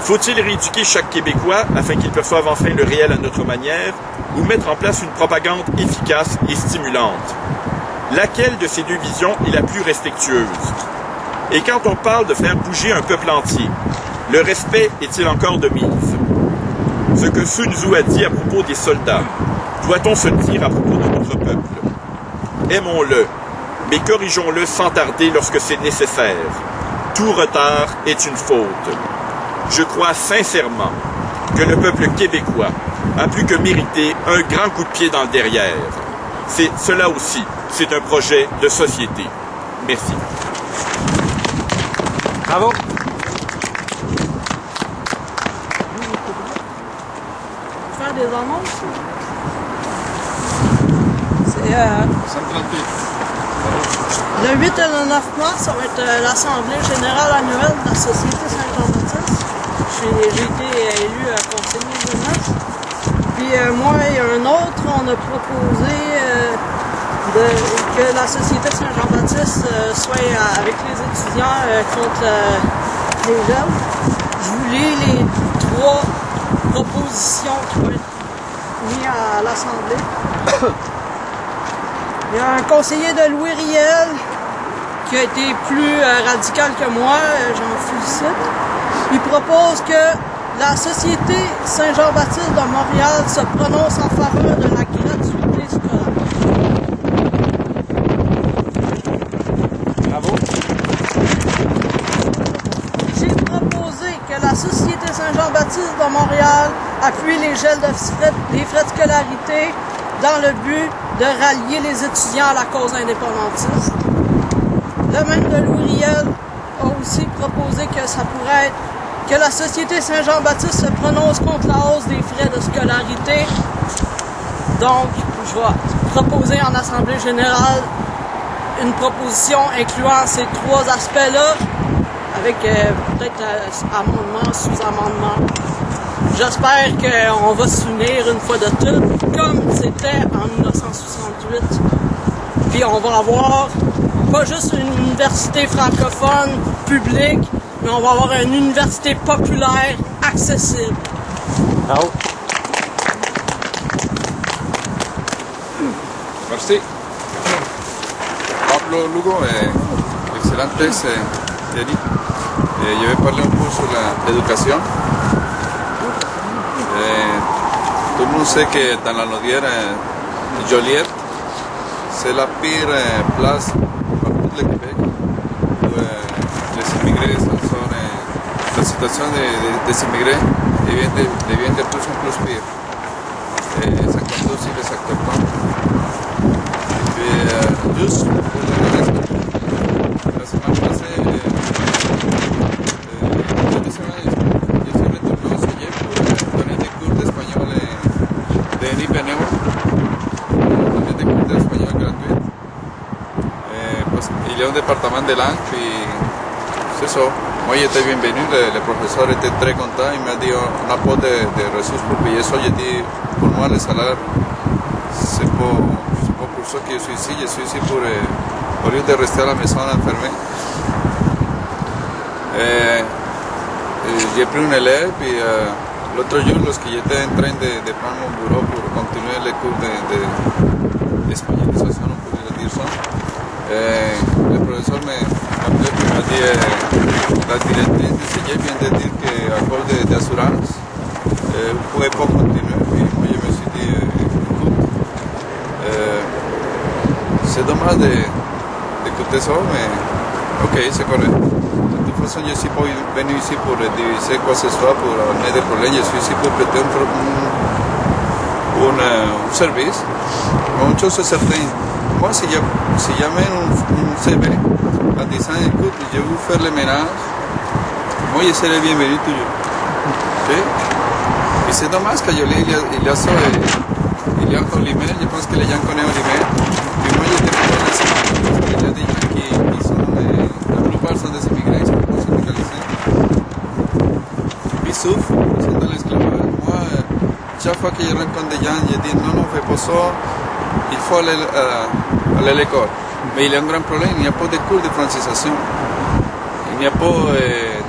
Faut-il rééduquer chaque Québécois afin qu'il perçoive enfin le réel à notre manière, ou mettre en place une propagande efficace et stimulante? Laquelle de ces deux visions est la plus respectueuse? Et quand on parle de faire bouger un peuple entier, le respect est-il encore de mise? Ce que Sun Tzu a dit à propos des soldats, doit-on se le dire à propos de notre peuple? Aimons-le, mais corrigeons-le sans tarder lorsque c'est nécessaire. Tout retard est une faute. Je crois sincèrement que le peuple québécois a plus que mérité un grand coup de pied dans le derrière. Cela aussi, c'est un projet de société. Merci. Bravo! Faire des annonces. C'est le 8 et le 9 mars, ça va être l'Assemblée générale annuelle de la Société Saint-Jean-Baptiste. J'ai été élu conseiller jeunesse. Puis moi et un autre, on a proposé que la Société Saint-Jean-Baptiste soit avec les étudiants contre les jeunes. Je vous lis les 3 propositions qui vont être mises à l'Assemblée. Il y a un conseiller de Louis Riel qui a été plus radical que moi, j'en félicite. Il propose que la Société Saint-Jean-Baptiste de Montréal se prononce en faveur de la gratuité scolaire. Bravo. J'ai proposé que la Société Saint-Jean-Baptiste de Montréal appuie les gels des frais de scolarité dans le but de rallier les étudiants à la cause indépendantiste. Le maire de Louis Riel a aussi proposé que ça pourrait être que la Société Saint-Jean-Baptiste se prononce contre la hausse des frais de scolarité. Donc, je vais proposer en Assemblée générale une proposition incluant ces trois aspects-là, avec peut-être amendement, sous-amendement. J'espère qu'on va s'unir une fois de toutes, comme c'était en 1968. Puis on va avoir pas juste une université francophone publique, mais on va avoir une université populaire accessible. Bravo. Merci. Pablo Lugo, excellente thèse, Thierry. Je vais parler un peu sur l'éducation. Tout le monde sait que dans la Naudière, Joliette, c'est la pire place pour tout le Québec. Les immigrés sont, la situation des immigrés devient de plus en plus pire. Ça conduit aussi les autochtones. Juste pour la semaine passée, cette semaine, je suis retourné au Seychelles pour donner des cours d'espagnol de Denis Beneo, donner des cours d'espagnol gratuits. Pues, il y a un département de langue, puis c'est ça. Moi, j'étais bienvenu, le professeur était très content, il m'a dit on n'a pas de ressources pour payer ça. J'ai dit, pour moi, le salaire, c'est pas pour ça que je suis ici pour au lieu de rester à la maison enfermé. J'ai pris un élève, puis l'autre jour, lorsque j'étais en train de prendre mon bureau pour continuer les cours d'espagnolización, on pourrait dire ça, le professeur m'a appelé et m'a dit la directrice de Seychelles vient de dire qu'à cause d'assurance, vous ne pouvez pas continuer. Puis moi, je me suis dit, écoute, c'est dommage d'écouter ça, mais ok, c'est correct. De toute façon, je ne suis pas venu ici pour diviser quoi que ce soit, pour amener des problèmes, je suis ici pour prêter un service. Une chose est certaine, moi, si j'amène un CV en disant, écoute, je veux faire le ménage, moi, je serai bienvenu toujours. Okay? Et c'est dommage que Jolie, il y a ça, il y a encore l'email, je pense que les gens connaissent l'email. Puis moi, j'étais pour parce qu'il y a des gens qui sont, la plupart sont des immigrés, ils sont pas syndicalisés. Ils souffrent, ils sont dans l'esclavage. Moi, chaque fois que je rencontre des gens, je dis, non, fais pas ça, il faut aller à l'école. Mais il y a un grand problème, il n'y a pas de cours de francisation. Il n'y a pas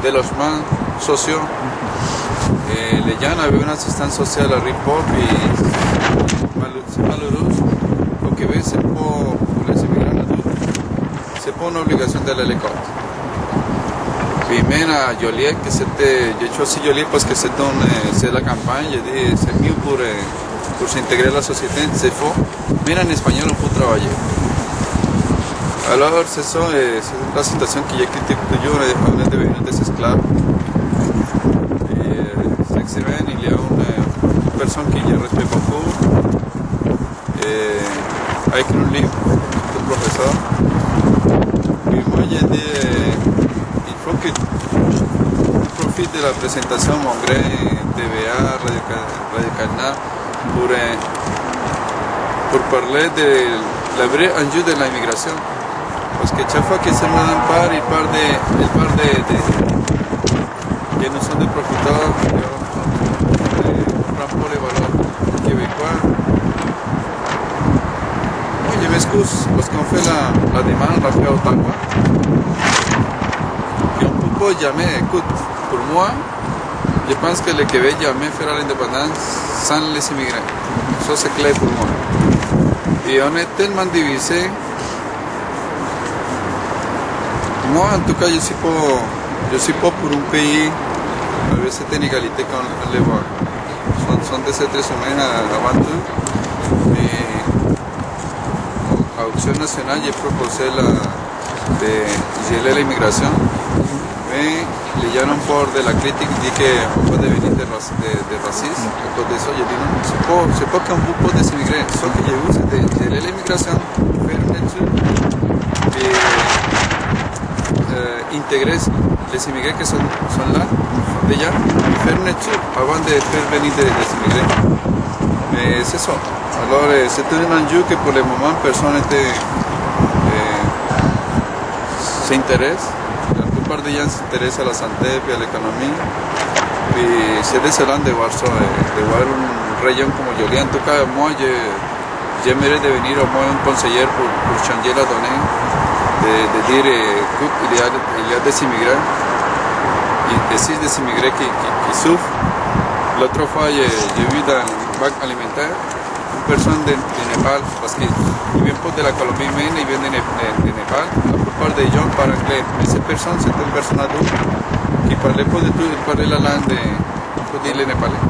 de logements sociaux. Et les gens avaient une assistance sociale à Ripoll, puis c'est malheureux. Au Québec, c'est pas pour les immigrants adultes. C'est pas une obligation d'aller à l'école. Puis même à Joliet, que c'était, j'ai choisi Joliet parce que c'est la campagne, j'ai dit c'est mieux pour s'intégrer à la société, c'est faux. Même en espagnol, on peut travailler. Alors, c'est ça, c'est la situation que je critique toujours, on est devenu des esclaves. C'est excellent, il y a une personne qui je respecte beaucoup, a écrit un livre, le professeur. Puis moi, j'ai dit, il faut que tu profites de la présentation Mongré, TVA, Radio Canal, pour parler de la vraie enjeu de l'immigration. Parce que chaque fois que ce madame parle, il parle que nous sommes des profiteurs, on ne prend pas les valeurs québécois. Moi, je m'excuse parce qu'on fait la demande à Ottawa. Et on ne peut pas jamais, écoute, pour moi, je pense que le Québec jamais fera l'indépendance sans les immigrés. Ça, c'est clair pour moi. Et on est tellement divisés. Moi, en tout cas, je suis pas pour un pays veut cette inégalité qu'on les voit. Sont des êtres humains avant tout, mais à Action nationale, j'ai proposé de geler l'immigration, mais les gens ont peur de la critique, disent qu'on peut devenir des racistes. À cause de ça, j'ai dit non, c'est pas qu'on peut des immigrés. Ce que j'ai vu, c'était geler l'immigration, faire une étude et intégrer les immigrés qui sont là, déjà, faire une étude avant de faire venir des immigrés. Mais c'est ça. Alors, c'est un enjeu que pour le moment, personne s'intéresse. La plupart des gens s'intéressent à la santé et à l'économie. Et c'est désolant de voir ça, de voir une région comme Joliet. En tout cas, moi, j'aimerais devenir au moins un conseiller pour changer la donnée, de dire qu'il y a des immigrés, des immigrés qui souffrent. L'autre fois, j'ai vu dans le banque alimentaire une personne de Népal, parce qu'ils viennent pas de la Colombie, mais ils viennent de Népal. La plupart des gens parlent anglais, mais cette personne, c'est une personne adulte qui ne parlait pas du tout, il parlait la langue de népalais.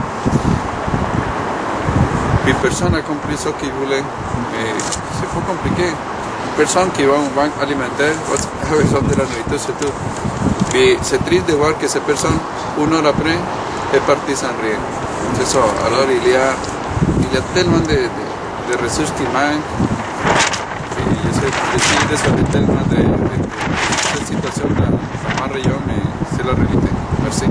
Puis personne n'a compris ce qu'il voulait, mais c'est pas compliqué. Une personne qui va à une banque alimentaire a besoin de la nourriture, c'est tout. Puis c'est triste de voir que cette personne, une heure après, est partie sans rien. C'est ça. Alors il y a tellement de ressources qui manquent. Et je suis désolé tellement de cette situation dans ma région, mais c'est la réalité. Merci.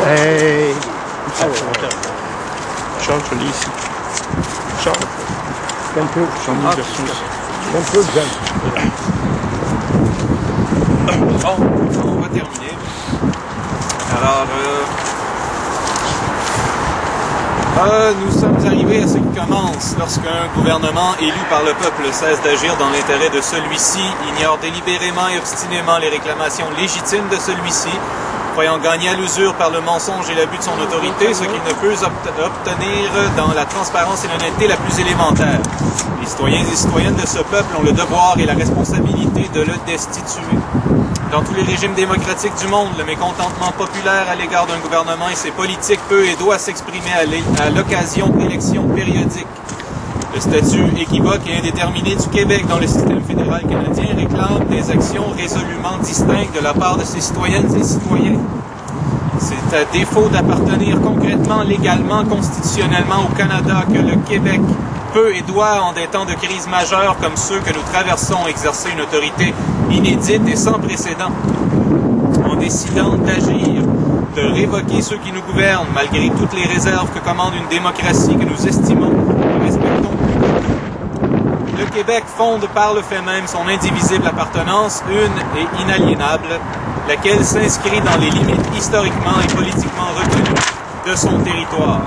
Hey! Charles, je lis ici. Charles. Un peu. Jean-Louis Versus. Un peu, Jean. Bon, on va terminer. Alors, nous sommes arrivés à ce qui commence lorsqu'un gouvernement élu par le peuple cesse d'agir dans l'intérêt de celui-ci, ignore délibérément et obstinément les réclamations légitimes de celui-ci, croyant gagner à l'usure par le mensonge et l'abus de son autorité, ce qu'il ne peut obtenir dans la transparence et l'honnêteté la plus élémentaire. Les citoyens et citoyennes de ce peuple ont le devoir et la responsabilité de le destituer. Dans tous les régimes démocratiques du monde, le mécontentement populaire à l'égard d'un gouvernement et ses politiques peut et doit s'exprimer à l'occasion d'élections périodiques. Le statut équivoque et indéterminé du Québec dans le système fédéral canadien réclame des actions résolument distinctes de la part de ses citoyennes et citoyens. C'est à défaut d'appartenir concrètement, légalement, constitutionnellement au Canada que le Québec peut et doit, en des temps de crise majeure comme ceux que nous traversons, exercer une autorité inédite et sans précédent. En décidant d'agir, de révoquer ceux qui nous gouvernent, malgré toutes les réserves que commande une démocratie que nous estimons et respectons. Le Québec fonde par le fait même son indivisible appartenance, une et inaliénable, laquelle s'inscrit dans les limites historiquement et politiquement reconnues de son territoire.